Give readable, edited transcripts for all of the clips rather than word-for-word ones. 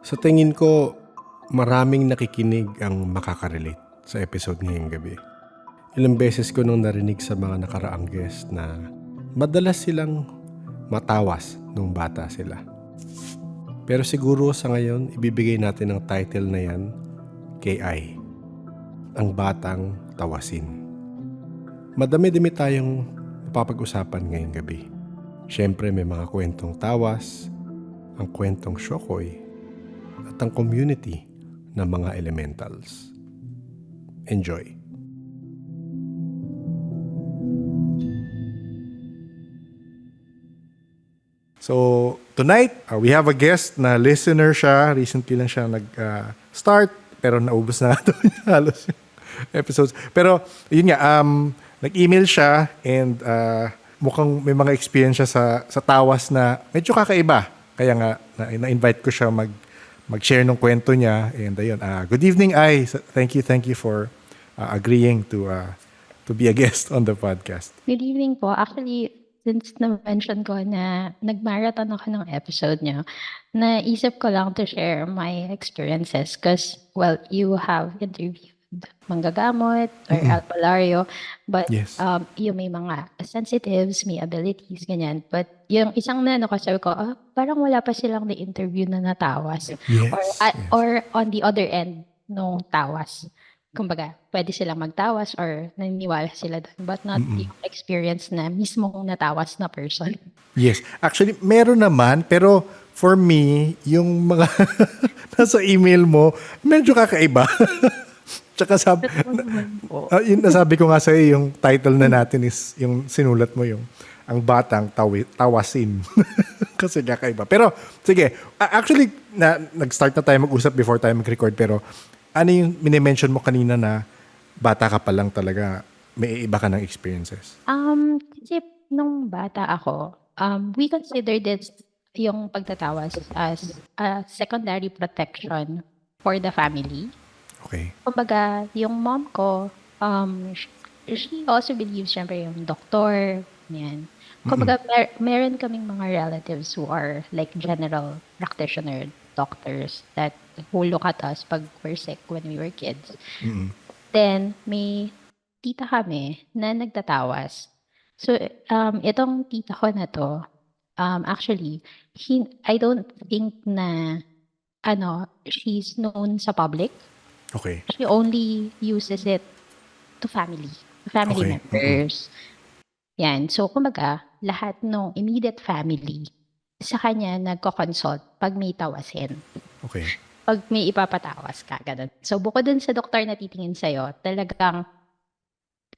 Sa tingin ko, maraming nakikinig ang makaka-relate sa episode ngayong gabi. Ilang beses ko nung narinig sa mga nakaraang guest na madalas silang matawas nung bata sila. Pero siguro sa ngayon, ibibigay natin ang title na yan kay Ai, ang batang tawasin. Madami-dami tayong mapapag-usapan ngayong gabi. Siyempre may mga kwentong tawas, ang kwentong Shokoy, at ang community ng mga elementals. Enjoy! So, tonight, we have a guest na listener siya. Recently lang siya nag-start, pero naubos na ito halos yung episodes. Pero, yun nga, nag-email siya and mukhang may mga experience siya sa tawas na medyo kakaiba. Kaya nga, na-invite ko siya mag-share ng kwento niya. And ayun, good evening, Ai. Thank you for agreeing to be a guest on the podcast. Good evening po. Actually, since na-mention ko na nag-marathon ako ng episode niyo, naisip ko lang to share my experiences because, well, you have interviewed manggagamot or albularyo, but Yes. yung may mga sensitives, may abilities, ganyan. But yung isang na ko, sabi ko, parang wala pa silang na-interview na natawas. Yes, Or on the other end nung tawas. Kumbaga, pwede silang magtawas or naniniwala sila doon, but not yung experience na mismong natawas na person. Yes. Actually, meron naman, pero for me, yung mga nasa email mo, medyo kakaiba. Tsaka yun nasabi ko nga sa'yo, yung title na natin is, yung sinulat mo yung, ang batang tawasin. Kasi kakaiba. Pero, sige, actually, nag-start na tayo mag-usap before tayo mag-record, pero ano yung minimension mo kanina na bata ka pa lang talaga, may iba ka ng experiences? Kasi nung bata ako, we consider this yung pagtatawas as a secondary protection for the family. Okay. Kumbaga, yung mom ko, she also believes, syempre, yung doktor, yan. Kumbaga, meron kaming mga relatives who are like general practitioner doctors that who look at us pag we're sick when we were kids. Then, may tita kami na nagtatawas. So, itong tita ko na to, actually, I don't think na, she's known sa public. Okay. She only uses it to family Okay. members. Yan. So, kumbaga, lahat ng immediate family sa kanya nagko-consult pag may tawasin. Okay. Pag may ipapatawas ka, ganun. So, bukod dun sa doktor na titingin sa'yo, talagang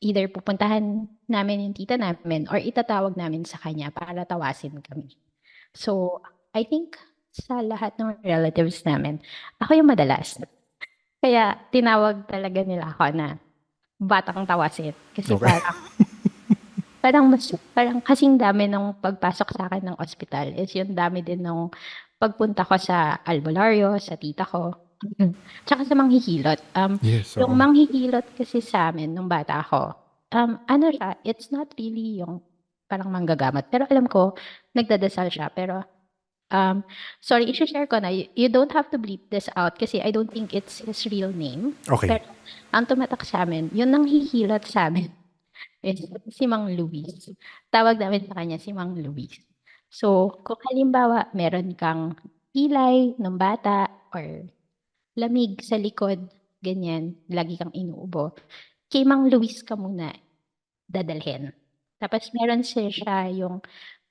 either pupuntahan namin yung tita namin or itatawag namin sa kanya para tawasin kami. So, I think sa lahat ng relatives namin, ako yung madalas. Kaya tinawag talaga nila ako na batang tawasin. Kasi Okay. parang kasing dami nung pagpasok sa akin ng ospital is yung dami din nung pagpunta ko sa albularyo, sa tita ko. Tsaka sa manghihilot. Yes. Yung manghihilot kasi sa amin nung bata ako, siya, it's not really yung parang manggagamot. Pero alam ko, nagdadasal siya. Pero, sorry, i-share ko na, you don't have to bleep this out kasi I don't think it's his real name. Okay. Pero, ang tumatak sa amin, yung nanghihilot sa amin, is si Mang Luis. Tawag namin sa kanya si Mang Luis. So, kung halimbawa, meron kang pilay ng bata or lamig sa likod, ganyan, lagi kang inuubo, kay Mang Luis ka muna dadalhin. Tapos meron siya yung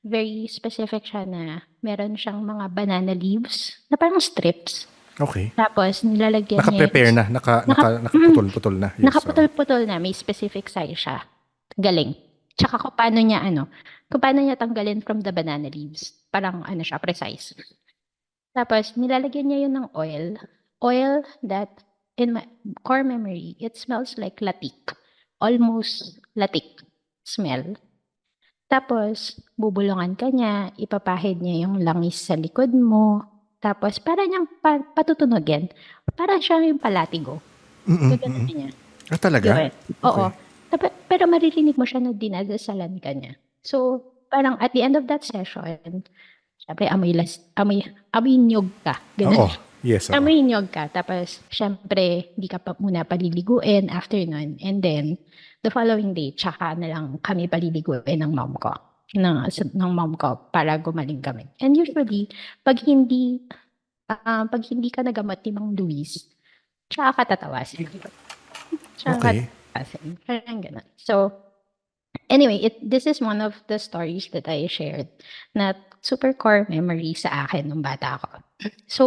very specific siya na meron siyang mga banana leaves na parang strips. Okay. Tapos nilalagyan niya Naka-prepare na, nakaputol-putol na. Yes, nakaputol-putol na, may specific size siya. Galing. Tsaka kung paano niya tanggalin from the banana leaves. Parang siya, precise. Tapos nilalagyan niya yun ng oil. Oil that, in my core memory, it smells like latik. Almost latik smell. Tapos, bubulungan ka niya, ipapahid niya yung langis sa likod mo. Tapos, para niyang patutunogin. Para siya yung palatigo. Gagano'n niya. Talaga? Yun. Oo. Pero maririnig mo siya na dinadasalan ka niya. So, parang at the end of that session, syempre amoy niyog ka. Ganun. Oo. Yes, oo. Amoy niyog ka, tapos syempre hindi ka pa muna paliliguin after nun. And then, the following day, tsaka na lang kami paliliguin ng mom ko. Ng mom ko para gumaling kami. And usually, pag hindi, pag hindi ka nagamot ni Mang Luis, tsaka ka tatawasin. Tsaka ka Okay. tatawasin. Parang ganun. So, anyway, this is one of the stories that I shared na super core memory sa akin nung bata ako. So,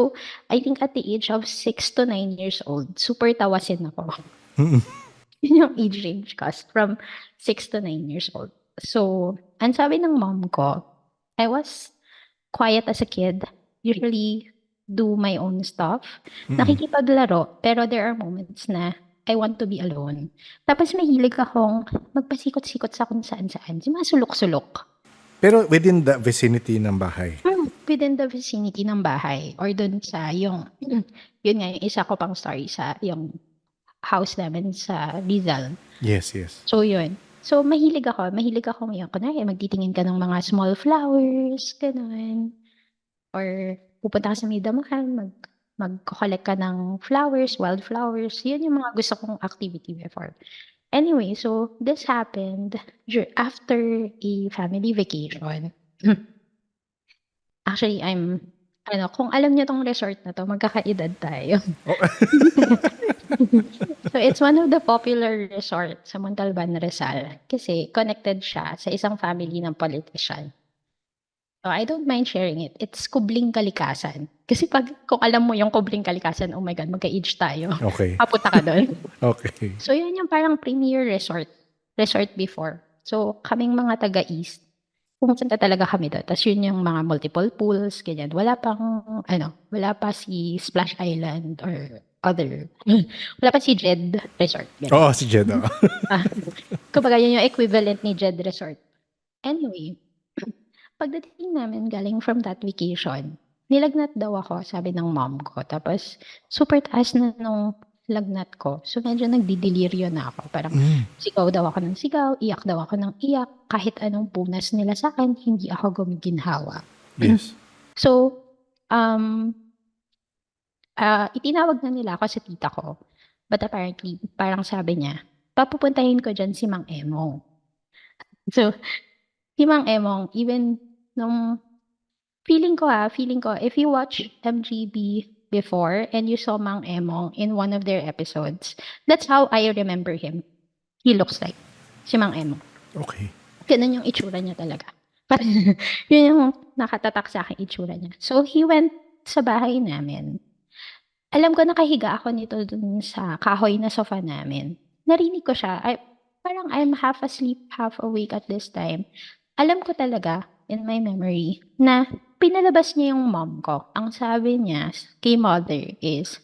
I think at the age of 6 to 9 years old, super tawasin ako. Yun yung age range ko, from 6 to 9 years old. So, ang sabi ng mom ko, I was quiet as a kid, usually do my own stuff, nakikipaglaro, pero there are moments na I want to be alone. Tapos mahilig akong magpasikot-sikot sa kung saan-saan, yung mga sulok-sulok. Pero within the vicinity ng bahay. Within the vicinity ng bahay or dun sa yung, yun nga, yung isa ko pang story sa yung house namin sa Rizal. Yes, yes. So, yun. So, mahilig ako ngayon. Kunwari, magtitingin ka ng mga small flowers, ganun. Or pupunta ka sa may damahan, mag-collect ka ng flowers, wildflowers. Yun yung mga gusto kong activity before. Anyway, so this happened after a family vacation. Actually, kung alam niyo tong resort na to, magkakaedad tayo. So, it's one of the popular resorts sa Montalban, Rizal. Kasi connected siya sa isang family ng politician. So, I don't mind sharing it. It's Kubling Kalikasan. Kasi kung alam mo yung Kubling Kalikasan, oh my God, magka-age tayo. Okay. Papunta ka doon. Okay. So, yun yung parang premier resort before. So, kaming mga taga-East, pumunta talaga kami doon. Tapos yun yung mga multiple pools, ganyan. Wala pa si Splash Island or other. Wala pa si Jed Resort. Ganyan. Oo, si Jed. oo. Kumbaga yun yung equivalent ni Jed Resort. Anyway, pagdating namin galing from that vacation, nilagnat daw ako, sabi ng mom ko. Tapos, super taas na nung lagnat ko. So, medyo nagdidelirio na ako. Parang, sigaw daw ako ng sigaw, iyak daw ako ng iyak. Kahit anong punas nila sa akin, hindi ako gumiginhawa. Yes. So, itinawag na nila ako sa tita ko. But apparently, parang sabi niya, papupuntahin ko dyan si Mang Emong. So, si Mang Emong, even nung feeling ko, if you watch MGB before and you saw Mang Emong in one of their episodes, that's how I remember him. He looks like si Mang Emong. Okay. Ganun yung itsura niya talaga. Parang, yun yung nakatatak sa akin itsura niya. So, he went sa bahay namin. Alam ko nakahiga ako nito dun sa kahoy na sofa namin. Narinig ko siya. Parang I'm half asleep, half awake at this time. Alam ko talaga, in my memory, na pinalabas niya yung mom ko. Ang sabi niya kay mother is,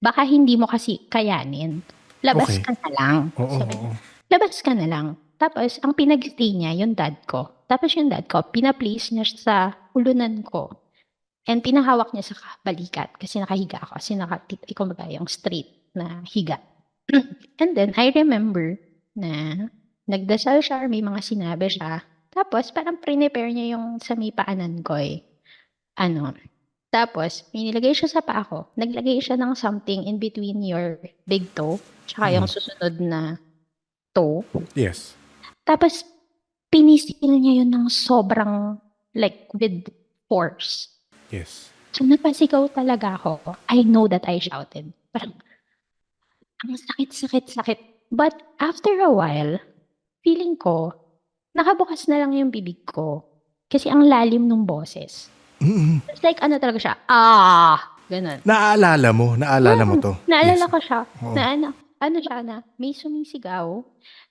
baka hindi mo kasi kayanin. Labas Okay. ka na lang. Oo, Sabi oo. niya, labas ka na lang. Tapos, ang pinag-stay niya, yung dad ko. Tapos yung dad ko, pina-place niya sa ulunan ko. And pinahawak niya sa balikat kasi nakahiga ako. Kasi kumbaga yung straight na higa. And then, I remember na nagdasal siya or may mga sinabi siya. Tapos, parang prepare niya yung sa may paanan ko eh. Tapos, may nilagay siya sa paa ko. Naglagay siya ng something in between your big toe tsaka yung susunod na toe. Yes. Tapos, pinisil niya yun ng sobrang, like, with force. Yes. So, napasigaw talaga ako. I know that I shouted. Parang, ang sakit. But, after a while, feeling ko, nakabukas na lang yung bibig ko. Kasi ang lalim ng boses. It's like, talaga siya, ganun. Naalala mo to. Naalala Yes. ko siya, Oo. na may sumisigaw.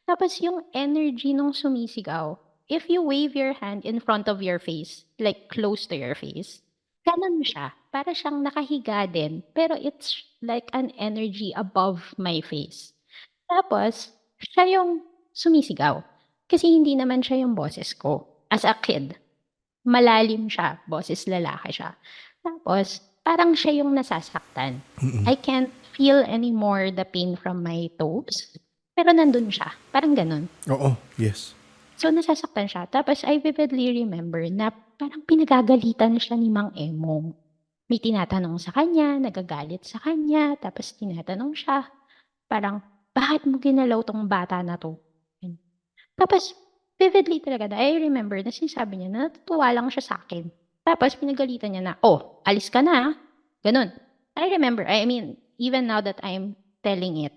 Tapos yung energy nung sumisigaw, if you wave your hand in front of your face, like close to your face, ganun siya. Para siyang nakahiga din, pero it's like an energy above my face. Tapos, siya yung sumisigaw. Kasi hindi naman siya yung boses ko. As a kid, malalim siya, boses lalaki siya. Tapos, parang siya yung nasasaktan. I can't feel anymore the pain from my toes. Pero nandun siya. Parang ganun. Oo. Yes. So, nasasaktan siya. Tapos, I vividly remember na parang pinagagalitan siya ni Mang Emong. may tinatanong sa kanya, nagagalit sa kanya, tapos tinatanong siya, parang, bakit mo ginalaw tong bata na to? Ganun. Tapos, vividly talaga, I remember na sinasabi niya na natutuwa lang siya sa akin. Tapos, pinagalitan niya na, oh, alis ka na, ah." Ganun. I remember, I mean, even now that I'm telling it,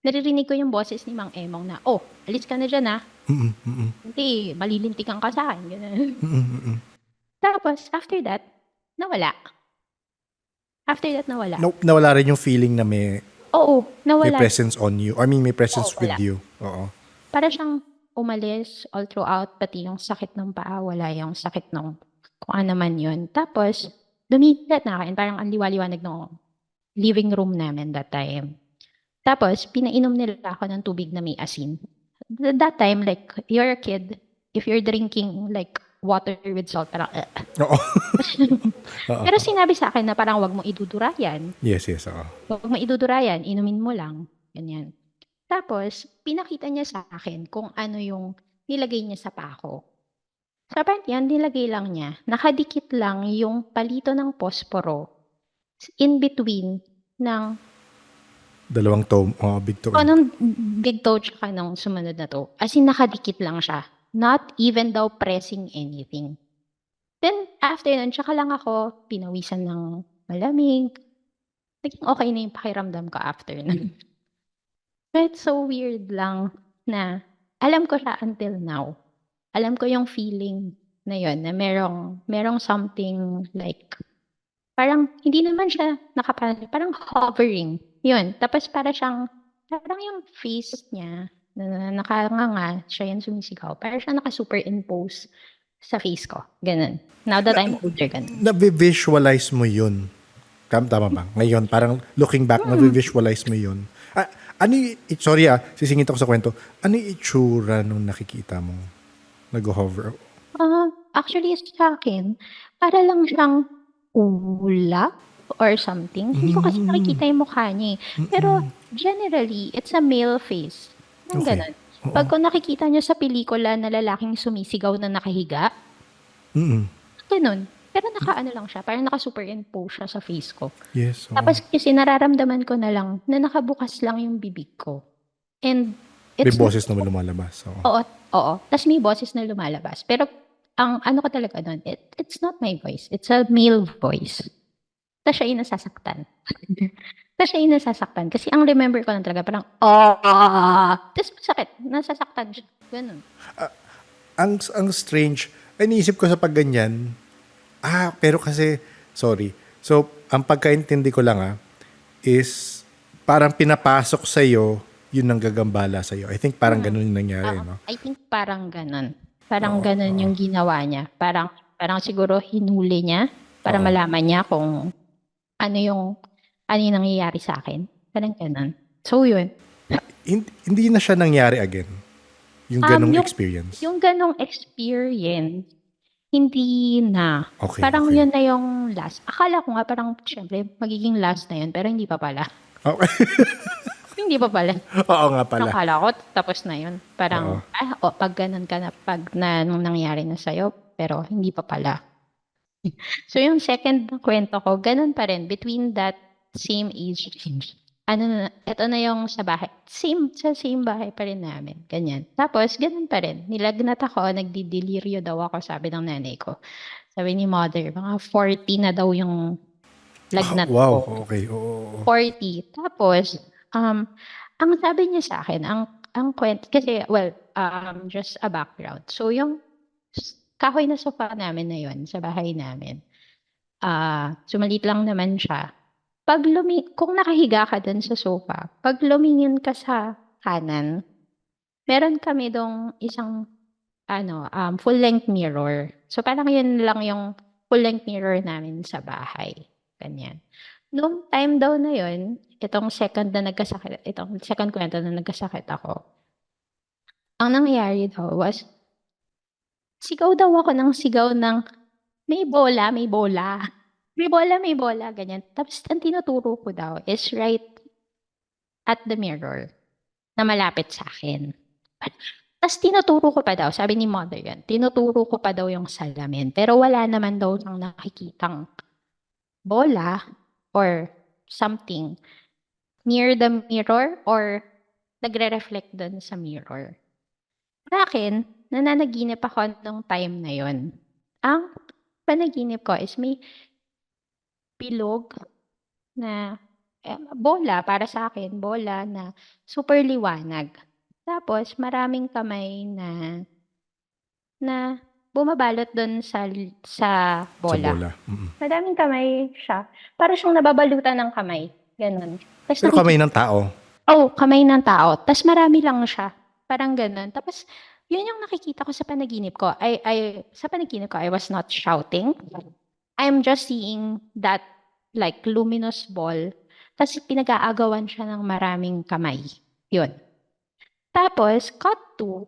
naririnig ko yung boses ni Mang Emong na, oh, alis ka na dyan, ah. Mm, mm, Hindi, malilintikan ka sa akin. Ganun. mm, mm. Tapos, after that, nawala. After that, nawala. Nawala rin yung feeling na may Oo, nawala. presence on you. I mean, may presence Oo, with wala. you. Oo. Para siyang umalis all throughout, pati yung sakit ng paa, wala yung sakit ng kung ano man yun. Tapos, lumipat na akin, parang ang liwaliwanag ng living room namin that time. Tapos, pinainom nila ako ng tubig na may asin. That time, like, you're a kid, if you're drinking, like, water with salt, parang, Oo. Oo. Pero sinabi sa akin na parang wag mo idudurayan. Yes, yes. Oo. Wag mo idudurayan, inumin mo lang. Ganyan. Tapos, pinakita niya sa akin kung ano yung nilagay niya sa pako. So, apparently, ang nilagay lang niya, nakadikit lang yung palito ng posporo in between ng Dalawang toe. Oh, big toe. anong big toe tsaka nung sumunod na to. As in, nakadikit lang siya. Not even daw pressing anything. Then, after nun, tsaka lang ako pinawisan ng malamig. Naging okay na yung pakiramdam ko after nun. But it's so weird lang na alam ko siya until now. Alam ko yung feeling na yun, na merong something like, parang hindi naman siya parang hovering. Yun. Tapos parang yung face niya, na nakanganga, siya yung sumisigaw. Parang siya naka-superimpose sa face ko. Ganun. Now that I'm older, ganun. Nabi-visualize mo yun. Tama ba? Ngayon, parang looking back, nabi-visualize mo yun. Sorry sisingit ako sa kwento. Ano yung itsura nung nakikita mo? Nag-hover. Actually, sa akin, para lang siyang ulap or something. Hindi ko kasi nakikita yung mukha niya eh. Pero generally, it's a male face. Yung Okay. ganun. Pag kung nakikita niyo sa pelikula na lalaking sumisigaw na nakahiga, Mm-mm. ganun. Pero naka-ano lang siya, parang naka-superimpose siya sa face ko. Yes. Oo. Tapos kasi nararamdaman ko na lang na nakabukas lang yung bibig ko. And May it's not, boses naman lumalabas. Oo. oo. Tapos may boses na lumalabas. Pero ang ano ko talaga doon, it's not my voice. It's a male voice. Tapos siya yung nasasaktan. Tapos siya yung nasasaktan. Kasi ang remember ko lang talaga, parang, Tapos masakit. Nasasaktan siya. Ganun. Ang strange, ay iniisip ko sa pagganyan, pero kasi, sorry. So, ang pagkaintindi ko lang is parang pinapasok sa'yo, yun ang gagambala sa'yo. I think parang ganun yung nangyari, Oo. no? I think parang ganun. Parang ganun yung ginawa niya. Parang siguro hinuli niya para malaman niya kung ano yung nangyayari sa akin. Parang ganun. So, yun. Hindi na siya nangyari again. Yung ganong experience. Yung ganong experience, hindi na. Okay, Parang okay. yun na yung last. Akala ko nga parang, syempre, magiging last na yun, pero hindi pa pala. Okay. Hindi pa pala. Oo nga pala. Parang akala ko, tapos na yun. Parang, pag ganun ka na, pag nung nangyari na sa'yo, pero hindi pa pala. So, yung second na kwento ko, ganun pa rin, between that same age range. Ito na yung sa bahay. Sa same bahay pa rin namin. Ganyan. Tapos, ganun pa rin. Nilagnat ako, nagdidelirio daw ako, sabi ng nanay ko. Sabi ni mother, mga 40 na daw yung lagnat Wow, ko. okay. Oo. 40. Tapos, ang sabi niya sa akin, ang kwento, kasi, well, just a background. So, yung kahoy na sofa namin na yun, sa bahay namin, sumalit lang naman siya. Kung nakahiga ka dun sa sofa, pag lumingin ka sa kanan, meron kami dong isang, full-length mirror. So, parang yun lang yung full-length mirror namin sa bahay. Ganyan. Noong time daw na yun, itong second kwento na nagkasakit ako, ang nangyari daw was, sigaw daw ako ng sigaw ng, may bola, may bola. May bola, may bola, ganyan. Tapos, ang tinuturo ko daw is right at the mirror na malapit sa akin. Tapos, tinuturo ko pa daw, sabi ni mother yan, tinuturo ko pa daw yung salamin. Pero wala naman daw siyang nakikitang bola or something near the mirror or nagre-reflect dun sa mirror. Sa akin, nananaginip ako nung time na yon. Ang panaginip ko is may bilog na bola para sa akin, bola na super liwanag. Tapos maraming kamay na bumabalot dun sa Sa bola. bola. Mm. Madaming kamay siya. Para siyang nababalutan ng kamay. Ganun. Tapos Pero kamay ng tao. kamay ng tao. Tapos marami lang siya. Parang ganun. Tapos, yun yung nakikita ko sa panaginip ko. Sa panaginip ko, I was not shouting. I'm just seeing that like luminous ball. Tapos pinag-aagawan siya ng maraming kamay. Yun. Tapos, cut to,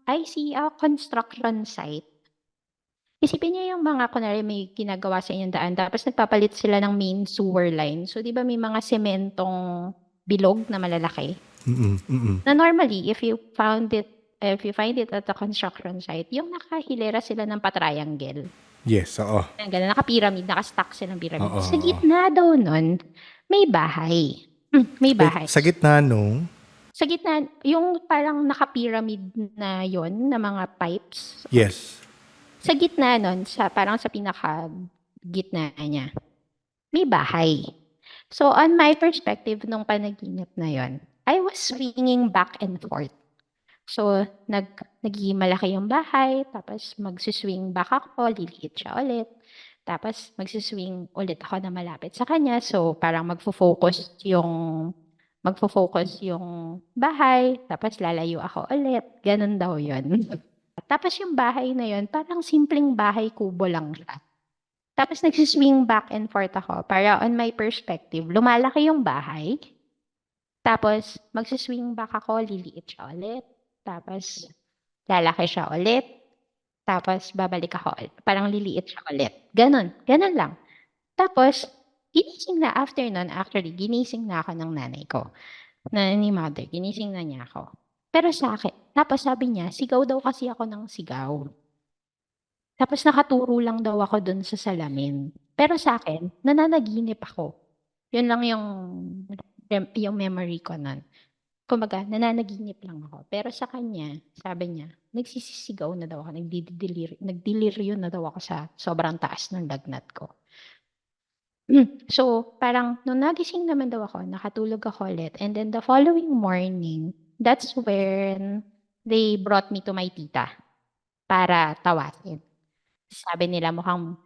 I see a construction site. Isipin niyo yung mga, kunwari may ginagawa sa inyong daan, tapos nagpapalit sila ng main sewer line. So, di ba may mga sementong bilog na malalaki? Na normally, if you find it at the construction site, yung nakahilera sila ng patriangle. Yes, oo. Ganun, naka-pyramid, naka-stack silang pyramid. Oo, Sa oo. gitna daw nun, may bahay. May bahay. Sa gitna nung... Sa gitna, yung parang naka-pyramid na yon na mga pipes. Yes. Sa gitna nun, parang sa pinaka-gitna niya, may bahay. So, on my perspective, nung panaginip na yon, I was swinging back and forth. So, nagiging malaki yung bahay, tapos magsiswing back ako, liliit siya ulit. Tapos, magsiswing ulit ako na malapit sa kanya. So, parang magfo-focus yung bahay, tapos lalayo ako ulit. Ganun daw yun. Tapos yung bahay na yun, parang simpleng bahay kubo lang siya. Tapos nagsiswing back and forth ako para on my perspective, lumalaki yung bahay. Tapos magsiswing back ako, liliit siya ulit. Tapos lalaki siya ulit. Tapos babalik ako ulit. Parang liliit siya ulit. Ganon. Ganon lang. Tapos, ginising na after nun, actually, ginising na ako ng nanay ko. Ni mother, ginising na niya ako. Pero sa akin, tapos sabi niya, sigaw daw kasi ako ng sigaw. Tapos nakaturo lang daw ako dun sa salamin. Pero sa akin, nananaginip ako. Yun lang yung memory ko nun. Kumbaga, nananaginip lang ako. Pero sa kanya, sabi niya, nagsisisigaw na daw ako, nagdeliryo na daw ako sa sobrang taas ng lagnat ko. So, parang nung nagising naman daw ako, nakatulog ako ulit. And then the following morning, that's when they brought me to my tita para tawasin. Sabi nila mukhang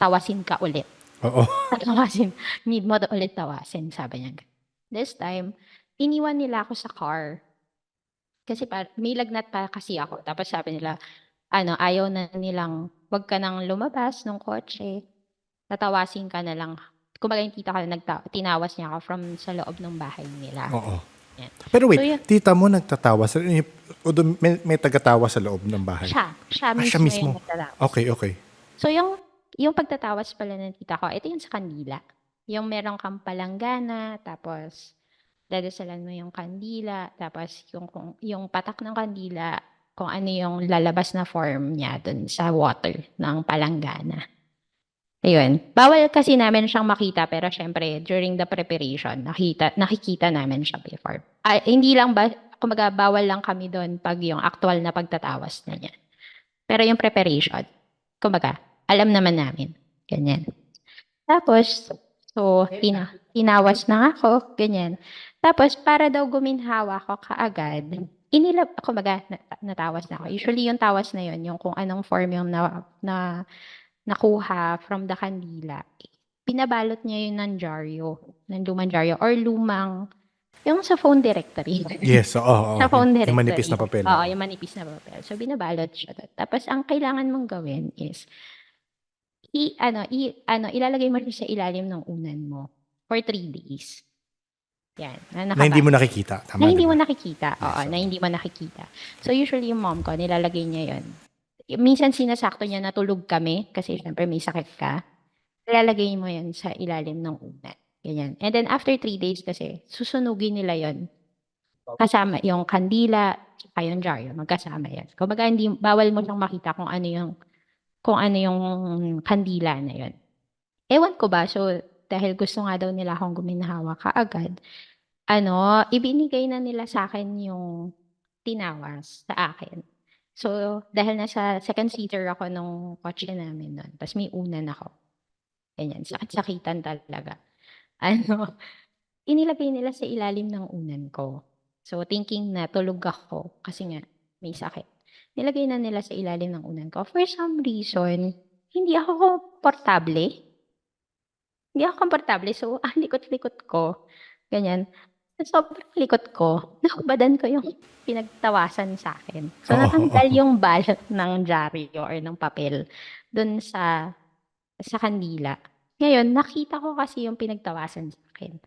tawasin ka ulit. Oo. Tawasin, need mo ulit tawasin, sabi niya. This time, iniwan nila ako sa car. Kasi may lagnat pa kasi ako. Tapos sabi nila, ayaw na nilang, wag ka nang lumabas ng kotse. Tatawasin ka na lang. Kumbaga yung tita ko, tinawas niya ako from sa loob ng bahay nila. Oo. Yan. Pero wait, So, yun. tita mo nagtatawa. May tagatawa sa loob ng bahay? Siya siya mismo. yung nagtatawas. Okay. So, yung pagtatawas pala ng tita ko, ito yung sa kandila. Yung meron kang palanggana, tapos dadasalan mo yung kandila, tapos yung patak ng kandila, kung ano yung lalabas na form niya dun sa water ng palanggana. Ayun. Bawal kasi namin siyang makita, pero syempre, during the preparation, nakikita namin siya before. Hindi lang kumbaga, bawal lang kami doon pag yung actual na pagtatawas na niya. Pero yung preparation, kumbaga, alam naman namin. Ganyan. Tapos, so, tinawas na ako, ganyan. Tapos, para daw guminhawa ko kaagad, kumbaga, natawas na ako. Usually, yung tawas na yun, yung kung anong form yung na nakuha from the kandila, pinabalot niya yun ng lumang dyaryo, or yung sa phone directory. Yes, oo. Sa phone directory. Yung manipis na papel. Oo, yung manipis na papel. So, binabalot siya doon. Tapos, ang kailangan mong gawin is, ilalagay mo siya sa ilalim ng unan mo for 3 days. Yan. Na hindi mo nakikita. Tama, na hindi diba? mo nakikita. Oo, Yes, na hindi mo nakikita. So, usually yung mom ko, nilalagay niya yun. Minsan sinasakto niya na tulog kami kasi syempre may sakit ka. Nilalagay mo yun sa ilalim ng unan. Ganyan. And then after 3 days kasi, susunugin nila yun. Kasama yung kandila, saka yung dyaryo, magkasama yan. Kumbaga, bawal mo siyang makita kung ano yung kandila na yun. Ewan ko ba, so dahil gusto nga daw nila akong guminhawa kaagad, ibinigay na nila sa akin yung tinawas sa akin. So, dahil nasa second seater ako nung kotse namin nun, tapos may unan ako. Ganyan, sakit-sakitan talaga. Ano, inilagay nila sa ilalim ng unan ko. So, thinking na tulog ako kasi nga may sakit. Nilagay na nila sa ilalim ng unan ko. For some reason, hindi ako komportable. Hindi ako komportable. So, ang likot-likot ko. Ganyan. Sa sobrang likot ko, nakubadan ko yung pinagtawasan sa akin. So, Oo, natanggal oo. yung balot ng dyaryo or ng papel dun sa kandila. Ngayon, nakita ko kasi yung pinagtawasan sa akin.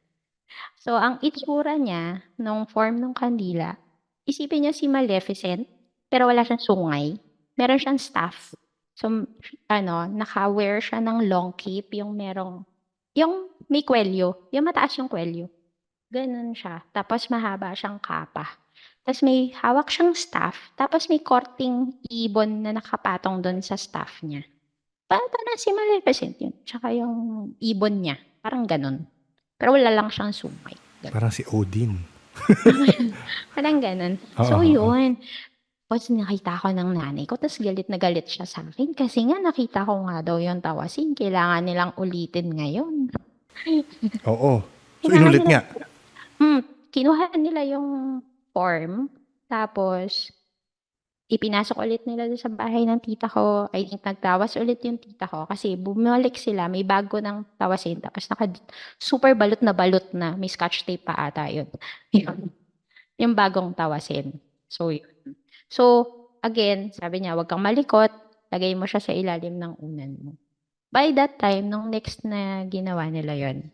So, ang itsura niya, nung form ng kandila, isipin niyo si Maleficent, pero wala siyang sungay. Meron siyang staff. So, naka-wear siya ng long cape, yung may kwelyo, yung mataas yung kwelyo. Ganun siya. Tapos mahaba siyang kapa. Tapos may hawak siyang staff. Tapos may korting ibon na nakapatong doon sa staff niya. Parang si Maleficent yun. Tsaka yung ibon niya. Parang ganun. Pero wala lang siyang sungay. Ganun. Parang si Odin. Parang ganun. Oo, So, oo. yun. Tapos nakita ko ng nanay ko. Tapos galit na galit siya sa akin. Kasi nga nakita ko nga daw yung tawasin. Kailangan nilang ulitin ngayon. Oo. So, Kailangan inulit nila, nga. kinuha nila yung form. Tapos, ipinasok ulit nila doon sa bahay ng tita ko. I think nagtawas ulit yung tita ko kasi bumalik sila, may bago ng tawasin. Tapos super balot na balot na. May scotch tape pa ata yun. Yun. Yung bagong tawasin. So, yun. So, again, sabi niya, wag kang malikot. Lagay mo siya sa ilalim ng unan mo. By that time, nung next na ginawa nila yon,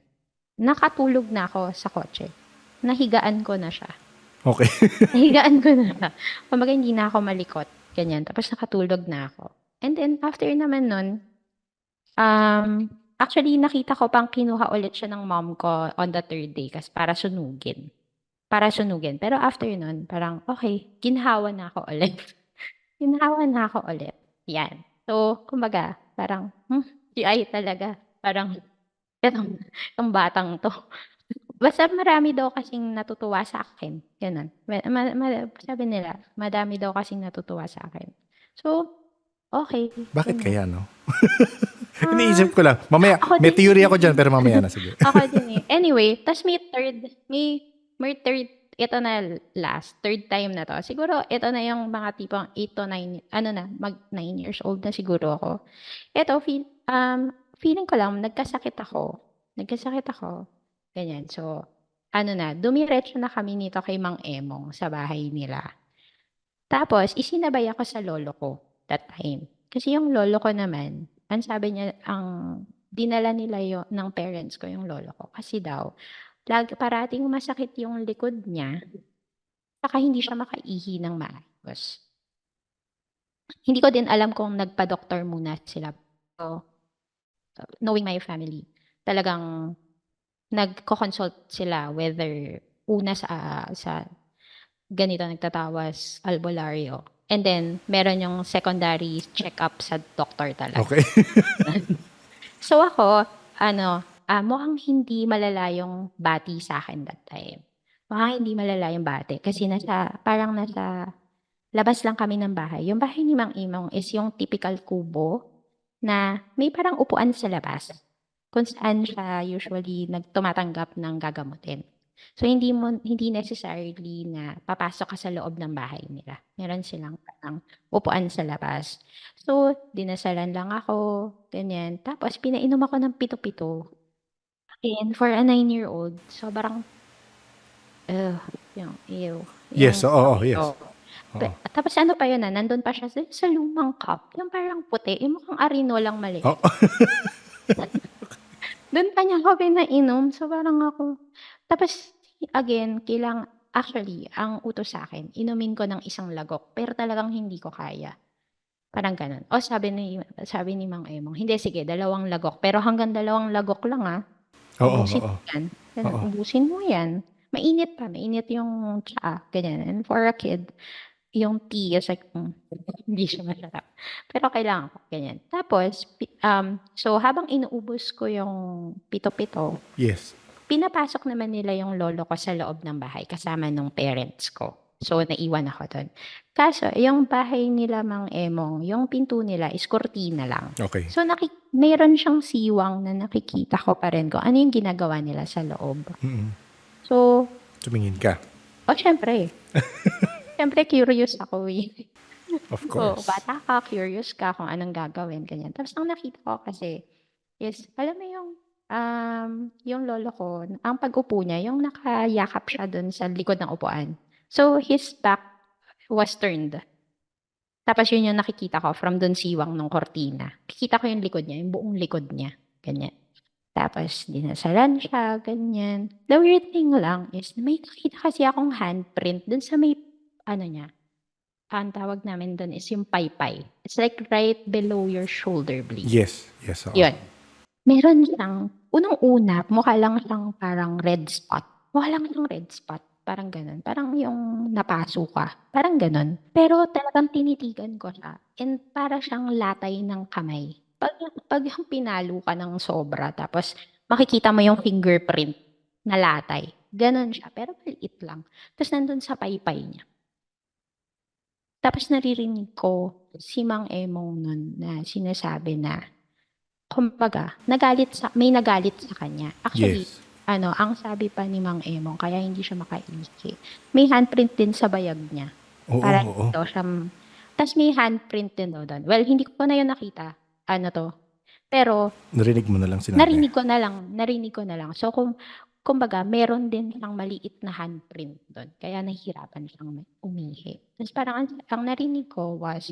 nakatulog na ako sa kotse. Nahigaan ko na siya. Okay. Nahigaan ko na siya. Kumbaga hindi na ako malikot, ganyan. Tapos nakatulog na ako. And then after naman nun, actually nakita ko pang kinuha ulit siya ng mom ko on the third day kasi para sunugin. Para sunugin. Pero after nun, parang okay, ginhawa na ako ulit. Ginhawa na ako ulit. Yan. So, kumbaga, parang, GI talaga. Parang, itong batang 'to. Basta marami daw kasing natutuwa sa akin, gano'n. Sabi nila, madami daw kasing natutuwa sa akin. So, okey, Bakit ganyan. kaya, no? Ah, Iniisip ko lang. Mamaya, ako may din, theory ako dyan, pero mamaya na. Sige. ako din, eh. Anyway, ta's may third, ito na last, third time na 'to. Siguro ito na yung mga tipong 8 to 9, ano na, mag 9 years old na siguro ako. Eto feeling ko lang nagkasakit ako, ganyan. So, dumiretso na kami nito kay Mang Emong sa bahay nila. Tapos isinabay ako sa lolo ko that time. Kasi yung lolo ko naman, ang sabi niya, dinala nila ng parents ko yung lolo ko. Kasi daw, parating masakit yung likod niya, saka hindi siya makaihi ng maayos. Hindi ko din alam kung nagpa-doktor muna sila. So, knowing my family, talagang nagko-consult sila whether una sa ganito nagtatawas albularyo. And then, meron yung secondary check-up sa doktor talaga. Okay. So ako, mukhang hindi malala yung bati sa akin that time. Mukhang hindi malala yung bati kasi parang nasa labas lang kami ng bahay. Yung bahay ni Mang Imong is yung typical kubo na may parang upuan sa labas kung saan siya usually tumatanggap ng gagamutin. So hindi necessarily na papasok ka sa loob ng bahay nila. Meron silang parang upuan sa labas. So, dinasalan lang ako, ganyan. Tapos pinainom ako ng pito-pito. And for a 9-year-old, sobrang, ugh, ew, Yes, yung oo, yes. toyo. Oo. Tapos ano pa yun nandun pa siya sa lumang cup, yung parang puti, yung mukhang Arino lang Oh, maliit. Dun pa niya ako pinainom, so parang ako, tapos again, actually, ang utos sa akin, inumin ko ng isang lagok, pero talagang hindi ko kaya. Parang gano'n. O sabi ni Mang Emong, "Hindi sige 2 lagok, pero hanggang 2 lagok lang, oo, ubusin oo. mo 'yan." Gano'n, Oo. "Ubusin mo 'yan." Mainit pa, mainit yung tsaa, ganyan. And for a kid, yung tea is like, hindi siya masarap. Pero kailangan ko, ganyan. Tapos So habang inuubos ko yung pito-pito, Yes. pinapasok naman nila yung lolo ko sa loob ng bahay kasama nung parents ko. So naiwan ako doon. Kaso yung bahay nila Mang Emong, yung pinto nila is kurtina lang. Okay. So mayroon siyang siwang na nakikita ko pa rin kung ano yung ginagawa nila sa loob. Mm-mm. So, Tumingin ka. syempre. Syempre curious ako eh. Of So, course. bata ka, curious ka kung anong gagawin, ganyan. Tapos ang nakita ko kasi is, alam mo yung lolo ko, ang pag-upo niya, yung nakayakap siya dun sa likod ng upuan. So, his back was turned. Tapos yun yung nakikita ko from dun siwang ng kortina. Kikita ko yung likod niya, yung buong likod niya. Ganyan. Tapos dinasalan siya, ganyan. The weird thing lang is, may nakita kasi akong handprint dun sa may, ano niya, ang tawag namin dun is yung paypay. It's like right below your shoulder blade. Yes. Yes. Oo. Yun. Meron siyang, unang-una, mukha lang siyang parang red spot. Mukha lang siyang red spot. Parang ganun. Parang yung napaso ka. Parang ganun. Pero talagang tinitigan ko siya. And para siyang latay ng kamay. Pag yung pinalo ka ng sobra, tapos makikita mo yung fingerprint na latay. Ganun siya. Pero maliit lang. Tapos nandun sa paypay niya. Tapos naririnig ko si Mang Emong nun na sinasabi na, kumbaga, may nagalit sa kanya. Actually, Yes. ang sabi pa ni Mang Emong, kaya hindi siya makaigi. May handprint din sa bayag niya. Oo. Para Oo. dito siya, tas may handprint din doon. Well, hindi ko na yun nakita. Ano to? Pero, Narinig mo na lang sinabi. narinig ko na lang. So, kumbaga, meron din siyang maliit na handprint doon. Kaya nahihirapan siyang umihi. Tapos parang ang narinig ko was,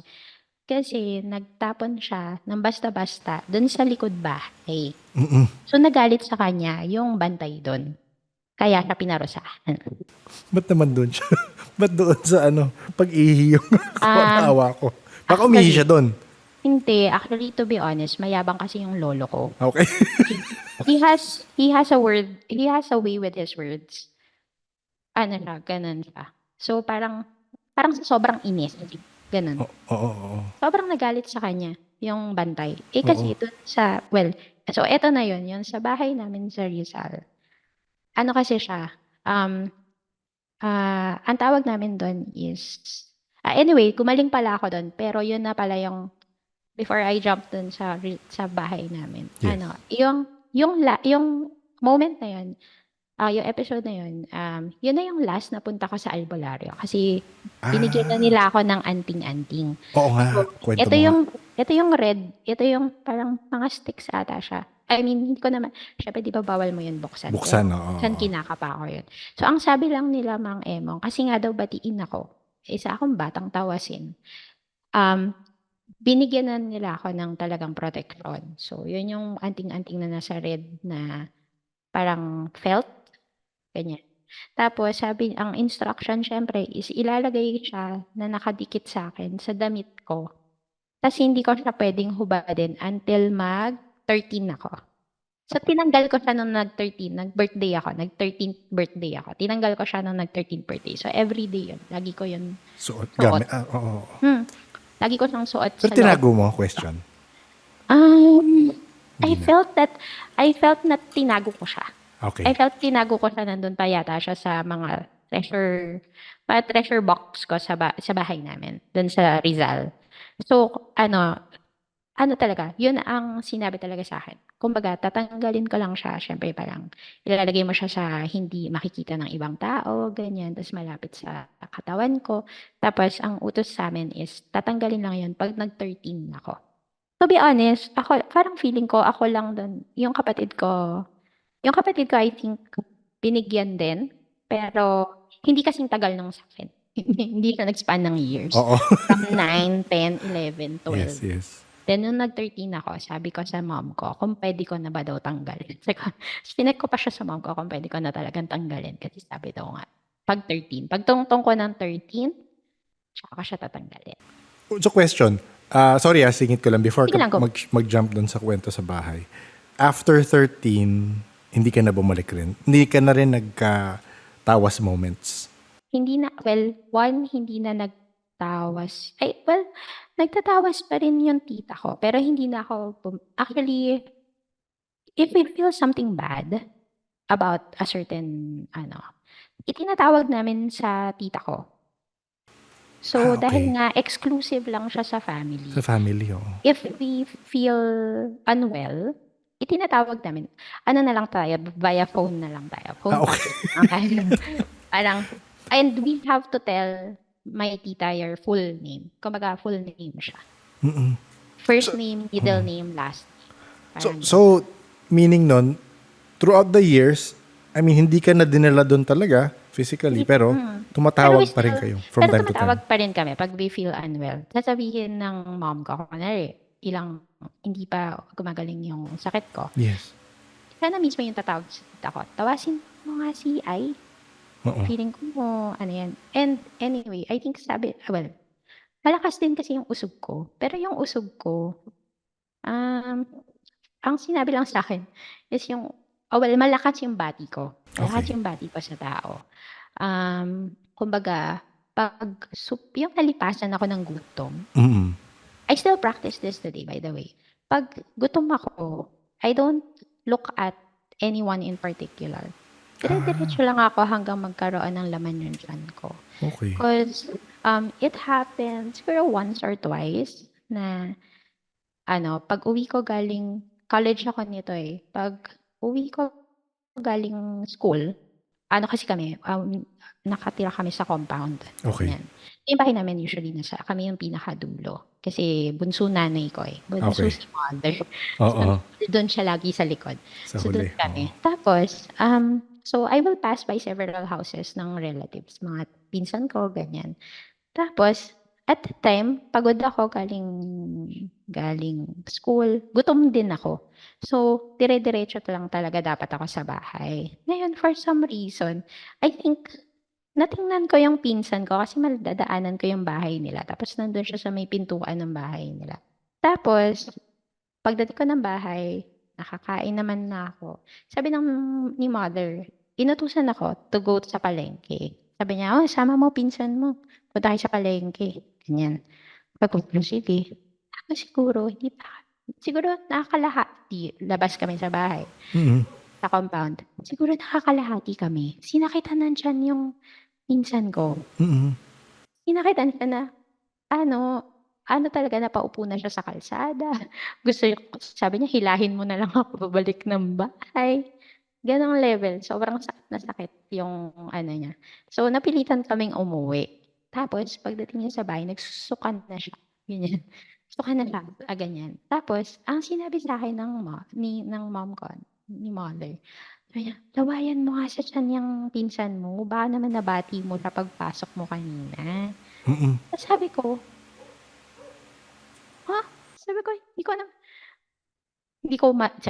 kasi nagtapon siya ng basta-basta doon sa likod bahay. Mm-mm. So nagalit sa kanya yung bantay doon. Kaya siya pinarusahan. Ba't naman doon siya? Ba't doon sa pag-ihi yung naawa ko? Baka Actually- umihi siya doon. Hindi, actually to be honest, mayabang kasi yung lolo ko. Okay. He has a way with his words. Ano siya, ganun siya. So parang sa sobrang inis. Ganun. Oo. Sobrang nagalit sa kanya yung bantay. Kasi ito so eto na yun sa bahay namin sa Rizal. Ano kasi siya, ang tawag namin doon is, anyway, gumaling pala ako doon, pero yun na pala yung, before I jump doon sa bahay namin. Yes. Yung moment na yun, yung episode na yun, yun na yung last na punta ko sa albularyo. Kasi binigyan na nila ako ng anting-anting. Oo nga. Kwento mo nga. Ito yung red, ito yung parang mga sticks ata siya. I mean, hindi ko naman, syempre di ba bawal mo yun buksan? Buksan, Pero oo. buksan kinakapa ko yun. So, ang sabi lang nila, Mang Emong, kasi nga daw batiin ako, isa akong batang tawasin. Binigyan na nila ako ng talagang protection. So, yun yung anting-anting na nasa red na parang felt, ganyan. Tapos, ang instruction syempre is ilalagay siya na nakadikit sa akin sa damit ko. Tapos, hindi ko siya pwedeng hubadin until mag-13 ako. So, tinanggal ko siya nung nag-13, nag-birthday ako, nag-13th birthday ako. Tinanggal ko siya nung nag-13th birthday. So, every day yun. Lagi ko yun. Suot. Suot. Gamit. Oo. Lagi ko siyang suot Pero sa loob. tinago mo, question. I felt na tinago ko siya. Okay. I felt tinago ko siya, nandun pa yata siya sa mga treasure box ko sa bahay namin, dun sa Rizal. So, ano talaga, yun ang sinabi talaga sa akin. Kumbaga, tatanggalin ko lang siya, syempre parang ilalagay mo siya sa hindi makikita ng ibang tao, ganyan, tapos malapit sa katawan ko. Tapos, ang utos sa amin is, tatanggalin lang yun pag nag-13 ako. To be honest, parang feeling ko, ako lang dun, yung kapatid ko, I think, binigyan din, pero hindi kasing tagal nung sa akin. Hindi siya nag-span ng years. Oo. From 9, 10, 11, 12. Yes. Then, nung nag-13 ako, sabi ko sa mom ko, kung pwede ko na ba daw tanggalin. Sinek ko pa siya sa mom ko, kung pwede ko na talagang tanggalin. Kasi sabi daw nga, pag 13. Pag tungtong ko ng 13, tsaka ko siya tatanggalin. So question, sorry singit ko lang before Sige lang, go. mag-jump dun sa kwento sa bahay. After 13, hindi ka na bumalik rin? Hindi ka na rin nagka-tawas moments? Hindi na nagtatawas. Ay, well, nagtatawas pa rin yung tita ko. Pero hindi na ako, actually, if we feel something bad about a certain, itinatawag namin sa tita ko. So, dahil Okay. nga exclusive lang siya sa Sa family, family, oo. if we feel unwell, itinatawag namin, ano na lang tayo, via phone na lang tayo. Phone Okay. tapping. Parang, and we have to tell my tita your full name. Kumbaga, full name siya. Mm-mm. First name, middle name, last name. Parang So, meaning nun, throughout the years, I mean, hindi ka na dinala doon talaga physically, pero Pero tumatawag we pa rin still, kayo from pero time to time. tumatawag pa rin kami pag we feel unwell. Sasabihin ng mom ko, kunwari, hindi pa gumagaling yung sakit ko. Yes. Siya na mismo yung tatawag sa tita ko. Tawasin mo nga si Ai. Oo. Feeling ko, ano yan. And anyway, I think malakas din kasi yung usog ko. Pero yung usog ko, ang sinabi lang sa akin is malakas yung bati ko. Malakas Okay. yung bati ko sa tao. Kumbaga, yung nalipasan ako ng gutom, Mm-mm. I still practice this today, by the way. Pag gutom ako, I don't look at anyone in particular. Dire-diretso lang ako hanggang magkaroon ng laman yung tiyan ko. Okay. Because it happens siguro once or twice na pag uwi ko galing college ako nito pag uwi ko galing school, kasi kami, nakatira kami sa compound. Okay. Yan. Yung bahay namin usually kami yung pinakadulo. Kasi bunso nanay ko Bunso Okay. si mother. Oo. So, doon siya lagi sa likod. Sa So, doon huli. kami. Oo. Tapos, so I will pass by several houses ng relatives, mga pinsan ko, ganyan. Tapos, at the time, pagod ako galing school. Gutom din ako. So, dire-diretso lang talaga dapat ako sa bahay. Ngayon, for some reason, I think, natingnan ko yung pinsan ko kasi madadaanan ko yung bahay nila. Tapos, nandun siya sa may pintuan ng bahay nila. Tapos, pagdating ko ng bahay, nakakain naman na ako. Sabi ni mother, inutusan ako to go sa palengke. Sabi niya, oh, sama mo pinsan mo. Punta kayo sa palengke. Ganyan. Pagpunta ko, sige. Tapos siguro nakakalahati. Labas kami sa bahay, Mm-mm. sa compound. Siguro nakakalahati kami. Sinakitan nandyan yung pinsan ko. Mm-mm. Sinakitan siya na, ano talaga, napaupo na siya sa kalsada. Sabi niya, hilahin mo na lang ako pabalik ng bahay. Ganong level. Sobrang sakit na sakit yung niya. So, napilitan kaming umuwi. Tapos, pagdating niya sa bahay, nagsusukan na siya. Ganyan. Sukan na siya. Ganyan. Tapos, ang sinabi sa akin ng mom ko, ni mother, sabi niya, lawayan mo nga sa tiyan yung pinsan mo. Baka naman nabati mo siya pagpasok mo kanina. Mm-mm. Tapos sabi ko, sabi ko,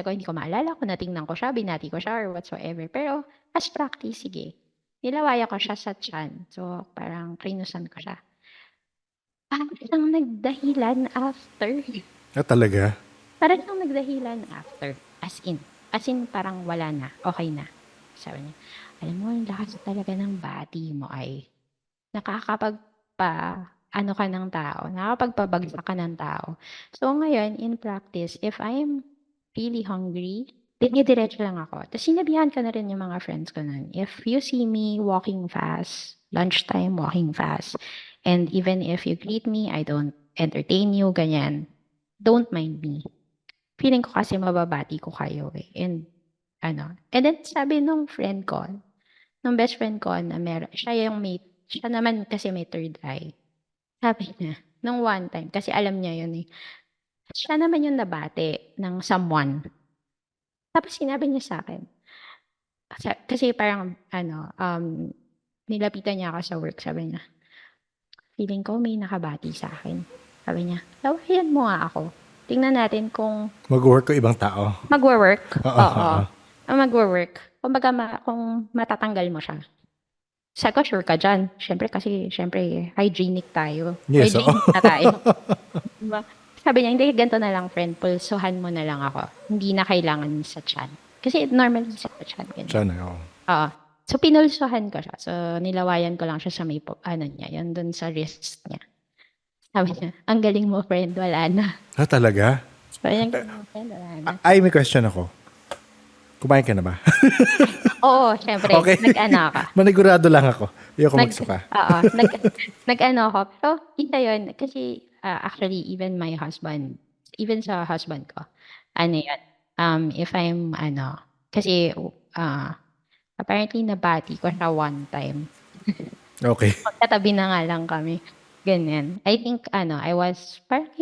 hindi ko maalala kung natingnan ko siya, binati ko siya, or whatsoever. Pero, as practice, sige. Nilawaya ko siya sa tiyan. So, parang krinusan ko siya. Parang siyang nagdahilan after. Talaga? Parang siyang nagdahilan after. As in, parang wala na. Okay na. Sabi niya, alam mo, yung lakas talaga ng bati mo ay ka ng tao, nakakapagpabagsak ka ng tao. So, ngayon, in practice, if I'm really hungry, diretso lang ako. Tapos, sinabihan ko na rin yung mga friends ko nun. If you see me walking fast, lunchtime walking fast, and even if you greet me, I don't entertain you, ganyan, don't mind me. Feeling ko kasi mababati ko kayo And, and then sabi nung best friend ko na siya naman kasi may third eye. Sabi niya, nung one time, kasi alam niya yun siya naman yung nabati ng someone. Tapos sinabi niya sa akin, kasi parang, nilapitan niya ako sa work, sabi niya, feeling ko may nakabati sa akin. Sabi niya, lawayan mo nga ako. Tingnan natin kung Mag-work ko ibang tao. magwo-work. Oo. Oo. Magwo-work. Kumbaga, kung matatanggal mo siya. Sabi ko, sure ka dyan. Siyempre, hygienic tayo. Yes, oo. Hygienic na tayo. Diba? Sabi niya, hindi, ganito na lang, friend. Pulsuhan mo na lang ako. Hindi na kailangan sa chan. Kasi normally sa chan. Ganyan. Siya na, oo. Oo. So, pinulsuhan ko siya. So, nilawayan ko lang siya sa may, niya, yun dun sa wrist niya. Sabi niya, ang galing mo, friend, wala na. Talaga? Sabi niya, ang galing mo, friend, wala na. Ay, may question ako. Kumain ka na ba? Oo, syempre, Okay. nag-ano ka. Manigurado lang ako. Ayoko magsuka. Oo, nag-ano ako. Pero isa yun, kasi actually, even my husband, even sa husband ko, ano yun, if I'm, kasi apparently nabati ko siya one time. Okay. Magkatabi na nga lang kami. Ganyan. I think, I was, parang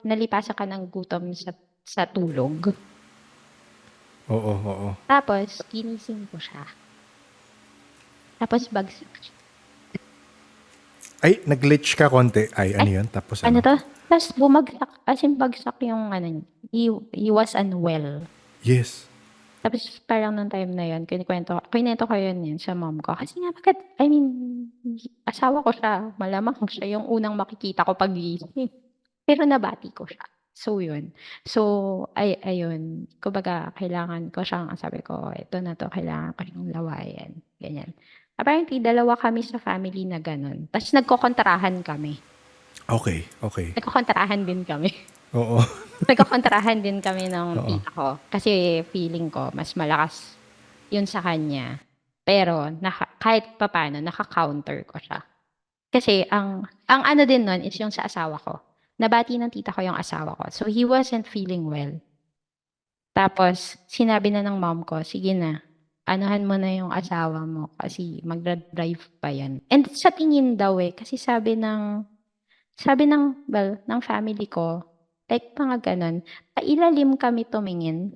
nalipasan ka ng gutom sa tulog. Oo. Tapos, ginising ko siya. Tapos, bagsak siya. Ay, nag-glitch ka konti. Ay, ano Ay, yun? Tapos Ano ano? to? Tapos, bumagsak, as in, bagsak yung, niya. He was unwell. Yes. Tapos, parang nung time na yun, kwento ko yun sa mom ko. Kasi nga, bakit, I mean, asawa ko siya. Malamang siya yung unang makikita ko pag gising. Pero nabati ko siya. So, yun. So, ayun. Kumbaga, kailangan ko siyang, sabi ko, ito na to, kailangan ko siyang lawayan. Ganyan. Apparently, dalawa kami sa family na ganun. Tapos, nagkokontrahan kami. Okay. Nagkokontrahan din kami. Oo. Nagkokontrahan din kami ng Oo. tita ko. Kasi feeling ko, mas malakas yun sa kanya. Pero, kahit papano, naka-counter ko siya. Kasi, ang ano din nun is yung sa asawa ko. Nabati ng tita ko yung asawa ko. So, he wasn't feeling well. Tapos, sinabi na ng mom ko, sige na, anuhan mo na yung asawa mo kasi magdadrive pa yan. And sa tingin daw kasi ng family ko, like mga ganon, pailalim kami tumingin.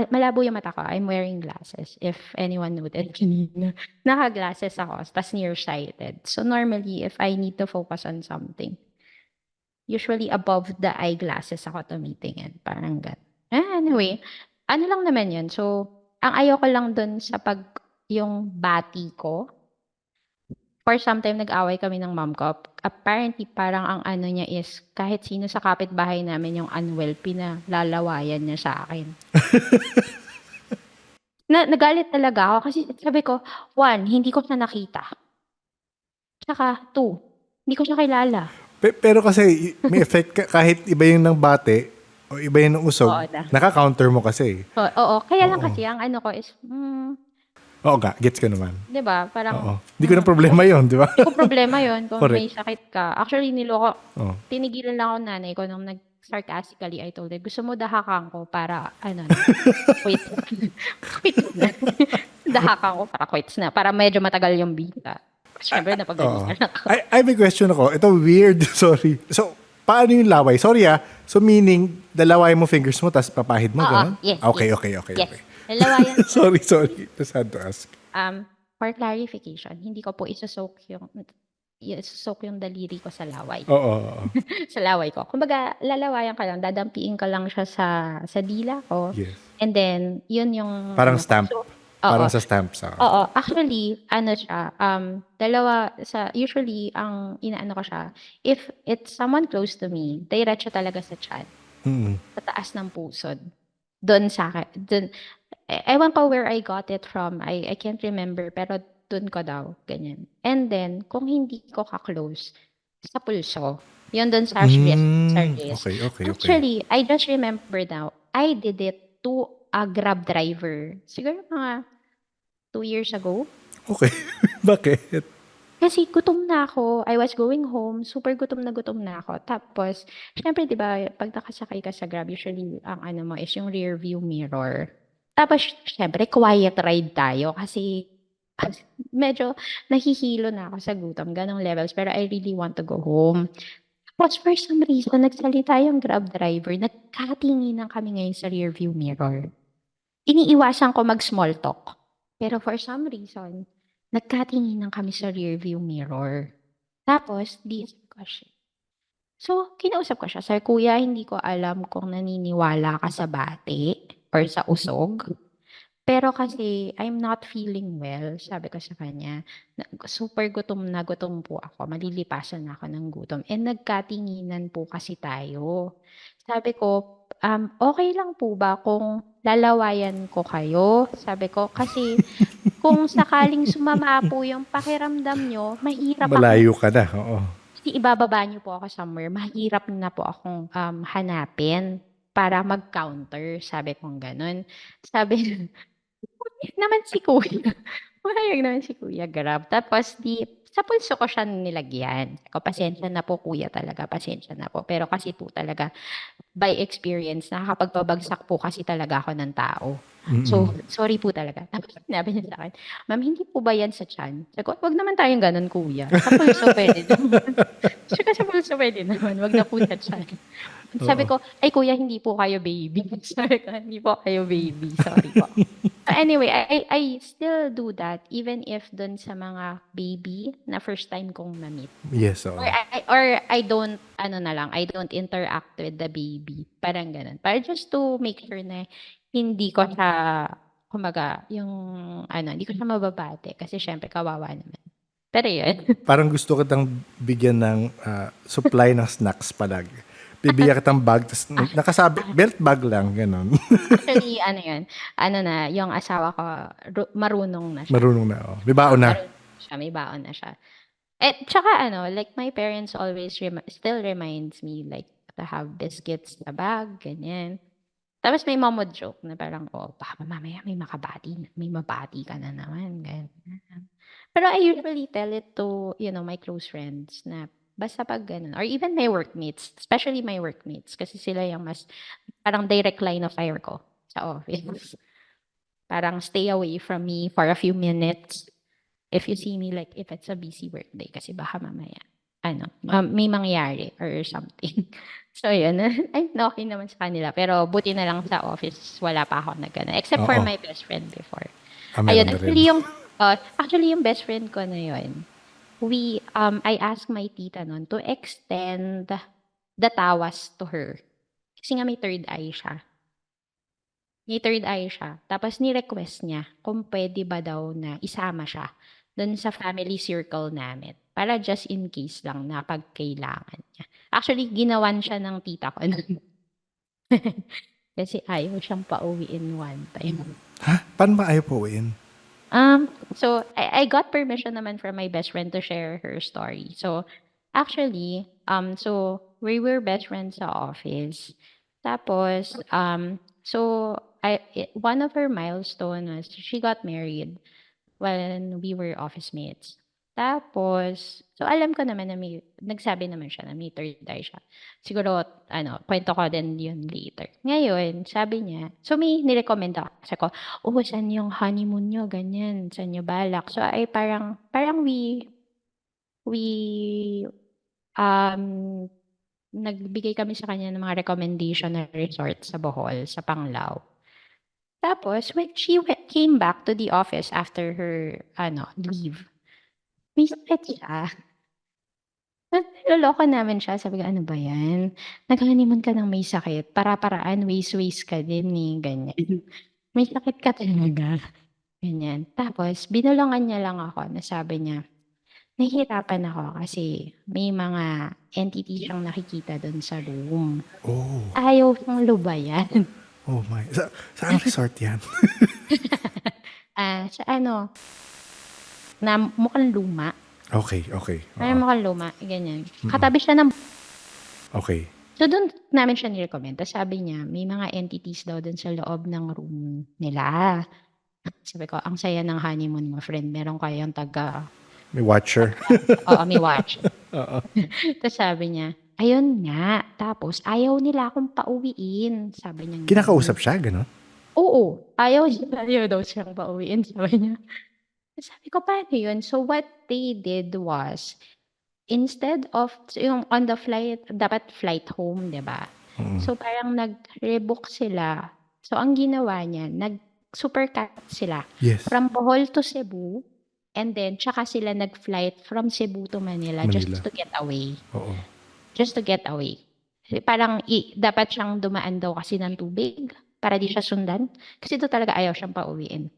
Malabo yung mata ko. I'm wearing glasses. If anyone noted kanina. Naka-glasses ako, tas nearsighted. So normally, if I need to focus on something, usually above the eyeglasses ako tumitingin. Parang gan. Anyway, ano lang naman yun. So, ang ayoko lang dun sa yung bati ko, for some time nag-away kami ng mom ko. Apparently, parang ang ano niya is, kahit sino sa kapitbahay namin yung unwell, pinalalawayan niya sa akin. Nagalit talaga ako kasi sabi ko, one, hindi ko siya nakita. Tsaka, two, hindi ko siya kilala. Pero kasi may effect kahit iba yung ng bate o iba yung ng usog, Oo na. naka-counter mo kasi. Oo, kaya lang Oo. kasi ang ano ko is, Oo nga, gets ko naman. 'di ba? Oo. Parang Hindi ko na problema yon, di ba? hindi ko problema 'yon kung Correct. may sakit ka. Actually, Oo. tinigilan lang ako ng nanay ko nung sarcastically I told her, gusto mo dahakan ko para quit. Quit na. Dahakan ko para quits na. Para medyo matagal yung visa. Siyempre, Oo. napagalitan ako. I have a question ako. Ito weird, sorry. So, paano yung laway? Sorry So, meaning, dalaway mo fingers mo, tapos papahid mo, Oo, gano'n? yes, Okay. Yes. Lalawayan. sorry. Just had to ask. For clarification, hindi ko po isusok yung daliri ko sa laway. Oo. Sa laway ko. Kumbaga, lalawayan ka lang, dadampiin ko lang siya sa dila ko. Yes. And then, yun yung... Parang stamp. So, Parang oo. sa stamp sa... Oo. Actually, siya, usually, ang inaano ko siya, if it's someone close to me, diretso talaga sa tiyan, Mm. sa taas ng pusod. Doon sa akin, ewan ko where I got it from, I can't remember, pero doon ko daw, ganyan. And then, kung hindi ko ka-close, sa pulso. Yun doon sa wrist. Okay. Actually, I just remember now, I did it to a Grab driver. Siguro mga 2 years ago. Okay. Bakit? Kasi gutom na ako. I was going home. Super gutom na ako. Tapos, syempre, di ba, pag nakasakay ka sa Grab, usually, ang ano mo is yung rear view mirror. Tapos, syempre, quiet ride tayo kasi medyo nahihilo na ako sa gutom. Ganong levels. Pero I really want to go home. Tapos, for some reason, nagsalita yung Grab driver. Nagkatinginan kami ngayon sa rear view mirror. Iniiwasan ko mag-small talk. Pero for some reason, nagkatinginan kami sa rear view mirror. Tapos, ko siya. So, kinausap ko siya. Sir, kuya, hindi ko alam kung naniniwala ka sa bate or sa usog. Pero kasi, I'm not feeling well, sabi ko sa kanya. Super gutom na gutom po ako. Malilipasan ako ng gutom. And nagkatinginan po kasi tayo. Sabi ko, okay lang po ba kung lalawayan ko kayo? Sabi ko, kasi kung sakaling sumama po yung pakiramdam nyo, mahirap ako. Malayo ka na. Oo. Kasi ibababa niyo po ako somewhere, mahirap na po akong hanapin para mag-counter. Sabi kong ganun. Sabi, pumayag naman si kuya. Pumayag naman si kuya, grab. Tapos sa pulso ko siya nilagyan. Ko, pasensya na po kuya talaga, pasensya na po. Pero kasi po talaga, by experience, nakakapagpabagsak po kasi talaga ako ng tao. So, sorry po talaga. Tapos sinabi niya sa akin, ma'am, hindi po ba yan sa tiyan? Sabi ko, wag naman tayong ganun, kuya. Sa pulso pwede naman. Tsaka sa pulso pwede naman, wag na po sa tiyan. Sabi ko, ay kuya, hindi po kayo baby. Sabi ko, hindi po kayo baby. Sorry po. Anyway, I still do that even if dun sa mga baby na first time kong na-meet. Yes, oo. Or I don't, ano na lang, I don't interact with the baby. Parang ganun. Para just to make sure na hindi ko siya, kumaga, hindi ko siya mababate. Kasi syempre, kawawa naman. Pero yun. Parang gusto kitang bigyan ng supply ng snacks palag. Bibigyan kitang bag, tas nakasabi, belt bag lang, gano'n. Actually, ano yun, yung asawa ko, marunong na siya. Marunong na, oh. May baon na. Marunong na siya, may baon na siya. Tsaka like my parents always still reminds me like to have biscuits sa bag, ganyan. Tapos may mamo joke na parang, baka mamaya may mabati ka na naman, ganyan. Pero I usually tell it to, my close friends na basta pag ganun. Or even my workmates, especially my workmates, kasi sila yung parang direct line of fire ko sa office. Parang stay away from me for a few minutes if you see me, like if it's a busy workday, kasi baka mamaya, may mangyari or something. So yun, ay, okay naman sa kanila. Pero buti na lang sa office, wala pa ako na gano'n. Except for Oo. my best friend before. Meron Ayun, na rin. actually yung best friend ko na yun, I asked my tita nun to extend the tawas to her. Kasi nga may third eye siya. Tapos ni-request niya kung pwede ba daw na isama siya dun sa family circle namin. Para just in case lang na pagkailangan niya. Actually, ginawan siya ng tita ko nun. Kasi ayaw siyang pauwiin one time. Ha? Paano ba ayaw po uwiin? So I got permission naman from my best friend to share her story. So actually, so we were best friends sa office. Tapos, so one of her milestone was she got married when we were office mates. Tapos, so alam ko naman na nagsabi naman siya na may third eye siya. Siguro, kwento ko din yun later. Ngayon, sabi niya, so may nirecommend ako. Sabi ko, saan yung honeymoon nyo? Ganyan, saan nyo balak? So, ay parang we, nagbigay kami sa kanya ng mga recommendation na resort sa Bohol, sa Panglao. Tapos, when she came back to the office after her, leave, may sakit siya. Niloloko namin siya. Sabi ko, ano ba yan? Nag-honeymoon ka ng may sakit. Para-paraan, waste ka din eh. Ganyan. May sakit ka talaga. Ganyan. Tapos, binulungan niya lang ako na sabi niya, nahihirapan ako kasi may mga entity siyang nakikita doon sa room. Oh. Ayaw siyang lubayan. Oh my. Saan resort yan? Sa na mukhang luma. Okay. Ay, mukhang luma. Ganyan. Katabi siya ng... Okay. So, doon namin siya nirecommend. Tapos sabi niya, may mga entities daw doon sa loob ng room nila. Sabi ko, ang saya ng honeymoon mo, friend. Meron kayong May watcher. Oo, may watch. Oo. Tapos sabi niya, ayun nga. Tapos, ayaw nila akong pauwiin. Sabi niya. Kinakausap siya, gano'n? Oo. Ayaw daw siyang pauwiin. Sabi niya. Sabi ko, paano yun? So, what they did was, instead of, yung on the flight, dapat flight home, di ba? So, parang nag-rebook sila. So, ang ginawa niya, nag-supercut sila. Yes. From Bohol to Cebu, and then, tsaka sila nag-flight from Cebu to Manila. Just to get away. Oo. Just to get away. Parang, dapat siyang dumaan daw kasi ng tubig para di siya sundan. Kasi ito talaga ayaw siyang pauwiin.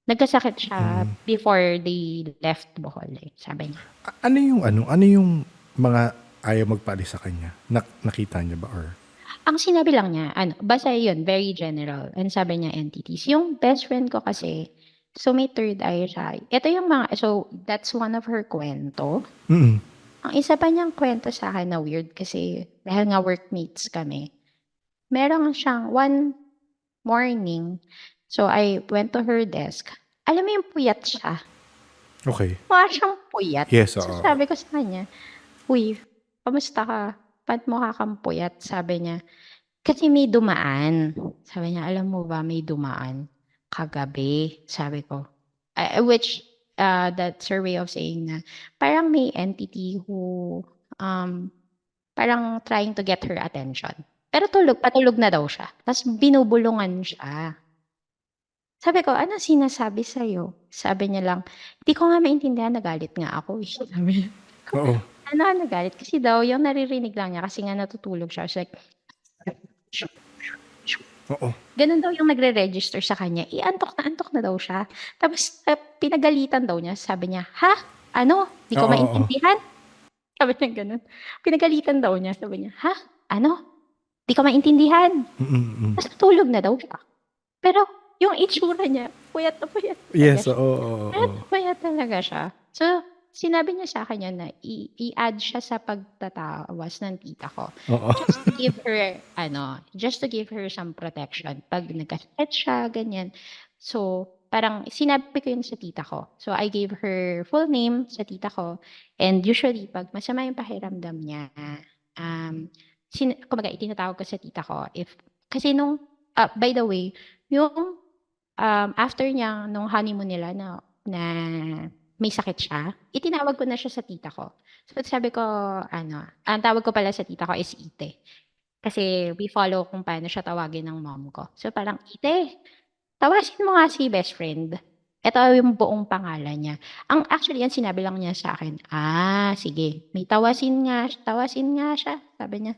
Nagkasakit siya before they left Bohol, sabi niya. Ano yung mga ayaw magpaalis sa kanya? Nakita niya ba or? Ang sinabi lang niya, basta yun, very general. And sabi niya, entities. Yung best friend ko kasi, so may third eye siya. Ito yung so that's one of her kwento. Mm. Ang isa pa niyang kwento sa akin na weird kasi dahil nga workmates kami, meron siyang one morning, so I went to her desk. Alam mo yung puyat siya? Okay. Mukha siyang puyat. Yes, So oo. sabi ko sa kanya, "Uy, kamusta ka? Ba't mukha kang puyat?" Sabi niya, "Kasi may dumaan." Sabi niya, "Alam mo ba may dumaan kagabi?" Sabi ko. Which, that's her way of saying na parang may entity who, um, parang trying to get her attention. Pero patulog na daw siya, ta's binubulungan siya. Sabi ko, "Anong sinasabi sa'yo?" Sabi niya lang, "Di ko nga maintindihan, nagalit nga ako, eh." Sabi niya. Oo. Ano ka nagalit? Kasi daw yung naririnig lang niya kasi nga natutulog siya. She's like, Oo. ganun daw yung nagre-register sa kanya. Antok na daw siya. Tapos pinagalitan daw niya. Sabi niya, "Ha? Ano? Di ko Oo, oo. maintindihan?" Sabi niya ganun. Pinagalitan daw niya. Sabi niya, "Ha? Ano? Di ko maintindihan." Tapos natulog na daw siya. Pero yung itsura niya, puyat na puyat talaga Yes, siya. oo, oo, Puyat oo. na puyat talaga siya. So, sinabi niya sa akin yun na i-add siya sa pagtatawas ng tita ko. Oo. Just to give her some protection. Pag nagkasakit siya, ganyan. So, parang sinabi ko yun sa tita ko. So, I gave her full name sa tita ko. And usually, pag masama yung pakiramdam niya, kumbaga, itinatawag ko sa tita ko. Kasi by the way, yung after niya, nung honeymoon nila na may sakit siya, itinawag ko na siya sa tita ko. So, sabi ko, ang tawag ko pala sa tita ko is Ite. Kasi we follow kung paano siya tawagin ng mom ko. So, parang, "Ite, tawasin mo nga si best friend." Ito yung buong pangalan niya. Actually, yan sinabi lang niya sa akin, sige, may tawasin nga siya. Sabi niya,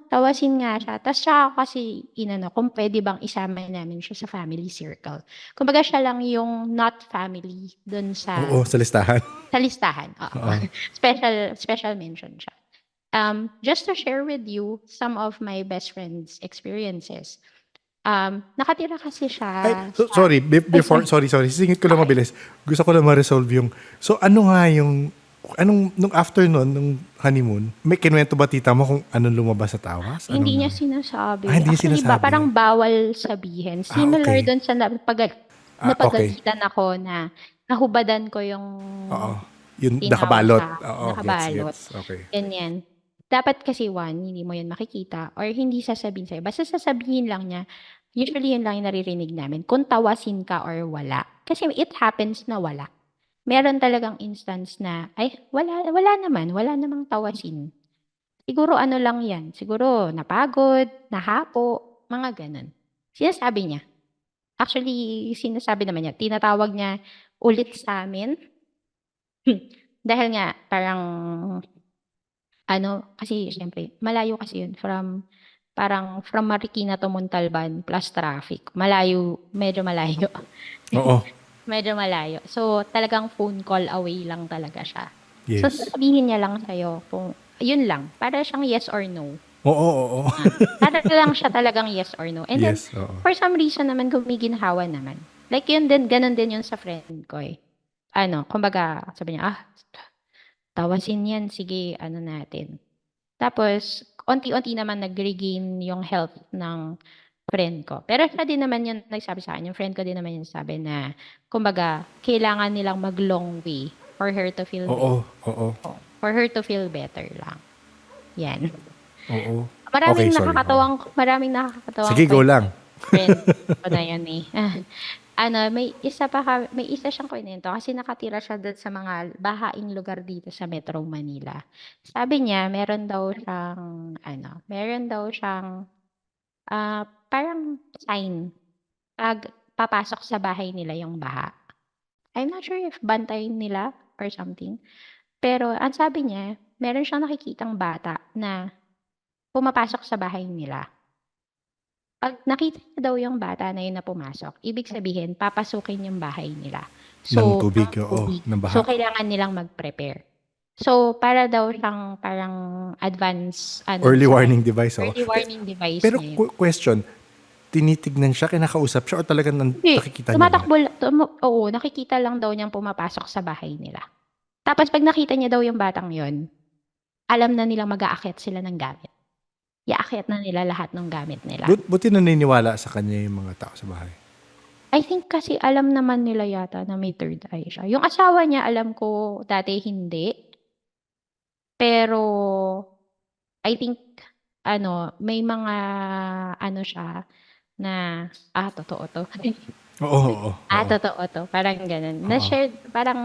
tawasin nga siya. Ta's tsaka ako kasi kung puwede bang isama namin siya sa family circle. Kumbaga siya lang yung not family dun Oo, sa listahan. sa listahan, oo. Oo. Special mention siya. Just to share with you some of my best friend's experiences. Nakatira kasi siya Sorry, before, sorry. sisingit ko lang Okay. mabilis. Gusto ko lang ma-resolve yung, so ano nga yung, nung after nun, nung honeymoon, may kinuwento ba tita mo kung anong lumabas sa tawas? Hindi niya Anong, sinasabi. hindi niya Actually sinasabi. parang bawal sabihin. Similar Okay. dun sa Okay. napagalitan ako na nahubadan ko yung Oo. Yung tinawag nakabalot. sa'kin, Oo, nakabalot, gets. Okay. ganyan. Dapat kasi hindi mo yun makikita or hindi sasabihin sa'yo. Basta sasabihin lang niya, usually yun lang yung naririnig namin, kung tawasin ka or wala. Kasi it happens na wala. Meron talagang instance na, ay, wala namang tawasin. Siguro ano lang yan, siguro napagod, nahapo, mga ganun. Sinasabi niya. Actually, sinasabi naman niya, tinatawag niya ulit sa amin. Dahil nga, parang, kasi syempre, malayo kasi yun from Marikina to Montalban plus traffic. Medyo malayo. Oo. Medyo malayo. So, talagang phone call away lang talaga siya. So, Yes. sasabihin niya lang sa'yo kung, yun lang, para siyang yes or no. Oo. Para lang siya talagang yes or no. And then, Yes, oo. for some reason naman, gumiginhawa naman. Like yun din, ganun din yun sa friend ko eh. Kumbaga, sabi niya, tawasin yan, sige, natin. Tapos, unti-unti naman nag-regain yung health ng friend ko. Pero siya din naman yung nagsabi sa akin, yung friend ko din naman yung sabi na, kumbaga, kailangan nilang mag-long way for her to feel Oo. for her to feel better lang. Yan. Oo. Maraming Okay, sorry. maraming nakakatawang Sige, go kwento lang. ng friend ko na yun eh. May isa siyang kwento kasi nakatira siya doon sa mga bahaing lugar dito sa Metro Manila. Sabi niya, meron daw siyang parang sign pag papasok sa bahay nila yung baha. I'm not sure if bantay nila or something. Pero ang sabi niya, meron siyang nakikitang bata na pumapasok sa bahay nila. Pag nakita niya daw yung bata na yun na pumasok, ibig sabihin papasukin yung bahay nila. Ng tubig, ng oo. tubig. Ng baha. So, kailangan nilang mag-prepare. So, para daw siyang parang advance, Early warning device. Oo. early warning device Pero niya yun. question, tinitignan siya, kinakausap siya, o talagang Hindi, nakikita niya lang? oo, nakikita lang daw niyang pumapasok sa bahay nila. Tapos pag nakita niya daw yung batang yon, alam na nilang mag-aakyat sila ng gamit. Iaakyat na nila lahat ng gamit nila. Buti naniniwala sa kanya yung mga tao sa bahay. I think kasi alam naman nila yata na may third eye siya. Yung asawa niya, alam ko dati hindi. Pero, I think, may mga, siya, na, totoo to. Oo. Totoo to. Parang ganun. Oo. Na-share, parang,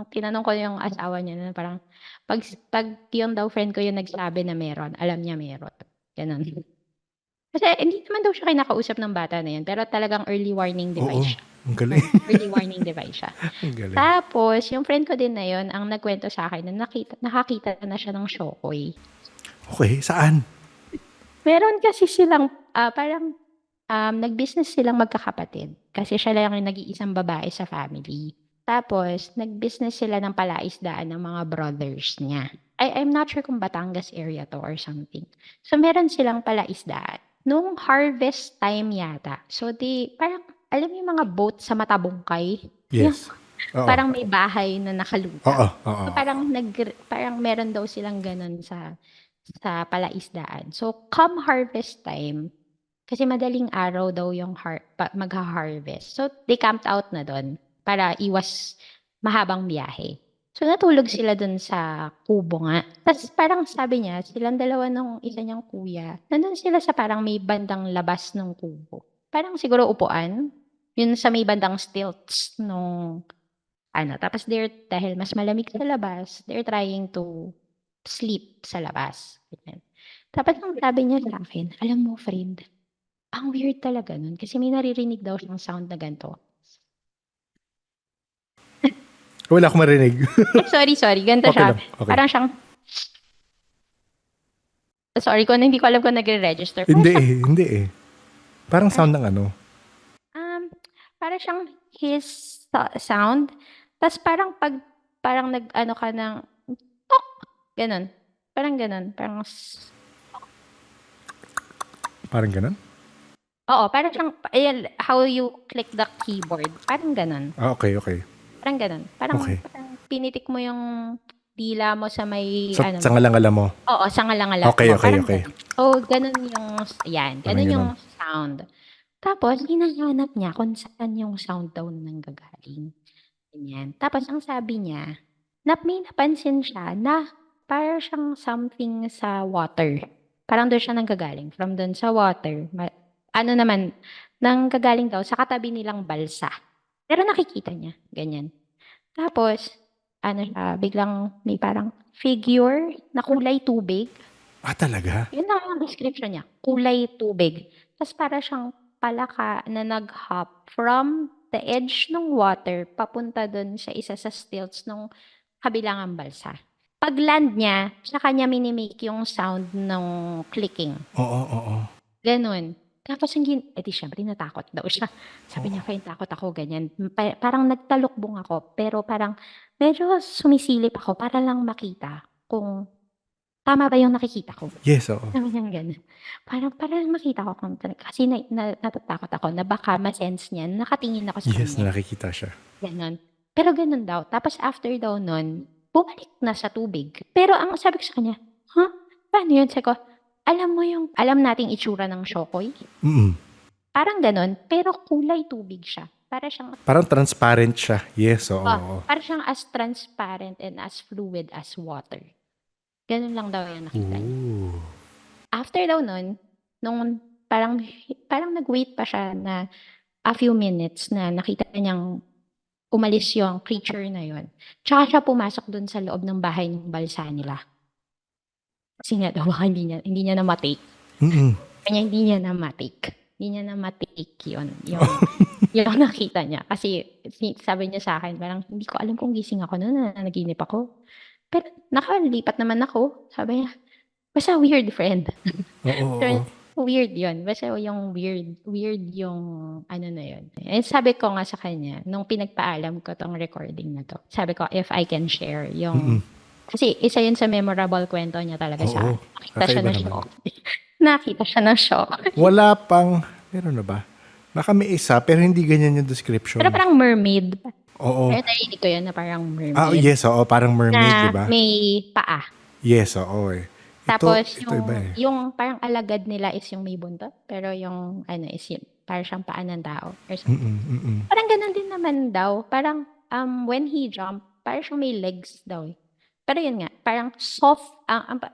tinanong ko yung asawa niya na parang, pag yun daw friend ko yung nagsabi na meron, alam niya meron. Ganun. Kasi hindi naman daw siya kinakausap ng bata na yun, pero talagang early warning Oo. device siya. Ang galing. Early warning device siya. Ang galing. Tapos, yung friend ko din na yun, ang nagkwento sa akin na nakakita na siya ng shokoy. Okay, saan? Meron kasi silang, parang, nag-business silang magkakapatid. Kasi siya lang yung nag-iisang babae sa family. Tapos, nag-business sila ng palaisdaan ng mga brothers niya. I'm not sure kung Batangas area to or something. So, meron silang palaisdaan. Nung harvest time yata. So, parang, alam mo yung mga boat sa Matabungkay? Yes. Oo. Parang may bahay na nakaluta. Oo. So, parang meron daw silang ganun sa palaisdaan. So, come harvest time, kasi madaling araw daw yung magha-harvest. So, they camped out na doon para iwas mahabang biyahe. So, natulog sila doon sa kubo nga. Tapos parang sabi niya, silang dalawa ng isa niyang kuya, nandun sila sa parang may bandang labas ng kubo. Parang siguro upuan. Yun sa may bandang stilts nung Tapos dahil mas malamig sa labas, they're trying to sleep sa labas. Ganyan. Tapos ang sabi niya sa akin, alam mo friend, ang weird talaga nun kasi may naririnig daw siyang sound na ganito. Wala akong marinig. Sorry. Ganito Okay siya. lang, okay. Parang siyang, sorry kung hindi ko alam kung nagre-register. Hindi eh. Parang sound ng ano. Parang siyang his sound. Tapos parang nag-ano ka ng, tok! Ganon. Parang ganon. Parang ganun? Oo, parang siyang, how you click the keyboard. Parang ganon. Okay. Parang ganon. Parang Okay. pinitik mo yung dila mo sa may, Sa ngalangala mo. Oo, sa ngalangala Okay. mo. Parang Okay. ganon. Oh, ganon yung, ganon yung sound. Tapos, hinahanap niya kung saan yung sound daw nanggagaling. Ganyan. Tapos, ang sabi niya, may napansin siya na parang siyang something sa water. Parang doon siya nanggagaling. From doon sa water. Nanggagaling daw sa katabi nilang balsa. Pero nakikita niya. Ganyan. Tapos, biglang may parang figure na kulay tubig. Talaga? Yun lang yung description niya. Kulay tubig. Tapos para siyang palaka na nag-hop from the edge ng water papunta dun sa isa sa stilts ng kabilangang balsa. Pag land niya, sa kanya minimake yung sound ng clicking. Oo. Ganun. Tapos syempre natakot daw siya. Sabi niya, kaya takot ako, ganyan. Parang nagtalukbong ako, pero parang medyo sumisilip ako para lang makita kung tama ba yung nakikita ko. Yes, oo. Sabi niya ganun. Parang makita ko kasi natatakot ako na baka ma-sense niya, nakatingin ako sa Yes, kanya. nakikita siya. Ganon. Pero ganun daw. Tapos after daw nun, bumalik na sa tubig. Pero ang sabi ko sa kanya, paano yun? Sabi ko, alam nating itsura ng shokoy? Parang ganun, pero kulay tubig siya. Parang transparent siya. Yes, oo. Parang siyang as transparent and as fluid as water. Ganun lang daw yung nakita niya. Ooh. After daw nun, nung parang nag-wait pa siya na a few minutes na nakita niyang umalis yung creature na yun. Tsaka siya pumasok dun sa loob ng bahay ng balsa nila. Kasi nga daw, baka hindi niya na matake. Kanya hindi niya na matake. Hindi niya na matake yun. Yung nakita niya. Kasi sabi niya sa akin, parang hindi ko alam kung gising ako noon na naginip ako. Pero nakalipat naman ako. Sabi niya, basta weird friend. Oo. Weird yun. Basta yung weird yung na yun. And sabi ko nga sa kanya, nung pinagpaalam ko tong recording na to, sabi ko, if I can share yung... Kasi isa yun sa memorable kwento niya talaga sa akin. Nakita siya ng shock. Nakita siya ng shock. Wala pang... Meron na ba? Baka may isa, pero hindi ganyan yung description. Pero parang mermaid. Oo. Pero narinig ko yun na parang mermaid. Yes, oo. Parang mermaid, na di ba? may paa. Yes, oo eh. Tapos Ito iba eh. yung parang alagad nila is yung may buntot, pero yung ano is yung parang siyang paa ng tao or something. Parang ganun din naman daw. Parang when he jump, parang siyang may legs daw eh. Pero yun nga, parang soft,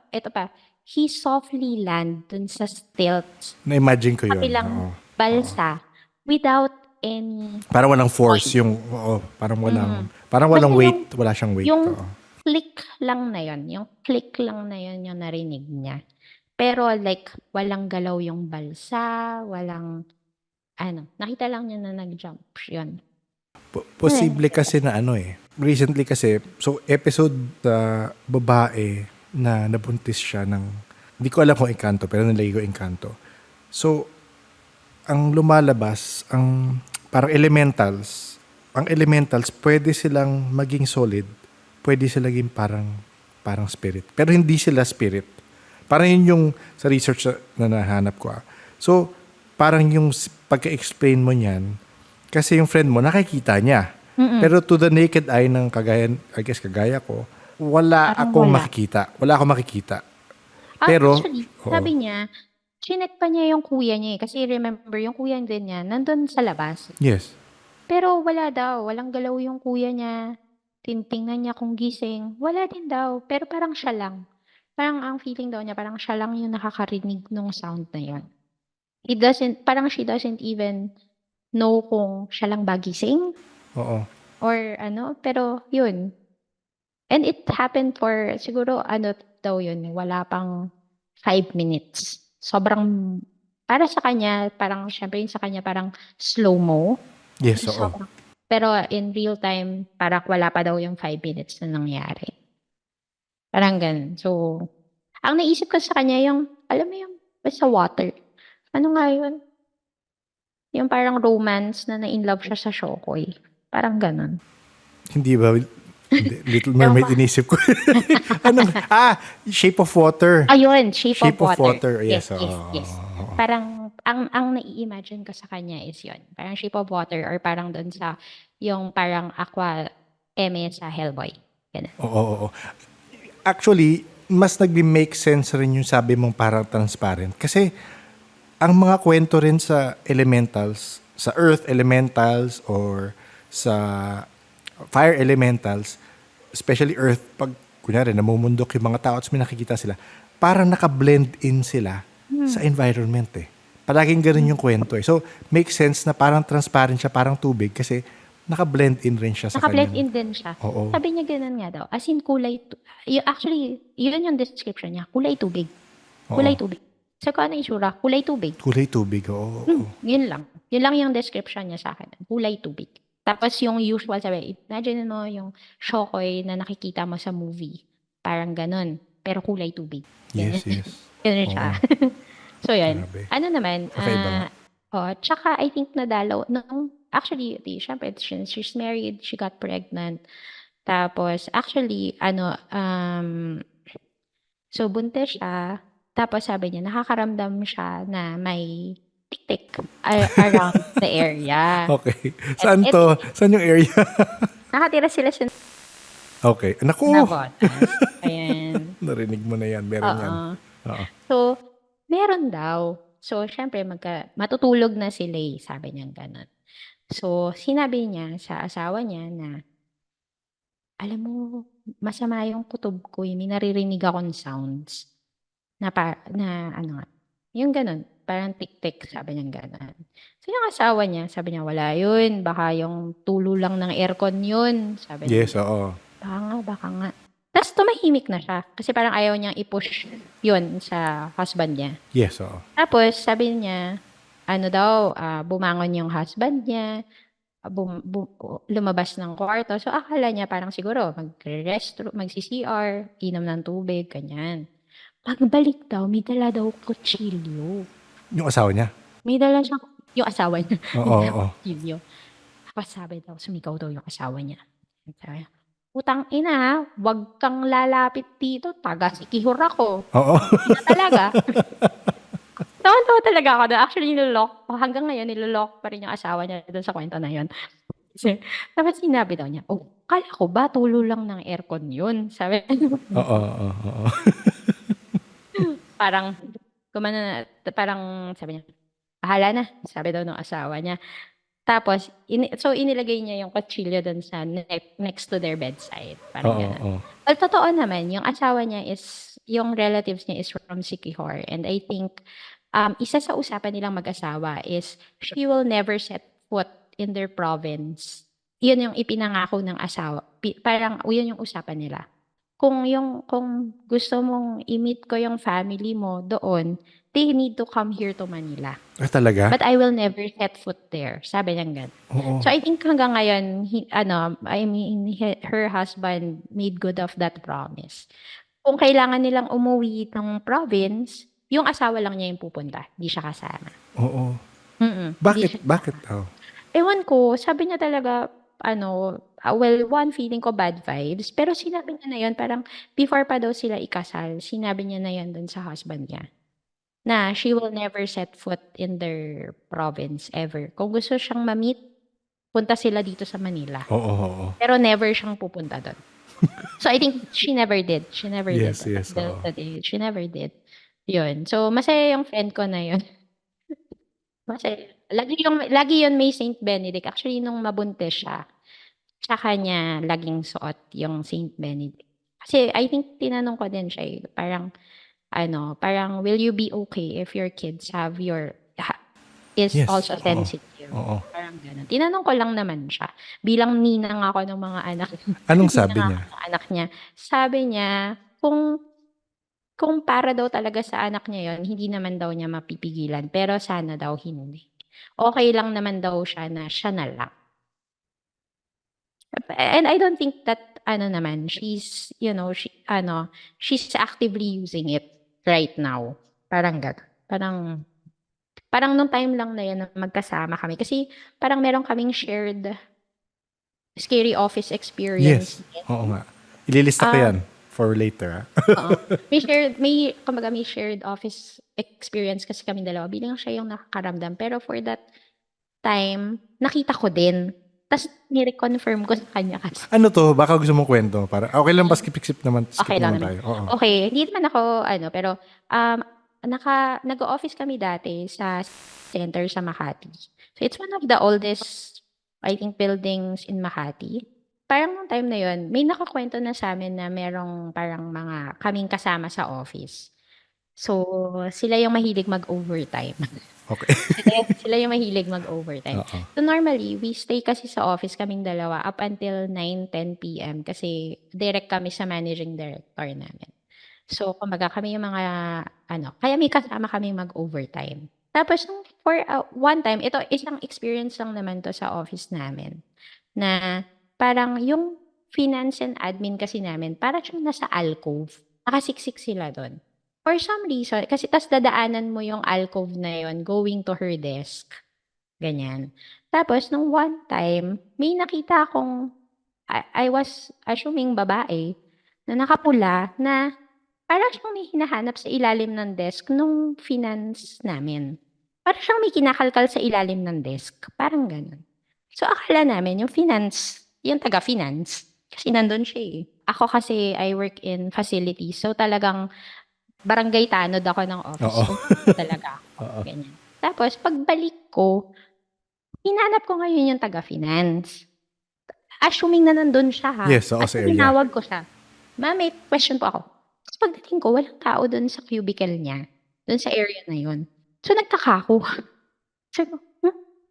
ito pa, he softly land dun sa stilts, Na-imagine ko yun. Oo. kabilang balsa, without any Parang walang force point. yung, oo, Mm. parang Basta walang weight, wala siyang weight. yung Oo. click lang na yun, yung click lang na yun yung narinig niya. Pero like, walang galaw yung balsa, walang, nakita lang niya na nag-jump. Yun. Posible kasi na ano eh. Recently kasi, so episode sa babae na nabuntis siya ng, hindi ko alam kung Encanto, pero nilagay ko Encanto. So, ang lumalabas, parang elementals, ang elementals, pwede silang maging solid, pwede silang maging parang spirit. Pero hindi sila spirit. Parang yun yung sa research na nahanap ko. So, parang yung pagka-explain mo niyan, kasi yung friend mo, nakikita niya. Pero to the naked eye ng kagaya, I guess kagaya ko, wala Parang akong wala. makikita. Wala akong makikita. Pero, Actually, oo. sabi niya, chinek pa niya yung kuya niya eh. Kasi remember, yung kuya din niya, nandun sa labas. Yes. Pero wala daw, walang galaw yung kuya niya. Tintingnan niya kung gising. Wala din daw, pero parang siya lang. Parang ang feeling daw niya, parang siya lang yung nakakarinig ng sound na yun. She doesn't even know kung siya lang ba gising Oo. or pero yun. And it happened for, siguro daw yun, wala pang 5 minutes. Sobrang, para sa kanya, parang, syempre yun sa kanya, parang slow-mo. Yes, oo. Sobrang, pero in real time, parang wala pa daw yung 5 minutes na nangyari. Parang ganun. So, ang naisip ko sa kanya yung, alam mo yung, sa water. Ano nga yun? Yung parang romance na na-inlove siya sa Shokoy. Parang ganun. Hindi ba? Hindi. Little Ewan Mermaid ko. inisip ko. Anong? Shape of Water. Ayun, Shape Shape of of Water. Water, yes, Yes, oo. yes. Parang, ang nai-imagine ko sa kanya is yun. Parang Shape of Water or parang doon sa, yung parang Aqua Eme sa Hellboy. Ganun. Oo. Actually, mas nagbi-make sense rin yung sabi mong parang transparent. Kasi, ang mga kwento rin sa elementals, sa earth elementals or sa fire elementals, especially earth, pag kunyari namumundok yung mga tao at may nakikita sila, parang naka-blend in sila sa environment eh. Palaging ganun yung kwento eh. So, makes sense na parang transparent siya, parang tubig kasi naka-blend in rin siya sa Naka-blend kanyang... in din siya. Oo. Sabi niya ganun nga daw. As in actually, yun yung description niya. Kulay tubig. Kulay tubig. So, kung ano yung itsura? Kulay tubig. Kulay tubig, oo. Yun lang. Yun lang yung description niya sa akin. Kulay tubig. Tapos yung usual, sabi, imagine mo yung Shokoy na nakikita mo sa movie. Parang ganun. Pero kulay tubig. Yes. Ganun siya. So, yun. Grabe. Ano naman, Kakaiba nga. tsaka I think nadalaw, actually, syempre, she's married, she got pregnant. Tapos, actually, so buntis siya. Tapos sabi niya, nakakaramdam siya na may tik-tik around the area. Okay. Saan to? Saan yung area? Nakatira sila sa Okay. Naku! Navotas. Ayan. Narinig mo na yan. Meron yan. Oo. So, meron daw. So, syempre, matutulog na sila sabi niya ganun. So, sinabi niya sa asawa niya na, alam mo, masama yung kutob ko, may naririnig akong sounds. Na ano nga, yung ganun, parang tik-tik, sabi niya ganun. So, yung asawa niya, sabi niya, wala yun, baka yung tulo lang ng aircon yun, sabi niya. Yes, oo. Baka nga. Tapos tumahimik na siya, kasi parang ayaw niyang i-push yun sa husband niya. Yes, oo. Tapos, sabi niya, bumangon yung husband niya, lumabas ng kwarto. So, akala niya parang siguro, mag-CCR, inom ng tubig, ganyan. Pagbalik daw, may dala daw kutsilyo. Yung asawa niya? May dala siyang, yung asawa niya. Oo. Kutsilyo. Tapos sabi daw, sumigaw daw yung asawa niya. Sabi niya, utang ina, wag kang lalapit dito, taga-sikihor ako. Oo. Hindi na talaga. Tawa-tawa talaga ako doon. Actually, hanggang ngayon, nilolok pa rin yung asawa niya doon sa kwento na yun. Tapos sinabi daw niya, "Oh, akala ko ba tulo lang ng aircon yun?" Sabi Oo, oo, oo. parang gumano na parang sabi niya, "Bahala na," sabi daw nung asawa niya. Tapos so inilagay niya yung kutsilyo dun sa next to their bedside, parang Oo, gano'n. oo. Well, totoo naman yung asawa niya is yung relatives niya is from Siquijor, and I think, isa sa usapan nilang mag-asawa is she will never set foot in their province. Yun yung ipinangako ng asawa, parang yun yung usapan nila. Kung gusto mong i-meet ko yung family mo doon, they need to come here to Manila. Ah, talaga? But I will never set foot there, sabi niyang gano'n. Oo. So I think hanggang ngayon, her husband made good of that promise. Kung kailangan nilang umuwi ng province, yung asawa lang niya yung pupunta, di siya kasama. Oo. Di Bakit? siya Bakit kasama. daw? Ewan ko, sabi niya talaga, well, one, feeling ko bad vibes, pero sinabi niya na yun, parang before pa daw sila ikasal, sinabi niya na yun dun sa husband niya, na she will never set foot in their province ever. Kung gusto siyang ma-meet, punta sila dito sa Manila. Oo, oo. Pero never siyang pupunta doon. So I think she never did. She never Yes, did. yes, oo. She never did. Yun. So masaya yung friend ko na yun. Masaya. Lagi yun may Saint Benedict. Actually, nung mabuntis siya, tsaka niya laging suot yung Saint Benedict. Kasi I think tinanong ko din siya, parang will you be okay if your kids is Yes, also oo. sensitive? Oo. Parang gano'n. Tinanong ko lang naman siya. Bilang ninang ako ng mga anak, Anong ninang sabi ako niya? ng anak niya. Sabi niya, kung para daw talaga sa anak niya yon, hindi naman daw niya mapipigilan. Pero sana daw hindi. Okay lang naman daw siya na siya na lang. And I don't think that, she's actively using it right now. Parang gano'n. Parang nung time lang na yun na magkasama kami. Kasi parang meron kaming shared scary office experience Yes. din. Oo nga. Ililista ko Um, yan for later. Oo. Kumbaga may shared office experience kasi kaming dalawa. Bilang siya yung nakakaramdam. Pero for that time, nakita ko din. Tapos ni-reconfirm ko sa kanya kasi. Ano to? Baka gusto mong kwento. Para, okay lang ba skip naman, skip Okay lang naman naman. tayo. Oo. Okay, hindi naman ako pero um, nag-o-office kami dati sa center sa Makati. So it's one of the oldest, I think, buildings in Makati. Parang nung time na yon, may nakakwento na sa amin na merong parang mga kaming kasama sa office. So, sila yung mahilig mag-overtime. Okay. Sila yung mahilig mag-overtime. Oo. So normally, we stay kasi sa office kaming dalawa up until 9-10 PM kasi direct kami sa managing director namin. So kumbaga kami yung mga kaya may kasama kaming mag-overtime. Tapos for one time, ito isang experience lang naman to sa office namin na parang yung finance and admin kasi namin parang siyang nasa alcove. Nakasiksik sila dun. For some reason, kasi tas dadaanan mo yung alcove na yon going to her desk. Ganyan. Tapos, nung one time, may nakita akong, I was assuming babae, na nakapula, na parang siyang may hinahanap sa ilalim ng desk nung finance namin. Parang siyang may kinakalkal sa ilalim ng desk. Parang ganun. So, akala namin yung finance, yung taga-finance, kasi nandun siya eh. Ako kasi, I work in facilities. So, talagang barangay tanod ako ng office Oo. ko. Talaga ako. Oo. Ganyan. Tapos, pagbalik ko, hinanap ko ngayon yung taga-finance. Assuming na nandun siya ha. Yes, oo, At sa area. tinawag ko siya. Ma'am, may question po ako. Tapos pagdating ko, walang tao dun sa cubicle niya. Dun sa area na yun. So, nagtaka ako. Sabi ko,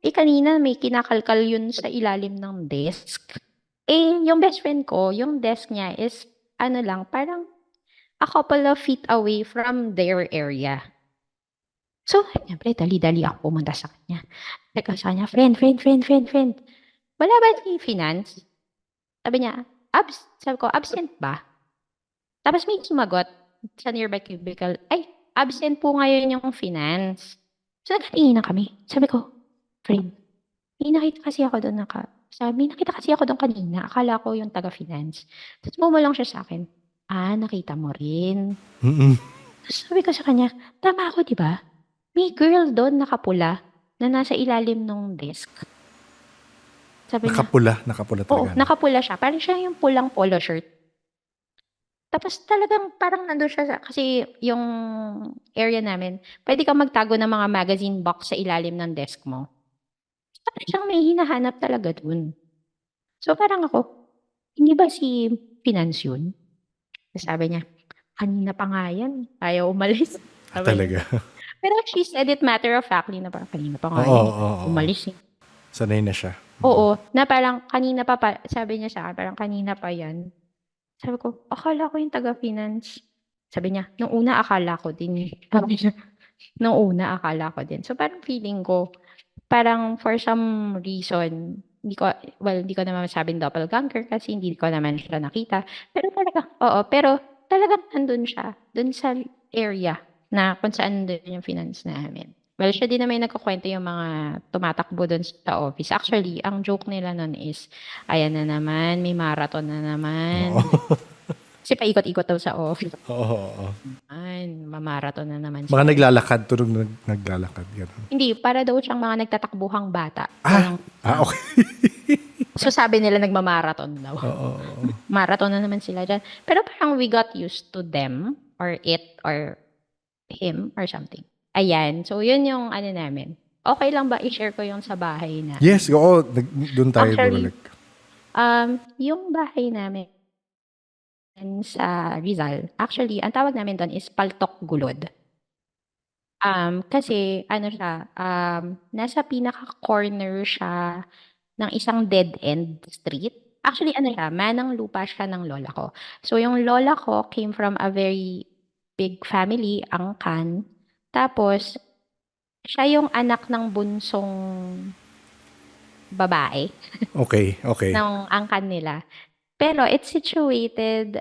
kanina may kinakalkal yun sa ilalim ng desk. Yung best friend ko, yung desk niya is, parang a couple of feet away from their area. So, siyempre, dali-dali ako pumunta sa kanya. Sabi ko sa kanya, friend. Wala ba si finance? Sabi niya, sabi ko, absent ba? Tapos may sumagot sa nearby cubicle, ay, absent po ngayon yung finance. So, nagkatingin na kami. Sabi ko, friend, may nakita kasi ako doon kanina. Akala ko yung taga-finance. Tapos bumulong siya sa akin, nakita mo rin. Mm-mm. Tapos sabi ko sa kanya, tama ako, di ba? May girl doon nakapula na nasa ilalim ng desk. Sabi niya, Nakapula oo, talaga. nakapula siya. Parang siya yung pulang polo shirt. Tapos talagang parang nandun siya kasi yung area namin, pwede kang magtago ng mga magazine box sa ilalim ng desk mo. Parang siyang may hinahanap talaga dun. So parang ako, hindi ba si Finance yun? Sabi niya, kanina pa nga yan. Ayaw umalis. Sabi niya. Talaga. Pero she said it matter of factly na parang kanina pa nga Oo, yan. oo. Umalis eh. Sanay na siya. Oo, na parang kanina pa, sabi niya sa akin, parang kanina pa yan. Sabi ko, akala ko yung taga-finance. Sabi niya, nung una akala ko din. Sabi niya, nung una akala ko din. So parang feeling ko, parang for some reason, hindi ko naman masabing doppelganger kasi hindi ko naman siya nakita. Pero talaga, oo, pero talagang nandun siya, dun sa area na kung saan nandun yung finance namin. Well, siya din naman yung nagkukwento yung mga tumatakbo dun sa office. Actually, ang joke nila nun is, ayan na naman, may marathon na naman. Kasi paikot-ikot daw sa office. Oo. Ayan, mamarathon na naman Mga sila. naglalakad, tunog naglalakad. Ganun. Hindi, para daw siyang mga nagtatakbuhang bata. Okay. So sabi nila nagmamarathon daw. Oo. Marathon na naman sila dyan. Pero parang we got used to them or it or him or something. Ayan. So yun yung ano namin. Okay lang ba i-share ko yung sa bahay na? Yes, oo. Doon tayo Actually, bumalik. yung bahay namin sa Rizal, actually, ang tawag namin doon is Paltok Gulod. Kasi ano siya, nasa pinaka-corner siya ng isang dead-end street. Actually, ano siya, manang lupa siya ng lola ko. So, yung lola ko came from a very big family, angkan. Tapos, siya yung anak ng bunsong babae Okay. ng angkan nila. Pero it's situated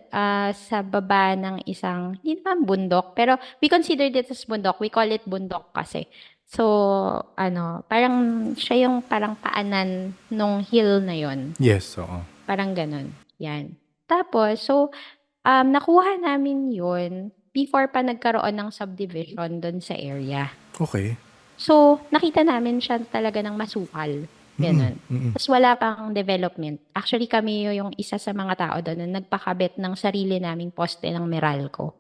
sa baba ng isang, hindi naman bundok, pero we consider it as bundok. We call it bundok kasi. So, parang siya yung parang paanan nung hill na yon. Yes, oo. Parang ganun. Yan. Tapos, so, nakuha namin yun before pa nagkaroon ng subdivision doon sa area. Okay. So, nakita namin siya talaga ng masukal. Ganun. Mm-mm. Tapos wala pang development. Actually, kami yung isa sa mga tao doon na nagpakabit ng sarili naming poste ng Meralco.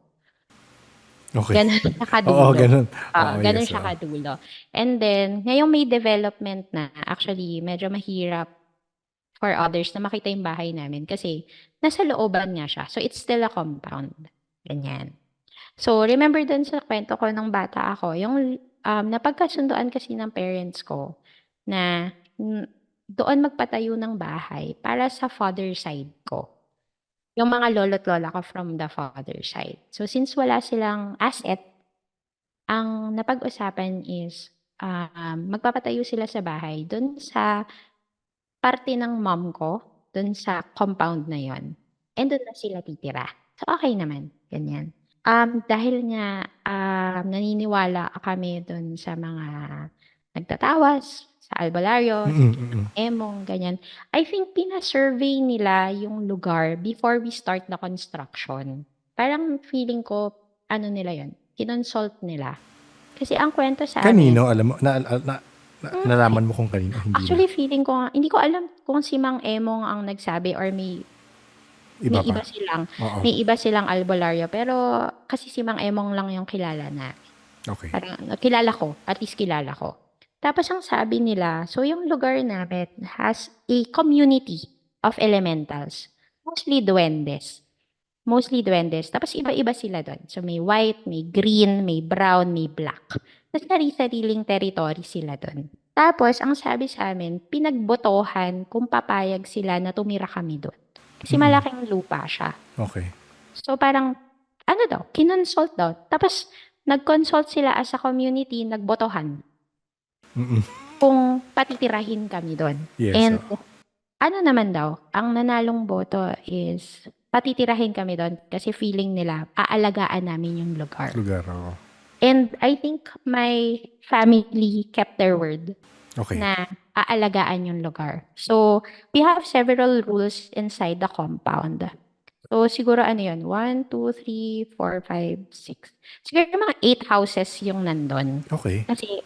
Okay. Ganun siya kadulo. Oo, ganun. Ganun Yes, siya oo. kadulo. And then, ngayong may development na, actually, medyo mahirap for others na makita yung bahay namin kasi nasa looban nga siya. So, it's still a compound. Ganyan. So, remember dun sa kwento ko nung bata ako, yung napagkasunduan kasi ng parents ko na doon magpatayo ng bahay para sa father side ko. Yung mga lolo't lola ko from the father side. So, since wala silang asset, ang napag-usapan is magpapatayo sila sa bahay doon sa parte ng mom ko, doon sa compound na yon. And doon na sila titira. So, okay naman. Ganyan. Dahil nga naniniwala kami doon sa mga nagtatawas, sa albularyo, emong, ganyan. I think pina-survey nila yung lugar before we start the construction. Parang feeling ko, ano nila yon, kinonsult nila. Kasi ang kwento sa amin, Kanino, alam mo, nalaman mo kung kanino, hindi actually feeling ko, hindi ko alam kung si Mang Emong ang nagsabi or may na. Iba pa. Oo. may iba silang albularyo. Pero kasi si Mang Emong lang yung kilala na. Okay. Parang kilala ko, at least kilala ko. Tapos ang sabi nila, so yung lugar namin has a community of elementals. Mostly duendes. Tapos iba-iba sila doon. So may white, may green, may brown, may black. Tapos sariling territory sila doon. Tapos ang sabi sa amin, pinagbotohan kung papayag sila na tumira kami doon. Kasi malaking lupa siya. Okay. So parang, kinonsult daw. Tapos nag-consult sila as a community, nagbotohan kung patitirahin kami doon. Yes. And ano naman daw, ang nanalong boto is patitirahin kami doon kasi feeling nila aalagaan namin yung lugar. Oo. And I think my family kept their word Okay. na aalagaan yung lugar. So, we have several rules inside the compound. So, siguro 1, 2, 3, 4, 5, 6. Siguro mga 8 houses yung nandun. Okay. Kasi,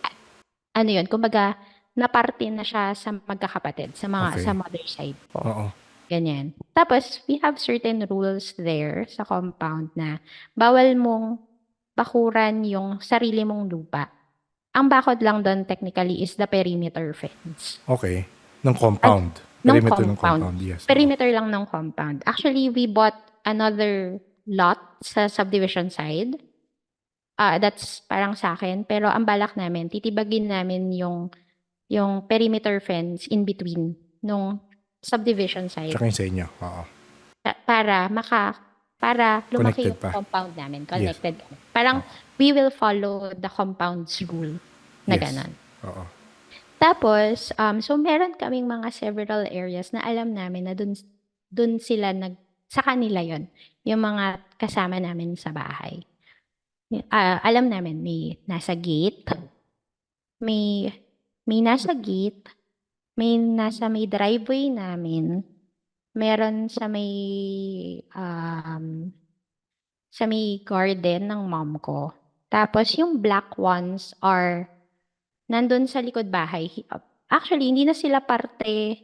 kumbaga, na parte na siya sa magkakapatid, sa Okay. mother side ko. Oo. Ganyan. Tapos, we have certain rules there sa compound na bawal mong bakuran yung sarili mong lupa. Ang bakod lang doon technically is the perimeter fence. Okay. Ng Ay, compound. ng Perimeter ng compound. compound, yes. Oo. Perimeter lang ng compound. Actually, we bought another lot sa subdivision side. That's parang sa akin. Pero ang balak namin, titibagin namin yung perimeter fence in between nung subdivision side Tsaka yung sa inyo. Oo. para lumaki Connected yung pa. compound namin. Yes. Connected kami. Parang we will follow the compound's rule na Yes. ganon. Oo. Tapos, so meron kaming mga several areas na alam namin na dun sila sa kanila yon yung mga kasama namin sa bahay. Alam namin may nasa gate, may nasa gate, may nasa may driveway namin, meron sa may garden ng mom ko. Tapos yung black ones are nandun sa likod bahay. Actually, hindi na sila parte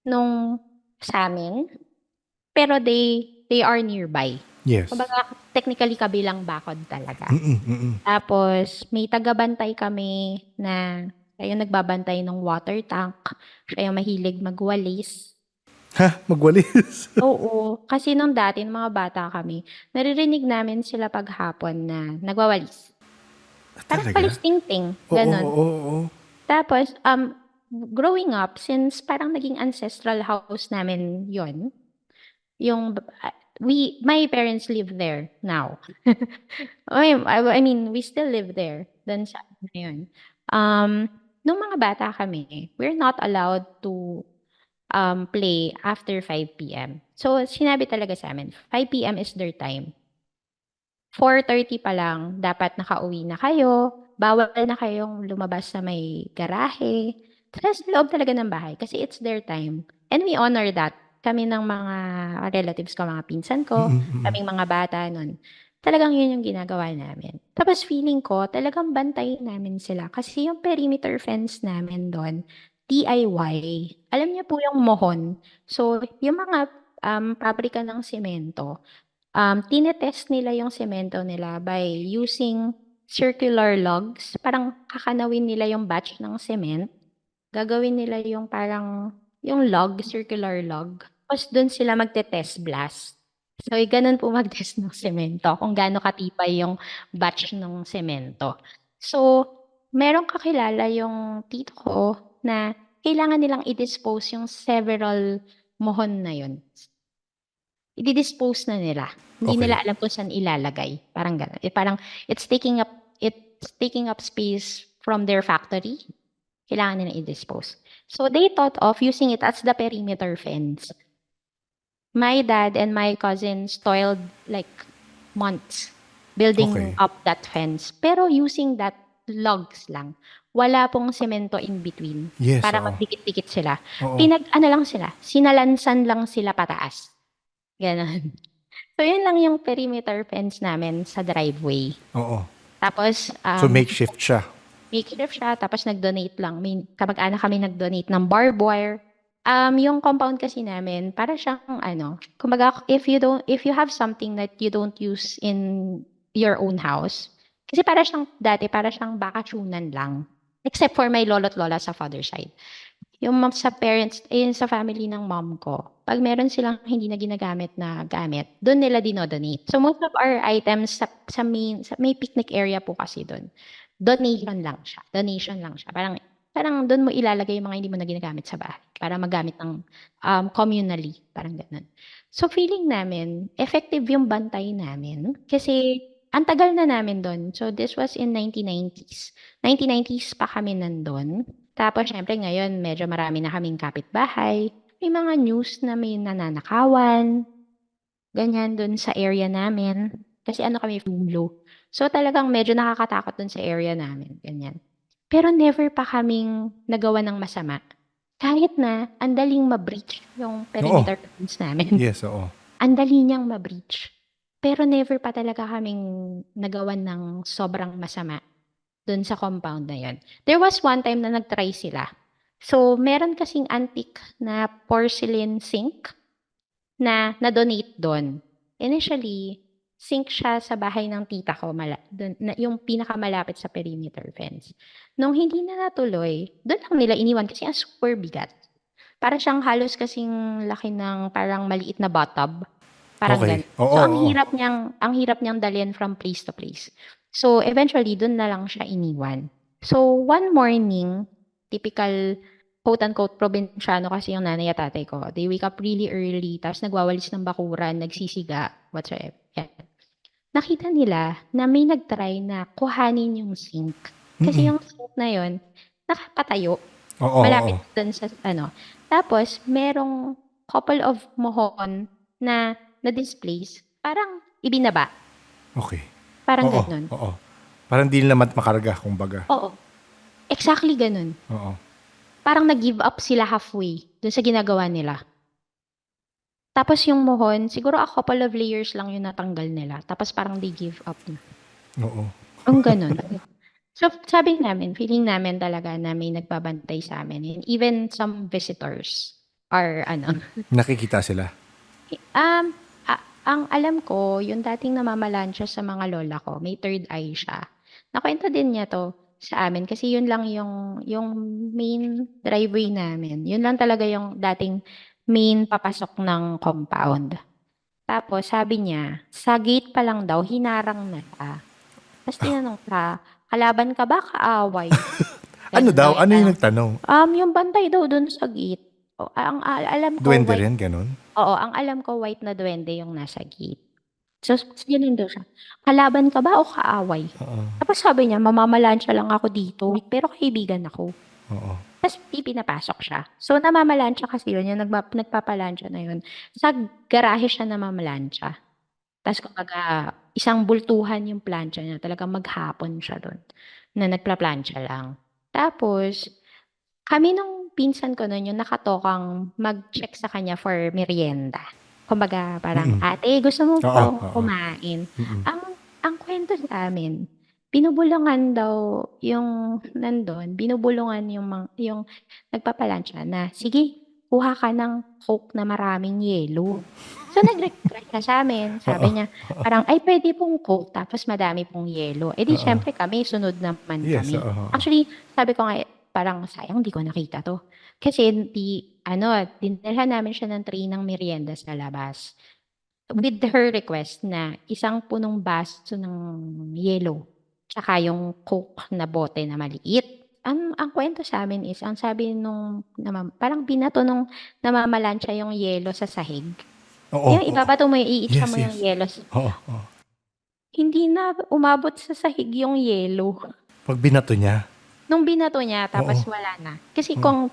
nung sa amin, pero they are nearby. Yes. Kumbaga, technically kabilang bakod talaga. Mm-mm. Tapos, may tagabantay kami na siya yung nagbabantay ng water tank. Siya yung mahilig magwalis. Ha? Magwalis? Oo, kasi nung dati, nung mga bata kami, naririnig namin sila paghapon na nagwawalis. Parang Talaga? palis-ting-ting, Oo, ganon. oo, oo. Tapos, growing up, since parang naging ancestral house namin yon, yung my parents live there now. I mean, we still live there. Dun sa ngayon. Nung mga bata kami, we're not allowed to play after 5 p.m. So, sinabi talaga sa amin, 5 p.m. is their time. 4:30 pa lang, dapat nakauwi na kayo. Bawal na kayong lumabas sa may garahe. Sa loob talaga ng bahay kasi it's their time. And we honor that. Kami ng mga relatives ko, mga pinsan ko, kaming mga bata nun. Talagang yun yung ginagawa namin. Tapos feeling ko, talagang bantayin namin sila. Kasi yung perimeter fence namin doon, DIY. Alam niyo po yung mohon. So, yung mga pabrika ng semento, tinetest nila yung semento nila by using circular logs. Parang kakanawin nila yung batch ng cement. Gagawin nila yung parang, yung circular log. Tapos dun sila magte-test blast. So, ganun po mag-test ng semento, kung gaano katibay yung batch ng semento. So, merong kakilala yung tito ko na kailangan nilang i-dispose yung several mohon na yun. I-dispose na nila. Hindi Okay. nila alam kung saan ilalagay. Parang gano'n. Parang it's taking up space from their factory. Kailangan nila i-dispose. So they thought of using it as the perimeter fence. My dad and my cousins toiled like months building Okay. up that fence. Pero using that logs lang. Wala pong semento in between. Yes, Para oo. magdikit-dikit sila. Oo. Lang sila. Sinalansan lang sila pataas. Ganon. So, yun lang yung perimeter fence namin sa driveway. Oo. Tapos, So, makeshift siya. makeshift siya, tapos nag-donate lang. May kamag-anak kami nag-donate ng barbed wire. Yung compound kasi namin, para siyang kumbaga, if you have something that you don't use in your own house, kasi para siyang bakasyonan lang. Except for my lolo't lola sa father side. Yung sa family ng mom ko, pag meron silang hindi na ginagamit na gamit, doon nila dinodonate. So most of our items sa may picnic area po kasi doon. Donation lang siya. Parang doon mo ilalagay yung mga hindi mo na ginagamit sa bahay para magamit ng communally, parang ganun. So feeling namin, effective yung bantay namin kasi ang tagal na namin doon. So this was in 1990s. 1990s pa kami nandun. Tapos syempre ngayon medyo marami na kaming kapitbahay. May mga news na may nananakawan. Ganyan doon sa area namin. Kasi kami Pulo. So talagang medyo nakakatakot doon sa area namin. Ganyan. Pero never pa kaming nagawa ng masama. Kahit na ang daling ma-breach yung perimeter fence namin. Yes, oo. Ang dali niyang ma-breach. Pero never pa talaga kaming nagawan ng sobrang masama doon sa compound na yon. There was one time na nag-try sila. So, meron kasing antique na porcelain sink na na-donate doon. Initially, sink siya sa bahay ng tita ko, yung pinakamalapit sa perimeter fence. Nung hindi na natuloy, doon lang nila iniwan kasi ang super bigat. Para siyang halos kasing laki ng parang maliit na bathtub. Parang Okay. ganun. Oo, So, oo. ang hirap niyang dalhin from place to place. So, eventually, doon na lang siya iniwan. So, one morning, typical quote-unquote probinsyano kasi yung nanay at tatay ko. They wake up really early, tapos nagwawalis ng bakuran, nagsisiga, whatsoever. Yan. Nakita nila na may nagtry na kuhanin yung sink. Kasi Mm-mm. yung sink na yon nakapatayo. Oo, oo. Malapit dun sa ano. Tapos, merong couple of mohon na displays. Parang ibinaba. Okay. Parang Oo, ganun. oo. Parang di nila makarga, kumbaga. Oo. Exactly ganun. Oo. Parang nag-give up sila halfway dun sa ginagawa nila. Tapos yung mohon, siguro a couple of layers lang yung natanggal nila. Tapos parang they give up na. Oo. Ang ganun. So, sabi namin, feeling namin talaga na may nagbabantay sa amin. And even some visitors are, Nakikita sila. ang alam ko, yung dating namamalansya sa mga lola ko, may third eye siya. Nakwento din niya to sa amin kasi yun lang yung main driveway namin. Yun lang talaga yung dating main papasok ng compound. Tapos sabi niya, sa gate pa lang daw, hinarang na siya. Tapos tinanong siya, kalaban ka ba, kaaway? Ano Ganun daw daw? yung Ano yung tanong. nagtanong? Yung bantay daw dun sa gate. Alam ko, Duwende white. rin, ganun? Oo, ang alam ko, white na duwende yung nasa gate. So, ganun daw siya. Kalaban ka ba o kaaway? Oo. Tapos sabi niya, mamamalansya lang ako dito, pero kaibigan ako. Oo. Tapos pinapasok siya. So, namamalansya kasi yun, yung nagpapalansya na yun. Sa garahe siya namamalansya. Tapos kumbaga, isang bultuhan yung plancha niya. Talagang maghapon siya doon na nagplaplansya lang. Tapos, kami nung pinsan ko nun, yung nakatokang mag-check sa kanya for merienda. Kumbaga, parang, Mm-mm. ate, gusto mo Oo, bang oo. kumain? Mm-mm. Ang kwento sa amin, binubulungan daw yung nandun, binubulungan yung nagpapalansya na, sige, kuha ka ng Coke na maraming yelo. So, nag-request siya sa amin. Oo. Sabi niya, parang, ay, pwede pong Coke, tapos madami pong yelo. Eh di, Oo. syempre kami, sunod naman Yes, kami. oo. Oo. Actually, sabi ko nga, parang sayang, di ko nakita to. Kasi, dinalhan namin siya ng tray ng merienda sa labas. With her request na isang punong baso ng yelo, tsaka yung Coke na bote na maliit. Ang kwento sa amin is, ang sabi parang binato nung namamalansya yung yelo sa sahig. Oo, Yung oo. ibabato mo, iitsa Yes, mo yung yes. yelo. Oo, oo. Hindi na umabot sa sahig yung yelo. Pag binato niya. Nung binato niya, tapos Oo. wala na. Kasi Oo.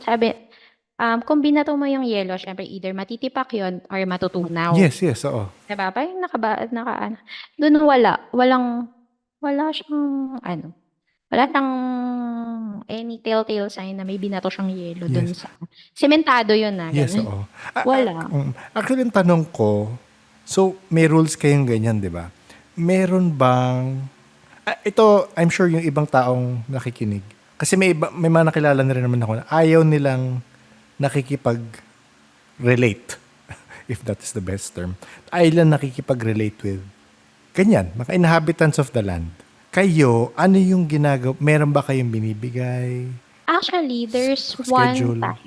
kung binato mo yung yelo, syempre either matitipak yon or matutunaw. Yes, yes, oo. Diba? Parang doon wala siyang, wala siyang any telltale sign na may binato siyang yelo doon Yes. sa, sementado yun na, Yes, ganun. oo. Wala. Actually, ang tanong ko, so may rules kayong ganyan, di ba? Meron bang, ito, I'm sure yung ibang taong nakikinig. Kasi may mga nakilala na rin naman ako na ayaw nilang nakikipag-relate, if that is the best term. Ayaw lang nakikipag-relate with ganyan, mga inhabitants of the land. Kayo, ano yung ginagawa? Meron ba kayong binibigay? Actually, there's Schedule? one time.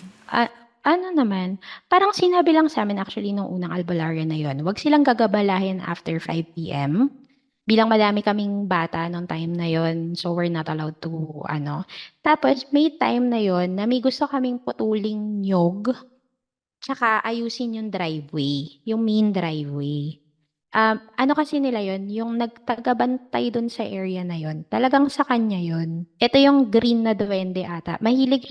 Parang sinabi lang sa amin actually nung unang albularyo na yon, wag silang gagabalahin after 5 p.m. Bilang madami kaming bata nung time na yon, so we're not allowed to, Tapos, may time na yon na may gusto kaming putuling nyog, tsaka ayusin yung driveway, yung main driveway. Ano kasi nila yon, yung nagtagabantay dun sa area na yon, talagang sa kanya yon. Ito yung green na duwende ata. Mahilig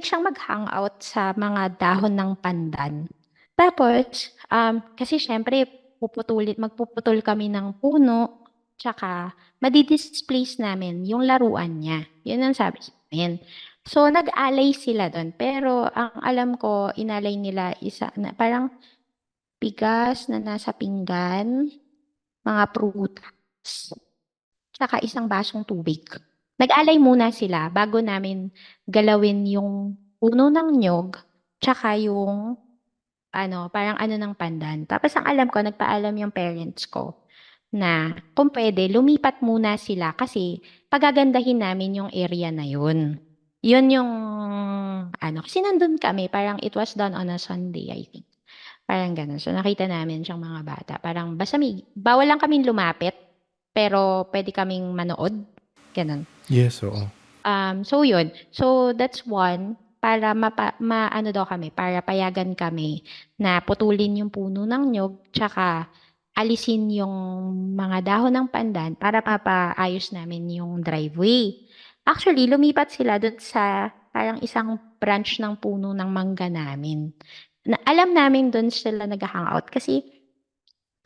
siyang mag-hangout sa mga dahon ng pandan. Tapos, kasi syempre, magpuputol kami ng puno, tsaka madi-displace namin yung laruan niya. Yun ang sabi sa amin. So, nag-alay sila doon. Pero, ang alam ko, inalay nila parang bigas na nasa pinggan, mga prutas, tsaka isang basong tubig. Nag-alay muna sila bago namin galawin yung puno ng niyog, tsaka yung parang ng pandan. Tapos ang alam ko, nagpaalam yung parents ko na kung pwede, lumipat muna sila kasi pagagandahin namin yung area na yun. Yun yung, kasi nandun kami, parang it was done on a Sunday, I think. Parang ganun. So nakita namin siyang mga bata. Parang basta bawal lang kaming lumapit, pero pwede kaming manood. Ganun. Yes, oo. So yun. So that's one para maano daw kami, para payagan kami na putulin yung puno ng nyog, tsaka alisin yung mga dahon ng pandan para mapaayos namin yung driveway. Actually, lumipat sila dun sa parang isang branch ng puno ng mangga namin. Alam namin dun sila nag-hangout kasi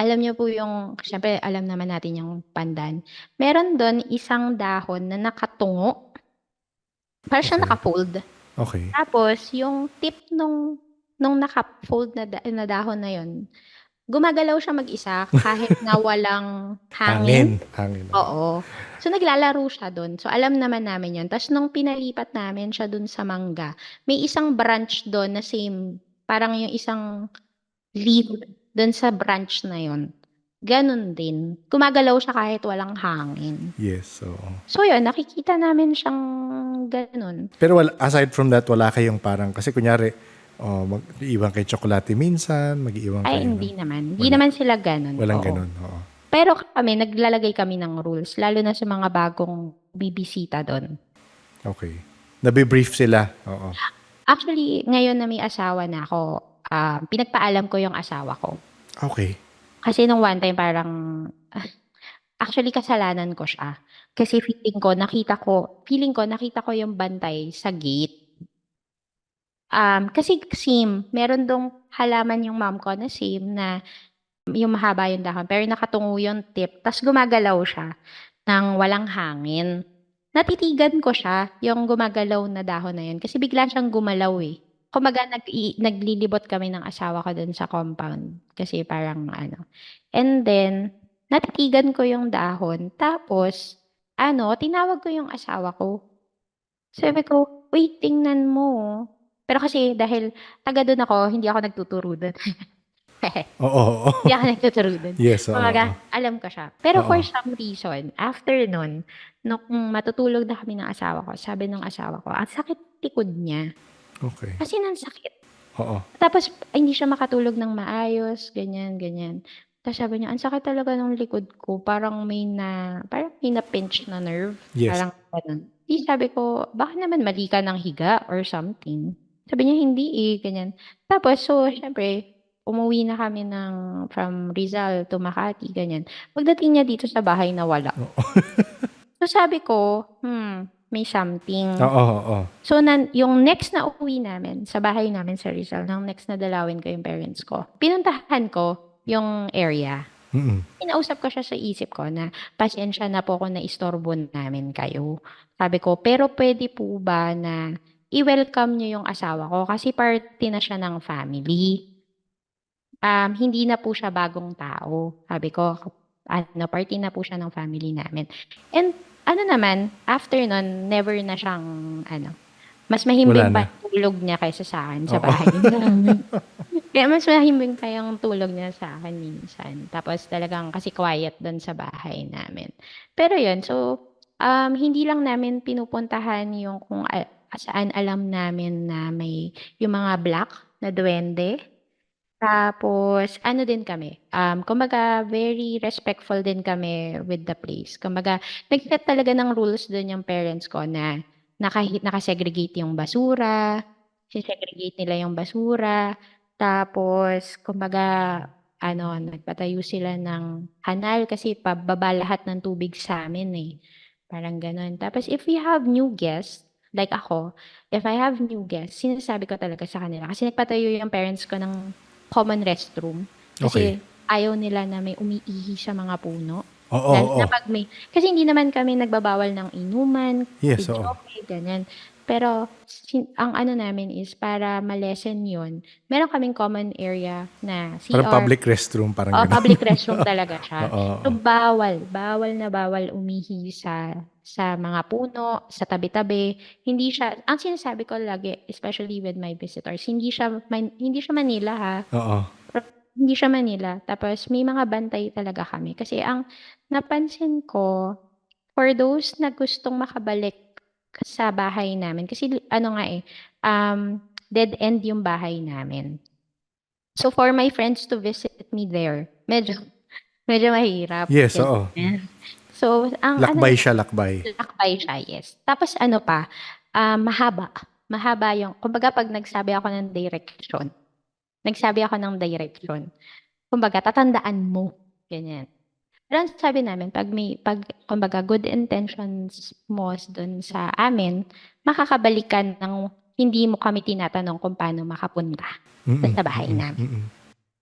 alam niyo po yung, syempre alam naman natin yung pandan. Meron dun isang dahon na nakatungo. Parang siyang Okay. naka-fold. Okay. Tapos, yung tip nung naka-fold na dahon na yun, gumagalaw siya mag-isa kahit na walang hangin. Hangin. Oo. So, naglalaro siya dun. So, alam naman namin yun. Tapos, nung pinalipat namin siya dun sa mangga, may isang branch dun na same, parang yung isang leaf dun sa branch na yun. Ganun din. Gumagalaw siya kahit walang hangin. Yes, oo. So, yun, nakikita namin siyang ganun. Pero aside from that, wala kayong parang, kasi kunyari, mag-iwan kayo tsokolate minsan, mag-iwan Ay, kayo hindi ng... naman. Hindi Wala. naman sila ganun. Walang Oo. ganun, oo. Pero kami, naglalagay kami ng rules, lalo na sa mga bagong bibisita doon. Okay. Nabibrief sila, oo. Actually, ngayon na may asawa na ako, pinagpaalam ko yung asawa ko. Okay. Kasi nung one time parang, actually kasalanan ko siya. Kasi feeling ko nakita ko yung bantay sa gate. Kasi same, meron dong halaman yung mom ko na same na yung mahaba yung dahon, pero nakatungo yung tip, tas gumagalaw siya ng walang hangin. Natitigan ko siya, yung gumagalaw na dahon na yun, kasi bigla siyang gumalaw eh. Kumbaga, naglilibot kami ng asawa ko dun sa compound, kasi parang And then, natitigan ko yung dahon, tapos, tinawag ko yung asawa ko. Sabi ko, wait, tingnan mo. Pero kasi dahil taga doon ako, hindi ako nagtuturo doon. Oo. Hindi ako nagtuturo doon. Yes, oo. Kumbaga, alam ko siya. Pero for Oo. some reason, after nun, nung matutulog na kami ng asawa ko, sabi ng asawa ko, ang sakit likod niya. Okay. Kasi nang sakit. Oo. Tapos, hindi siya makatulog ng maayos, ganyan, ganyan. Tapos sabi niya, ang sakit talaga ng likod ko. Parang may na-pinch na nerve. Yes. Parang ganun. Di sabi ko, baka naman mali ka ng higa or something. Sabi niya, hindi ganyan. Tapos, so, syempre, umuwi na kami from Rizal to Makati, ganyan. Pagdating niya dito sa bahay, nawala. So, sabi ko, may something. Oo. So, yung next na uwi namin, sa bahay namin sa Rizal, nang next na dalawin ko yung parents ko, pinuntahan ko yung area. Mm-mm. Kinausap ko siya sa isip ko na pasensya na po kung naistorbo namin kayo. Sabi ko, pero pwede po ba na i-welcome niyo yung asawa ko kasi party na siya ng family. Hindi na po siya bagong tao. Sabi ko, party na po siya ng family namin. And naman, after nun, never na siyang, mas mahimbing Wala pa yung tulog niya kaysa sa akin sa Oo. bahay namin. Kaya mas mahimbing pa yung tulog niya sa akin minsan. Tapos talagang kasi quiet doon sa bahay namin. Pero yun, so, hindi lang namin pinupuntahan yung kung saan alam namin na may yung mga black na duwende. Tapos, din kami, kumbaga, very respectful din kami with the place. Kumbaga, nag-set talaga ng rules doon yung parents ko na nakasegregate yung basura, sisegregate nila yung basura, tapos, kumbaga, nagpatayo sila ng kanal kasi pababa lahat ng tubig sa amin eh. Parang ganun. Tapos, if we have new guests, like ako, if I have new guests, sinasabi ko talaga sa kanila. Kasi nagpatayo yung parents ko ng common restroom. Kasi ayaw nila na may umiihi sa mga puno. Oo. Lalo na pag kasi hindi naman kami nagbabawal ng inuman, Yes, videoke, ganyan. Pero ang namin is para ma-lessen yun, meron kaming common area na Parang CR. public restroom, parang O, ganun. public restroom talaga siya. Oo. So, bawal na bawal umihi sa sa mga puno, sa tabi-tabi. Hindi siya, ang sinasabi ko lagi, especially with my visitors, hindi siya Manila ha. Oo. Hindi siya Manila. Tapos may mga bantay talaga kami. Kasi ang napansin ko, for those na gustong makabalik sa bahay namin, kasi ano nga dead end yung bahay namin. So for my friends to visit me there, medyo mahirap. Yes, oo. Ganyan. So, ang Lakbay siya, lakbay. lakbay siya, yes. Tapos ano pa, mahaba. Mahaba yung, kumbaga pag nagsabi ako ng direction, kumbaga tatandaan mo. Ganyan. Pero ang sabi namin, kumbaga good intentions mo dun sa amin, makakabalik ka ng hindi mo kami tinatanong kung paano makapunta sa bahay namin.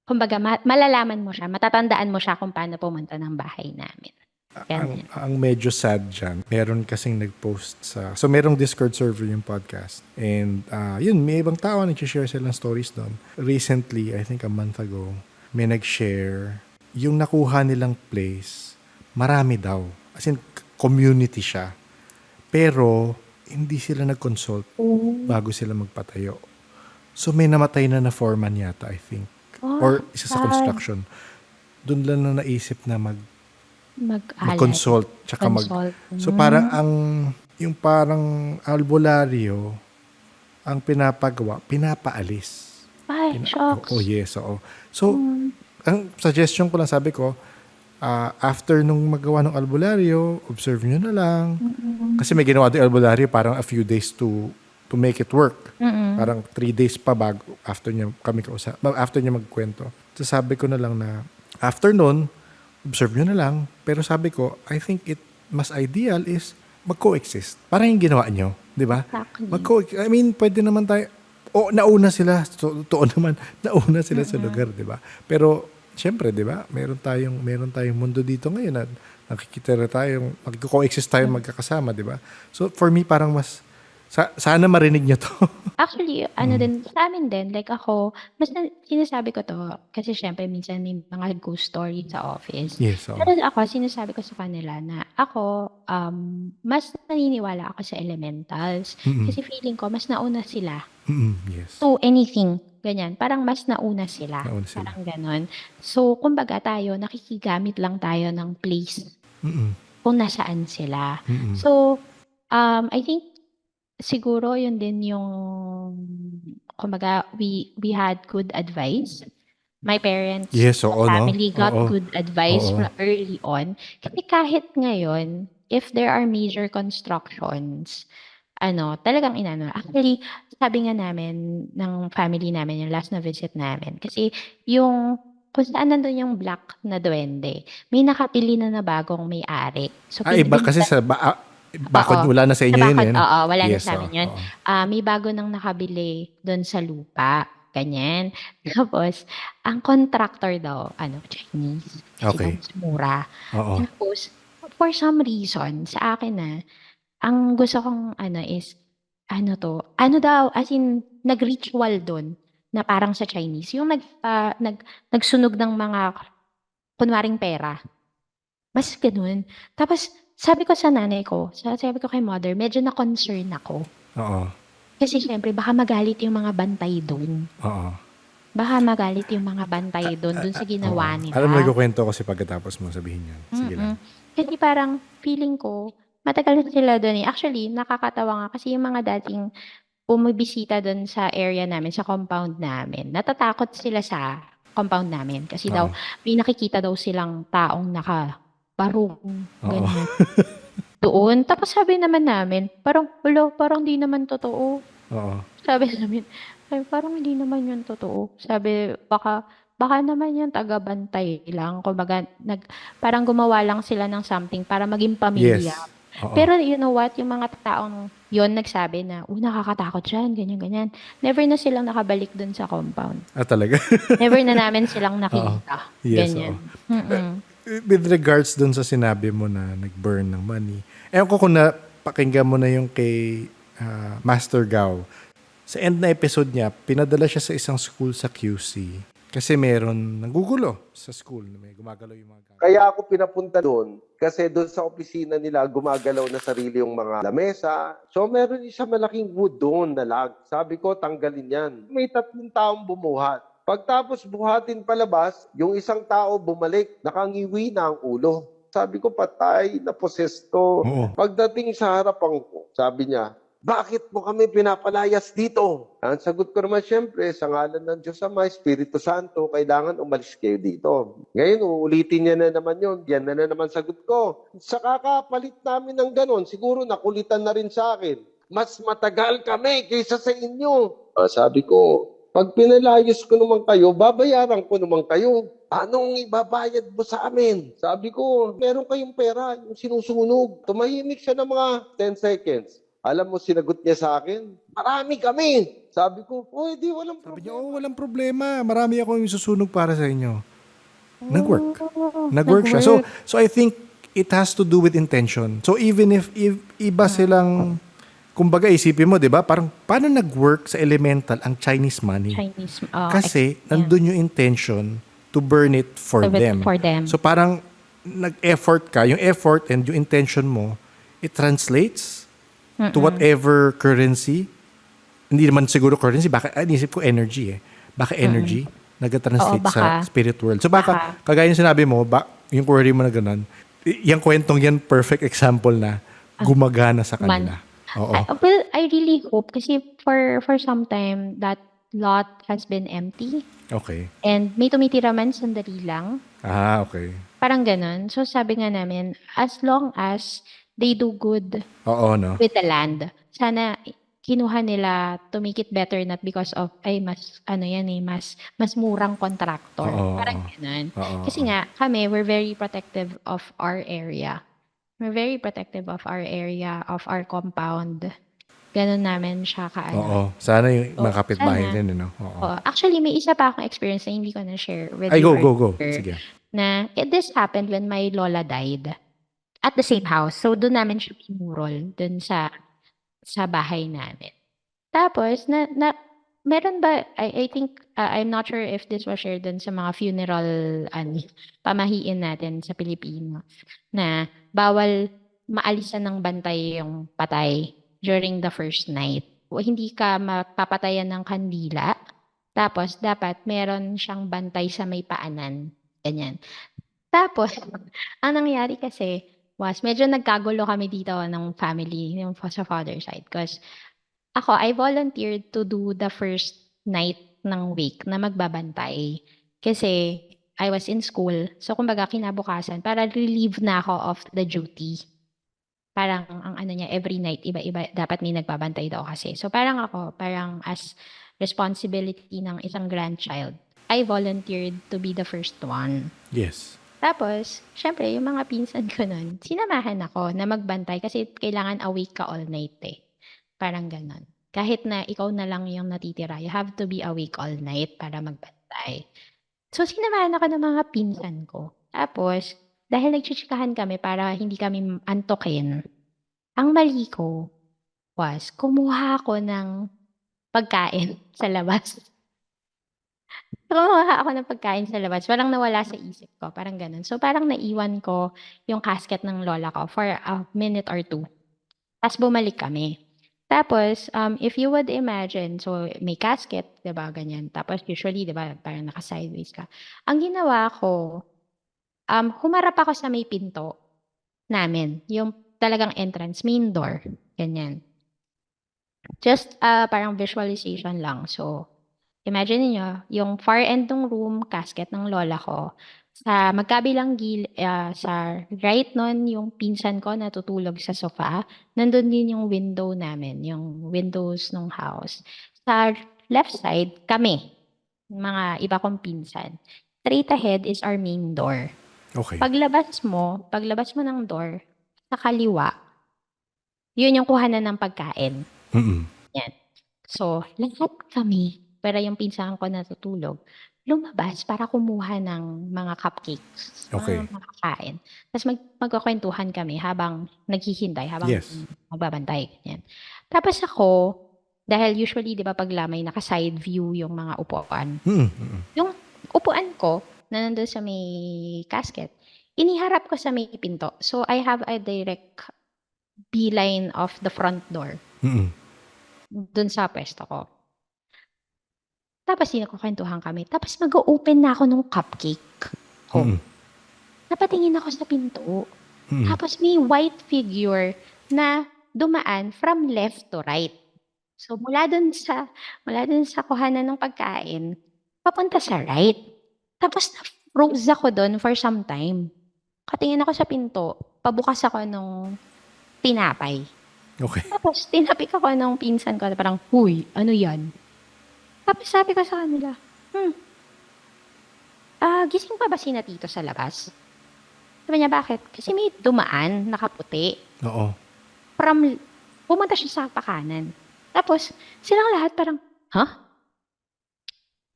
Kumbaga, malalaman mo siya, matatandaan mo siya kung paano pumunta ng bahay namin. Ang medyo sad dyan, meron kasing nag-post so merong Discord server yung podcast. And yun, may ibang tao nag-share silang stories doon. Recently, I think a month ago, may nag-share yung nakuha nilang place, marami daw. As in, community siya. Pero, hindi sila nag-consult bago sila magpatayo. So, may namatay na foreman yata, I think. Or isa sa construction. Doon lang na naisip na mag-consult. Tsaka So, parang yung parang albularyo, ang pinapagawa, pinapaalis. Ay, shocks. Oh, yes, oo. So, ang suggestion ko lang, sabi ko, after nung magawa ng albularyo, observe nyo na lang. Kasi may ginawa din albularyo, parang a few days to make it work. Parang 3 days pa bago, after niya magkwento. So, sabi ko na lang na, after nun, observe nyo na lang. Pero sabi ko, I think mas ideal is mag-coexist. Parang yung ginawa nyo, di ba? Exactly. I mean, pwede naman tayo, nauna sila. Totoo naman, nauna sila sa lugar, di ba? Pero, syempre, di ba? Meron tayong mundo dito ngayon na nakikita na tayong, mag-coexist tayong magkakasama, di ba? So, for me, parang sana marinig niyo to. Actually, din, sa amin din, like ako, sinasabi ko to, kasi syempre minsan may mga ghost story sa office. Yes, oo. Pero ako, sinasabi ko sa kanila na ako, mas naniniwala ako sa elementals. Kasi feeling ko, mas nauna sila Yes. to anything. Ganyan. Parang mas nauna sila. Nauna sila. Parang ganon. So, kumbaga tayo, nakikigamit lang tayo ng place kung nasaan sila. So, I think, siguro yun din yung kumbaga we had good advice. My parents, Yes, oo, no? family got Oo. good advice Oo. from early on. Kasi kahit ngayon, if there are major constructions, talagang actually, sabi nga namin ng family namin yung last na visit namin. Kasi yung kung saan nandun yung black na duwende, may nakapili na bagong may-ari. So, Iba kasi sa bakod, Oo. wala na sa inyo Sa yun. bakod, eh. oo, wala na Yes, sa amin yun. oo. May bago nang nakabili doon sa lupa. Ganyan. Tapos, ang contractor daw, Chinese. Kasi Okay. daw mas mura. Oo. Tapos, for some reason, sa akin ang gusto kong is, as in, nag-ritual doon na parang sa Chinese. Yung nagsunog ng mga, kunwaring pera. Mas ganun. Tapos, sabi ko sa nanay ko, sabi ko kay mother, medyo na-concern ako. Oo. Kasi syempre, baka magalit yung mga bantay doon. Oo. Baka magalit yung mga bantay doon sa ginawa nila. Alam mo, nagkukwento ko kasi pagkatapos mo sabihin yan. Sige lang. Kasi parang feeling ko, matagal na sila doon eh. Actually, nakakatawa nga kasi yung mga dating bumibisita doon sa area namin, sa compound namin, natatakot sila sa compound namin. Kasi daw, may nakikita daw silang taong nakabarong. Ganyan. Doon. Tapos sabi naman namin, parang di naman totoo. Oo. Sabi namin, parang hindi naman yun totoo. Sabi, baka naman yan taga-bantay lang. Kumbaga, parang gumawa lang sila ng something para maging pamilya. Yes. Oo. Pero you know what, yung mga taong yun nagsabi na, nakakatakot dyan, ganyan. Never na silang nakabalik dun sa compound. Talaga? Never na namin silang nakikita. Yes, Ganyan. With regards dun sa sinabi mo na nag-burn ng money, ewan ko kung napakinggan mo na yung kay Master Gao. Sa end na episode niya, pinadala siya sa isang school sa QC. Kasi meron nanggugulo sa school na may gumagalaw yung mga gamit. Kaya ako pinapunta doon Kasi doon sa opisina nila, gumagalaw na sarili yung mga lamesa. So meron isang malaking wood doon na lag. Sabi ko, tanggalin yan. May 3 taong bumuhat. Pagtapos buhatin palabas, yung isang tao bumalik, nakangiwi na ang ulo. Sabi ko, patay, naposes to. Oo. Pagdating sa harapan ko, sabi niya, bakit mo kami pinapalayas dito? Ang sagot ko naman, siyempre, sa ngalan ng Diyos Ama, Espiritu Santo, kailangan umalis kayo dito. Ngayon, uulitin niya na naman yun. Yan na naman sagot ko. Sa kakapalit namin ng ganon, siguro nakulitan na rin sa akin. Mas matagal kami kaysa sa inyo. Sabi ko, pag pinalayas ko naman kayo, babayaran ko naman kayo. Anong ibabayad mo sa amin? Sabi ko, meron kayong pera, yung sinusunog. Tumahimik siya ng mga 10 seconds. Alam mo, sinagot niya sa akin, marami kami. Sabi ko, di walang Sabi niya, problema. walang problema. Marami ako yung susunog para sa inyo. Nag-work. Oh, Nag-work siya. So, nag-work. so I think it has to do with intention. So even if iba silang, kumbaga isipin mo, di ba? Parang, paano nag-work sa elemental ang Chinese money? Chinese. Kasi, nandun yung intention to burn it for them. For them. So parang, nag-effort ka. Yung effort and yung intention mo, it translates to whatever currency. Hindi naman siguro currency. Baka, inisip ko energy eh. Baka energy nag-translate Oo, sa baka. spirit world. So baka, Baka. kagaya yung sinabi mo, yung query mo na ganun, yung kwentong yan, perfect example na gumagana sa kanila. Oo. Well, I really hope kasi for some time that lot has been empty Okay. and may tumitira man sandali lang. Okay. Parang ganun. So sabi nga namin, as long as they do good Oo, no? with the land, sana kinuha nila to make it better not because of mas murang kontraktor. Oo, Parang oo. ganun. Oo, Kasi nga kami, we're very protective of our area. We're very protective of our area, of our compound. Ganun namin siya kaano. Oo. Sana yung Oo, mga kapitbahay sana. din, no? Oo. Oo. Actually, may isa pa akong experience na hindi ko na-share with Ay, you go. earlier. Sige. Na this happened when my lola died at the same house. So, doon namin siya pinurol, doon sa bahay namin. Tapos, meron ba, I think, I'm not sure if this was shared dun sa mga funeral pamahiin natin sa Pilipinas, na bawal maalisan ng bantay yung patay during the first night. O hindi ka mapapatayan ng kandila, tapos dapat meron siyang bantay sa may paanan. Ganyan. Tapos, ang nangyari kasi was medyo nagkagulo kami dito ng family, yung sa father side. Because I volunteered to do the first night ng wake na magbabantay. Kasi I was in school. So, kumbaga, kinabukasan, para relieve na ako of the duty. Parang, ang ano niya, every night, iba-iba, dapat may nagbabantay daw kasi. So, parang as responsibility ng isang grandchild, I volunteered to be the first one. Yes. Tapos, syempre, yung mga pinsan ko nun, sinamahan ako na magbantay kasi kailangan awake ka all night eh. Parang ganon. Kahit na ikaw na lang yung natitira, you have to be awake all night para magbantay. So, sinamahan ako ng mga pinsan ko. Tapos, dahil nagchichikahan kami para hindi kami antokin, ang mali ko was, kumuha ako ng pagkain sa labas. Kumuha ako ng pagkain sa labas. Walang nawala sa isip ko. Parang ganun. So, parang naiwan ko yung casket ng lola ko for a minute or two. Tapos bumalik kami. Tapos, if you would imagine, so may casket, 'di ba, ganyan. Tapos usually, 'di ba, parang naka-sideways ka. Ang ginawa ko, humarap ako sa may pinto namin, yung talagang entrance, main door, ganyan. Just parang visualization lang. So, imagine niyo, yung far end ng room, casket ng lola ko. Sa magkabilang sa right nun, yung pinsan ko natutulog sa sofa. Nandun din yung window namin, yung windows ng house. Sa left side, kami, mga iba kong pinsan. Straight ahead is our main door. Okay. Paglabas mo ng door, sa kaliwa, yun yung kuhanan ng pagkain. Mm-mm. Yan. So, lahat kami, pero yung pinsan ko natutulog, lumabas para kumuha ng mga cupcakes. Okay. Mga kakain. Tapos magkakwentuhan kami habang naghihintay, habang Yes. magbabantay. Yan. Tapos ako, dahil usually, di ba, pag lamay, naka-side view yung mga upuan. Mm-mm. Yung upuan ko, na nandun sa may casket, iniharap ko sa may pinto. So, I have a direct beeline of the front door Mm-mm. dun sa pwesto ko. Tapos nagkukuwentuhan kami. Tapos mag-o-open na ako nung cupcake ko. Mm-mm. Napatingin ako sa pinto. Mm-mm. Tapos may white figure na dumaan from left to right. So mula dun sa kuhanan ng pagkain, papunta sa right. Tapos na-froze ako dun for some time. Katingin ako sa pinto, pabukas ako nung tinapay. Okay. Tapos tinapik ako nung pinsan ko, parang, "Huy, ano yan?" Tapos sabi ko sa kanila, gising pa ba si na tito sa labas? Sabi niya, bakit? Kasi may dumaan, nakaputi. Oo. Pumunta siya sa pakanan. Tapos, silang lahat parang, "Huh?"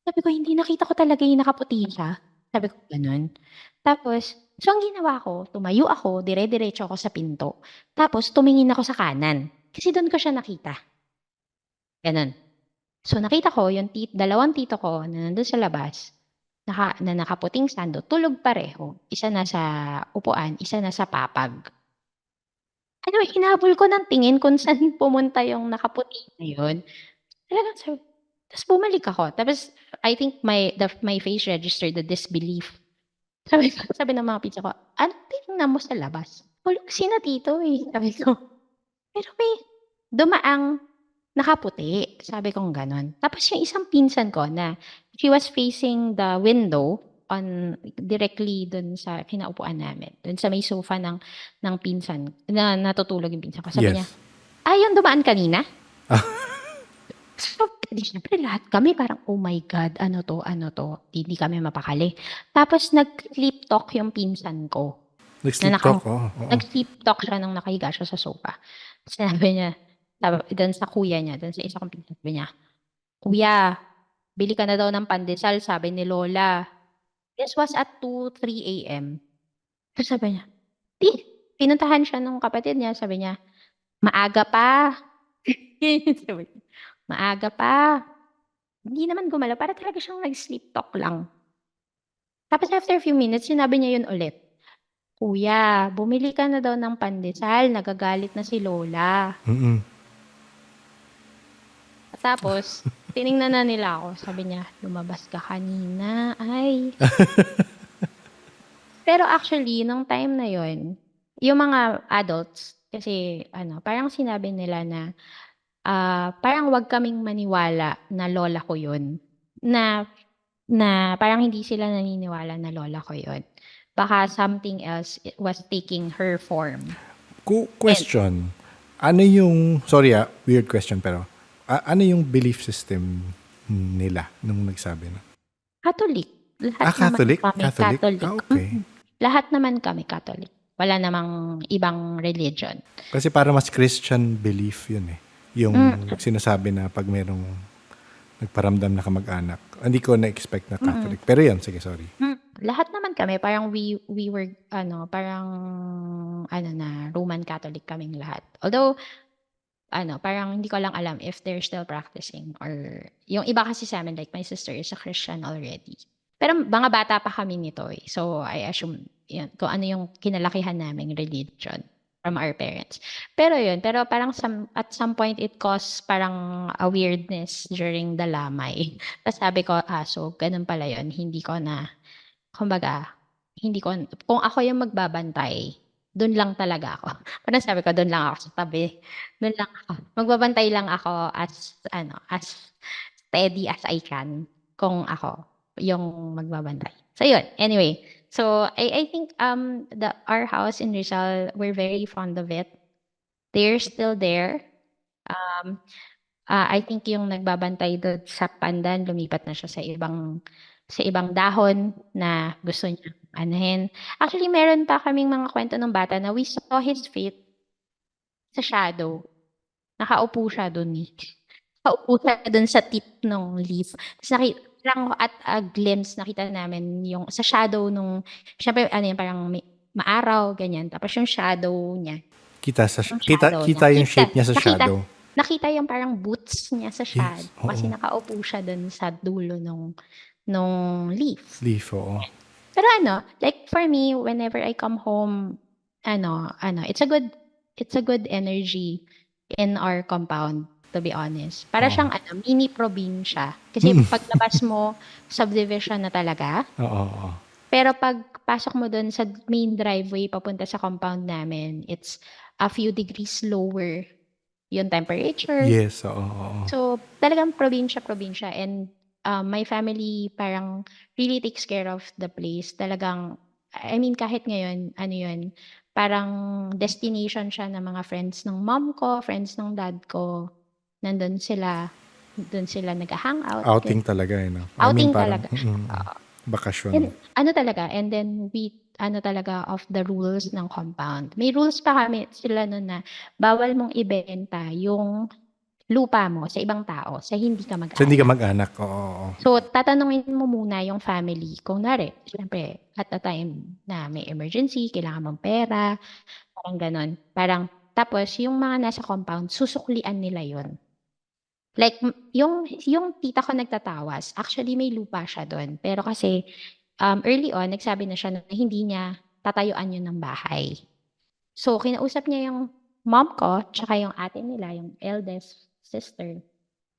Sabi ko, hindi, nakita ko talaga yung nakaputi siya. Sabi ko, ganun. Tapos, so ang ginawa ko, tumayo ako, dire-diretso ako sa pinto. Tapos, tumingin ako sa kanan. Kasi doon ko siya nakita. Ganun. So, nakita ko yung dalawang tito ko na nandun sa labas, na nakaputing sando, tulog pareho. Isa na sa upuan, isa na sa papag. Anyway, hinabol ko ng tingin kung saan pumunta yung nakaputi na yun. Talagang sabi, tapos bumalik ako. Tapos, I think my face registered the disbelief. Sabi ng mga pizza ko, ano tingnan mo sa labas? Tulog si na tito eh. Sabi ko, pero may dumaang nakaputi. Sabi kong ganon. Tapos yung isang pinsan ko na she was facing the window directly dun sa kinaupuan namin. Dun sa may sofa ng pinsan, na natutulog yung pinsan ko. Sabi niya, Yes. yung dumaan kanina? So, di syempre lahat kami parang, oh my God, ano to? Hindi kami mapakali. Tapos nag-sleep talk yung pinsan ko. Nag-sleep talk. Oo. Nag-sleep talk siya nung nakahiga siya sa sofa. Sinabi niya, doon sa kuya niya, doon sa isa kong pinsan, sabi niya, "Kuya, bili ka na daw ng pandesal," sabi ni Lola. This was at 2:03 a.m. Tapos sabi niya, pinuntahan siya nung kapatid niya, sabi niya, "Maaga pa." Sabi niya, "Maaga pa." Hindi naman gumalaw, para talaga siyang nag-sleep talk lang. Tapos after a few minutes, sinabi niya yun ulit. "Kuya, bumili ka na daw ng pandesal, nagagalit na si Lola." Mm-mm. Tapos, tiningnan na nila ako. Sabi niya, "Lumabas ka kanina." Ay. Pero actually, nung time na yon, yung mga adults, kasi parang sinabi nila na parang wag kaming maniwala na lola ko yun. Na parang hindi sila naniniwala na lola ko yun. Baka something else was taking her form. Question. Ano yung, sorry weird question pero, ano yung belief system nila nung nagsabi na? Catholic. Lahat Catholic? naman kami Catholic. Okay. Lahat naman kami Catholic. Wala namang ibang religion. Kasi para mas Christian belief yun eh. Yung sinasabi na pag merong nagparamdam na kamag-anak. Hindi ko na-expect na Catholic. Pero yan, sige, sorry. Lahat naman kami, parang we were, parang, na Roman Catholic kaming lahat. Although, parang hindi ko lang alam if they're still practicing or, yung iba kasi sa amin, like my sister is a Christian already. Pero mga bata pa kami nito eh. So, I assume, yun, kung ano yung kinalakihan naming religion from our parents. Pero parang at some point, it caused parang a weirdness during the lamay. Tapos sabi ko, so, ganun pala yun. Hindi ko na, kumbaga, kung ako yung magbabantay, doon lang talaga ako. Parang sabi ko, doon lang ako sa tabi. Doon lang ako. Magbabantay lang ako as steady as I can kung ako yung magbabantay. So, yun. Anyway, so I think our house in Rizal, we're very fond of it. They're still there. I think yung nagbabantay doon sa pandan, lumipat na siya sa ibang dahon na gusto niya anuhin. Actually, meron pa kaming mga kwento ng bata na we saw his feet sa shadow. Nakaupo siya doon eh. Nakaupo siya doon sa tip ng leaf. Tapos lang at a glimpse nakita namin yung sa shadow nung, syempre parang maaraw, ganyan. Tapos yung shadow niya. Kita yung shape niya sa shadow. Nakita yung parang boots niya sa shadow. Yes, oo. Kasi nakaupo siya doon sa dulo nung leaf. Leaf, oo. Pero like for me, whenever I come home, it's a good energy in our compound, to be honest. Para Oo. siyang mini probinsya. Kasi paglabas mo, subdivision na talaga. Oo, oo. Pero pag pasok mo dun sa main driveway papunta sa compound namin, it's a few degrees lower yung temperature. Yes, oo, oo. So, talagang probinsya-probinsya and my family parang really takes care of the place. Talagang, I mean, kahit ngayon, parang destination siya ng mga friends ng mom ko, friends ng dad ko. Doon sila nag-hangout. Outing talaga, no? Outing parang, talaga. Oo. bakasyon. And and then we talaga of the rules ng compound. May rules pa kami sila nun na bawal mong ibenta yung lupa mo sa ibang tao, sa hindi ka So, hindi ka mag-anak. mag-anak. Oo, oo. So, tatanungin mo muna yung family. Kung siyempre, at the time na may emergency, kailangan mong pera, parang ganon. Tapos, yung mga nasa compound, susuklian nila yon. Like, yung tita ko nagtatawas, actually may lupa siya doon. Pero kasi, early on, nagsabi na siya na hindi niya tatayuan yun ng bahay. So, kinausap niya yung mom ko, tsaka yung ate nila, yung eldest sister,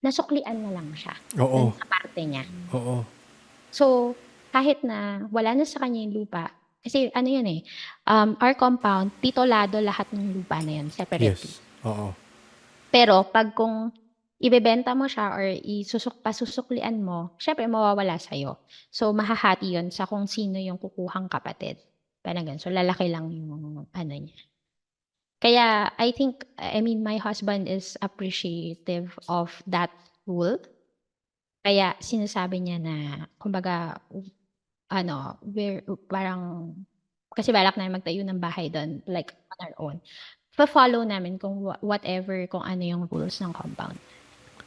nasuklian na lang siya Oo. dun sa parte niya. Oo. So, kahit na wala na sa kanya yung lupa, kasi yun our compound, titolado lahat ng lupa na yun, separately. Yes. Oo. Pero pag kung ibebenta mo siya or pasusuklian mo, syempre mawawala sa'yo. So, mahahati yun sa kung sino yung kukuhang kapatid. Parang ganun. So, lalaki lang yung niya. Kaya, I mean, my husband is appreciative of that rule. Kaya, sinasabi niya na, kumbaga, parang, kasi balak na magtayo ng bahay doon, like, on our own. Pa-follow namin kung whatever, kung ano yung rules ng compound.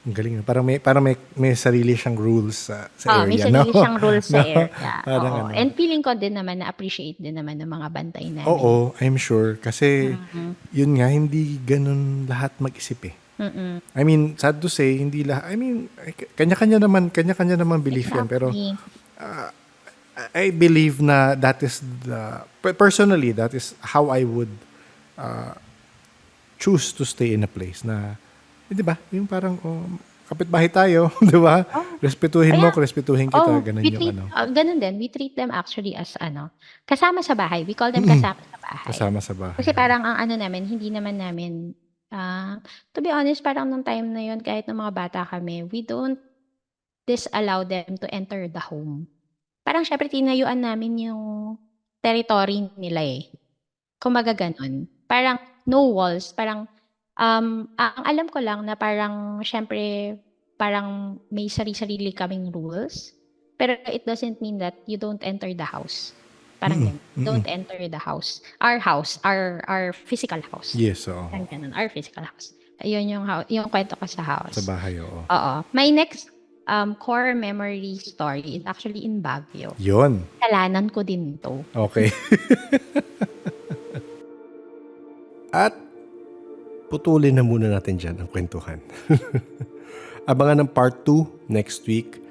Ang galing. Parang may sarili siyang rules sa May area, sarili no? siyang rules sa No? area. Parang Oo. And feeling ko din naman na appreciate din naman ng mga bantay namin. Oo, I'm sure. Kasi, Mhm. yun nga, hindi ganun lahat mag-isip eh. Mm-mm. I mean, sad to say, hindi lahat. I mean, kanya-kanya naman belief yan. Pero, Exactly. I believe na that is personally, that is how I would choose to stay in a place na, di ba? Yung parang, kapitbahay tayo, di ba? Respetuhin mo, respetuhin kita, ganun yung Ganun din. We treat them actually as kasama sa bahay. We call them kasama sa bahay. kasama sa bahay. Kasi parang ang namin, hindi naman namin, to be honest, parang nung time na yun, kahit ng mga bata kami, we don't disallow them to enter the home. Parang syempre tinayuan namin yung territory nila eh. Kumaga ganun. Parang no walls. Parang, ang alam ko lang na parang syempre, parang may sarili kaming rules. Pero it doesn't mean that you don't enter the house. Parang ganun. Don't enter the house. Our house. Our physical house. Yes, oo. Parang ganun. Our physical house. Ayun yung kwento ko sa house. Sa bahay, oo. Oo. My next core memory story is actually in Baguio. Yun. Kalanan ko din to. Okay. At putulin na muna natin dyan ang kwentuhan. Abangan ng part 2 next week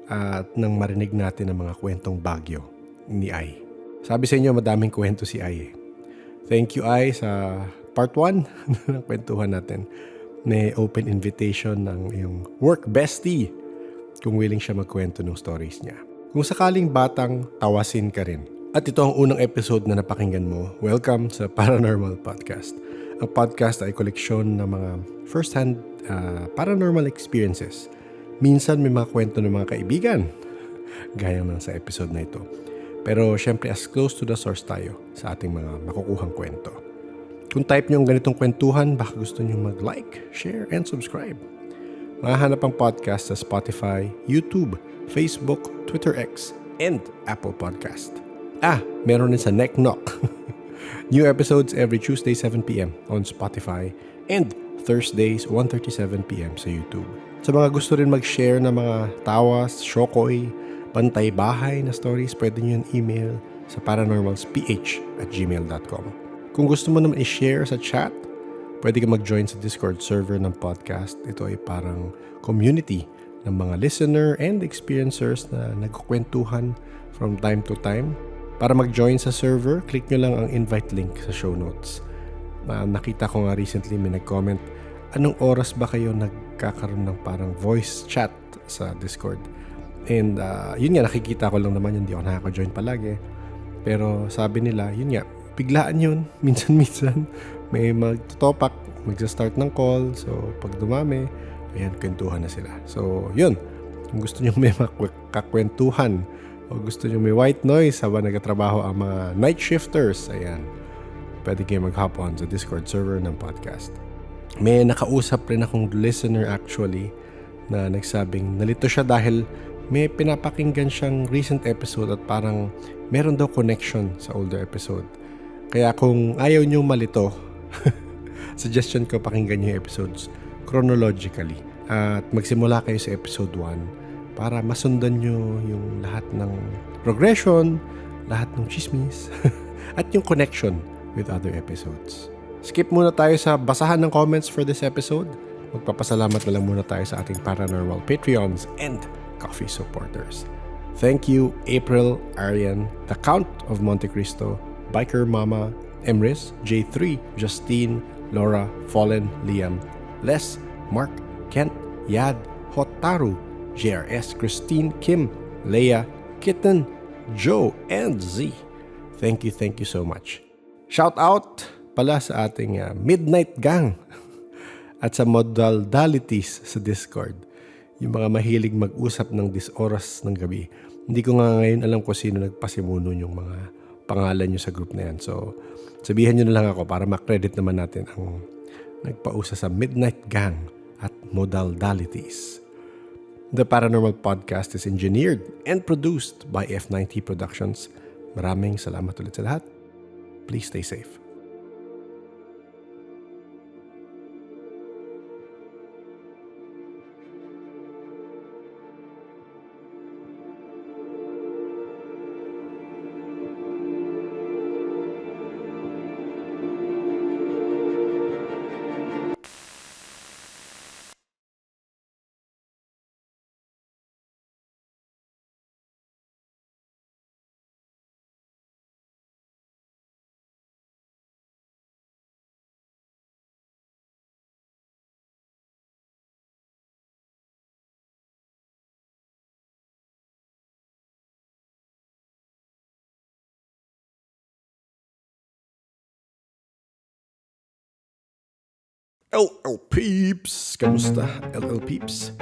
at nang marinig natin ang mga kwentong Baguio ni Ai. Sabi sa inyo, madaming kwento si Ai. Thank you, Ai, sa part 1 ng kwentuhan natin. May open invitation ng iyong work bestie kung willing siya magkwento ng stories niya. Kung sakaling batang tawasin ka rin. At ito ang unang episode na napakinggan mo, welcome sa Paranormal Podcast. Ang podcast ay koleksyon ng mga first-hand paranormal experiences. Minsan may mga kwento ng mga kaibigan, gaya ng sa episode na ito. Pero syempre as close to the source tayo sa ating mga makukuhang kwento. Kung type nyo ang ganitong kwentuhan, baka gusto nyo mag-like, share, and subscribe. Mahahanap ang podcast sa Spotify, YouTube, Facebook, Twitter X, and Apple Podcast. Meron din sa Neck Knock. New episodes every Tuesday 7 p.m. on Spotify and Thursdays 1:37 p.m. sa YouTube. Sa mga gusto rin mag-share ng mga tawas, shokoy, bantay bahay na stories, pwede nyo yung email sa paranormalsph@gmail.com. Kung gusto mo naman i-share sa chat, pwede ka mag-join sa Discord server ng podcast. Ito ay parang community ng mga listener and experiencers na nagkukwentuhan from time to time. Para mag-join sa server, click nyo lang ang invite link sa show notes. Nakita ko nga recently may nag-comment, anong oras ba kayo nagkakaroon ng parang voice chat sa Discord? And yun nga, nakikita ko lang naman yun, hindi ako nakaka-join palagi. Pero sabi nila, yun nga, biglaan yun. Minsan-minsan, may magtutopak, magsa-start ng call. So, pag dumami, ayan, kwentuhan na sila. So, yun. Kung gusto nyo may kakwentuhan o gusto nyo may white noise habang nagtatrabaho ang mga night shifters, ayan, pwede kayo mag-hop on sa Discord server ng podcast. May nakausap rin akong listener actually na nagsabing nalito siya dahil may pinapakinggan siyang recent episode at parang meron daw connection sa older episode. Kaya kung ayaw nyo malito, suggestion ko pakinggan nyo yung episodes chronologically at magsimula kayo sa episode 1 para masundan nyo yung lahat ng progression, lahat ng chismis, at yung connection with other episodes. Skip muna tayo sa basahan ng comments for this episode. Magpapasalamat na lang muna tayo sa ating paranormal Patreons and coffee supporters. Thank you, April, Arian, The Count of Monte Cristo, Biker Mama, Emrys, J3, Justine, Laura, Fallen, Liam, Les, Mark, Kent, Yad, Hotaru, JRS, Christine, Kim, Leia, Kitten, Joe, and Z. Thank you so much. Shout out pala sa ating Midnight Gang at sa modalities sa Discord. Yung mga mahilig mag-usap ng oras ng gabi. Hindi ko nga ngayon alam kung sino nagpasimuno yung mga pangalan nyo sa group na yan. So, sabihan nyo na lang ako para makredit naman natin ang nagpausa sa Midnight Gang at modalities. The Paranormal Podcast is engineered and produced by F90 Productions. Maraming salamat ulit sa lahat. Please stay safe. LL Peeps! Kamusta, LL Peeps?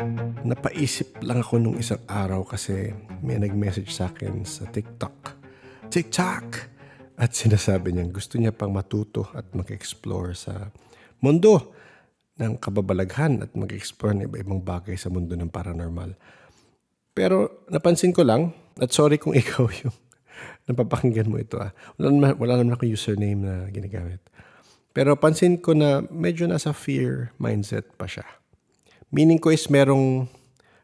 Napaisip lang ako nung isang araw kasi may nag-message sa akin sa TikTok. At sinasabi niya gusto niya pang matuto at mag-explore sa mundo ng kababalaghan at mag-explore ng iba-ibang bagay sa mundo ng paranormal. Pero napansin ko lang, at sorry kung ikaw yung napapakinggan mo ito. Wala naman akong username na ginagamit. Pero pansin ko na medyo nasa fear mindset pa siya. Meaning ko is merong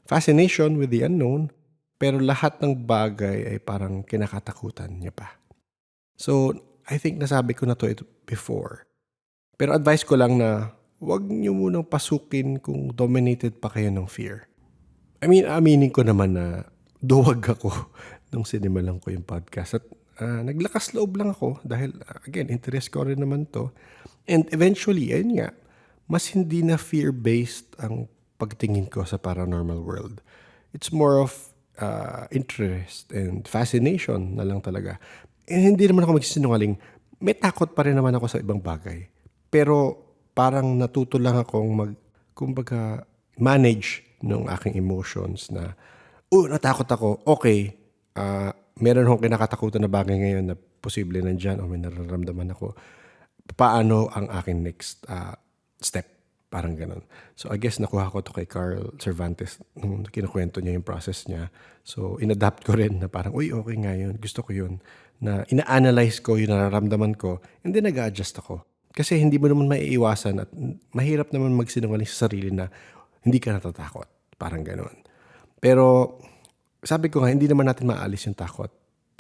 fascination with the unknown, pero lahat ng bagay ay parang kinakatakutan niya pa. So, I think nasabi ko na to before. Pero advice ko lang na huwag niyo munang pasukin kung dominated pa kayo ng fear. Aminin ko naman na duwag ako nung sinimulan ko yung podcast. At naglakas loob lang ako dahil, again, interest ko rin naman to. And eventually, ayun nga, mas hindi na fear-based ang pagtingin ko sa paranormal world. It's more of interest and fascination na lang talaga. And hindi naman ako magsisinungaling. May takot pa rin naman ako sa ibang bagay. Pero parang natuto lang akong manage ng aking emotions na, natakot ako. Okay, meron akong kinakatakutan na bagay ngayon na posible nandyan o may nararamdaman ako. Paano ang aking next step? Parang ganun. So, I guess nakuha ko to kay Carl Cervantes nung kinukwento niya yung process niya. So, inadapt ko rin na parang, okay nga yun. Gusto ko yun. Na ina-analyze ko yung nararamdaman ko and then nag-a-adjust ako. Kasi hindi mo naman maiiwasan at mahirap naman magsinungaling sa sarili na hindi ka natatakot. Parang ganun. Pero, sabi ko nga, hindi naman natin maalis yung takot.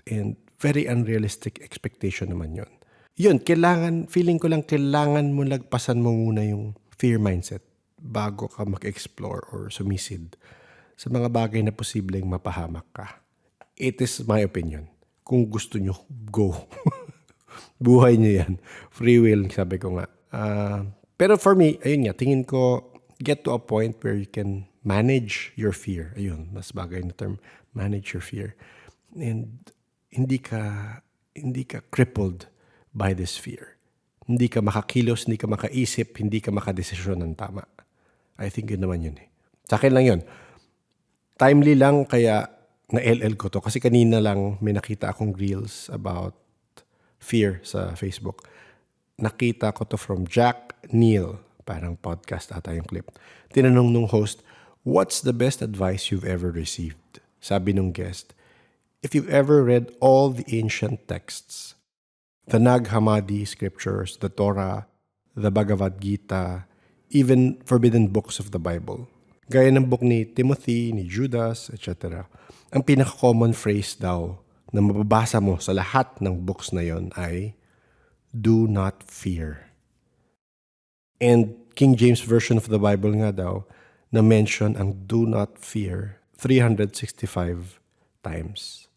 And very unrealistic expectation naman yun. Yun, feeling ko lang kailangan mo lagpasan mo muna yung fear mindset bago ka mag-explore or sumisid sa mga bagay na posibleng mapahamak ka. It is my opinion. Kung gusto nyo, go. Buhay nyo yan. Free will, sabi ko nga. Pero for me, ayun nga, tingin ko, get to a point where you can manage your fear. Ayun, mas bagay na term, manage your fear. And hindi ka crippled by this fear. Hindi ka makakilos, hindi ka makaisip, hindi ka makadesisyon ng tama. I think yun naman yun eh. Sa akin lang yun. Timely lang kaya na-LL ko to. Kasi kanina lang may nakita akong reels about fear sa Facebook. Nakita ko to from Jack Neal. Parang podcast ata yung clip. Tinanong nung host, what's the best advice you've ever received? Sabi nung guest, if you've ever read all the ancient texts, the Nag Hammadi scriptures, the Torah, the Bhagavad Gita, even forbidden books of the Bible, gaya ng book ni Timothy, ni Judas, etc., ang pinaka-common phrase daw na mababasa mo sa lahat ng books na yon ay, do not fear. And King James Version of the Bible nga daw, na-mention ang do not fear 365 times.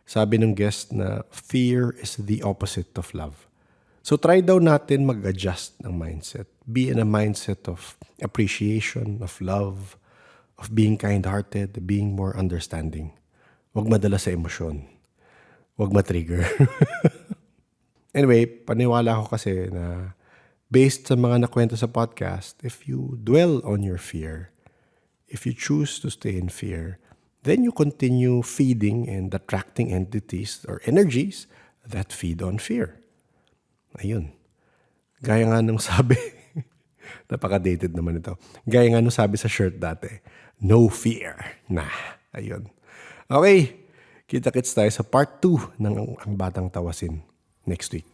Sabi ng guest na fear is the opposite of love. So try daw natin mag-adjust ng mindset. Be in a mindset of appreciation, of love, of being kind-hearted, being more understanding. Huwag madala sa emosyon. Huwag matrigger. Anyway, paniwala ko kasi na based sa mga nakwento sa podcast, if you dwell on your fear, if you choose to stay in fear, then you continue feeding and attracting entities or energies that feed on fear. Ayun. Gaya nga nung sabi, napaka-dated naman ito. Gaya nga nung sabi sa shirt dati, no fear. Ayun. Okay, kita-kits tayo sa part 2 ng Ang Batang Tawasin next week.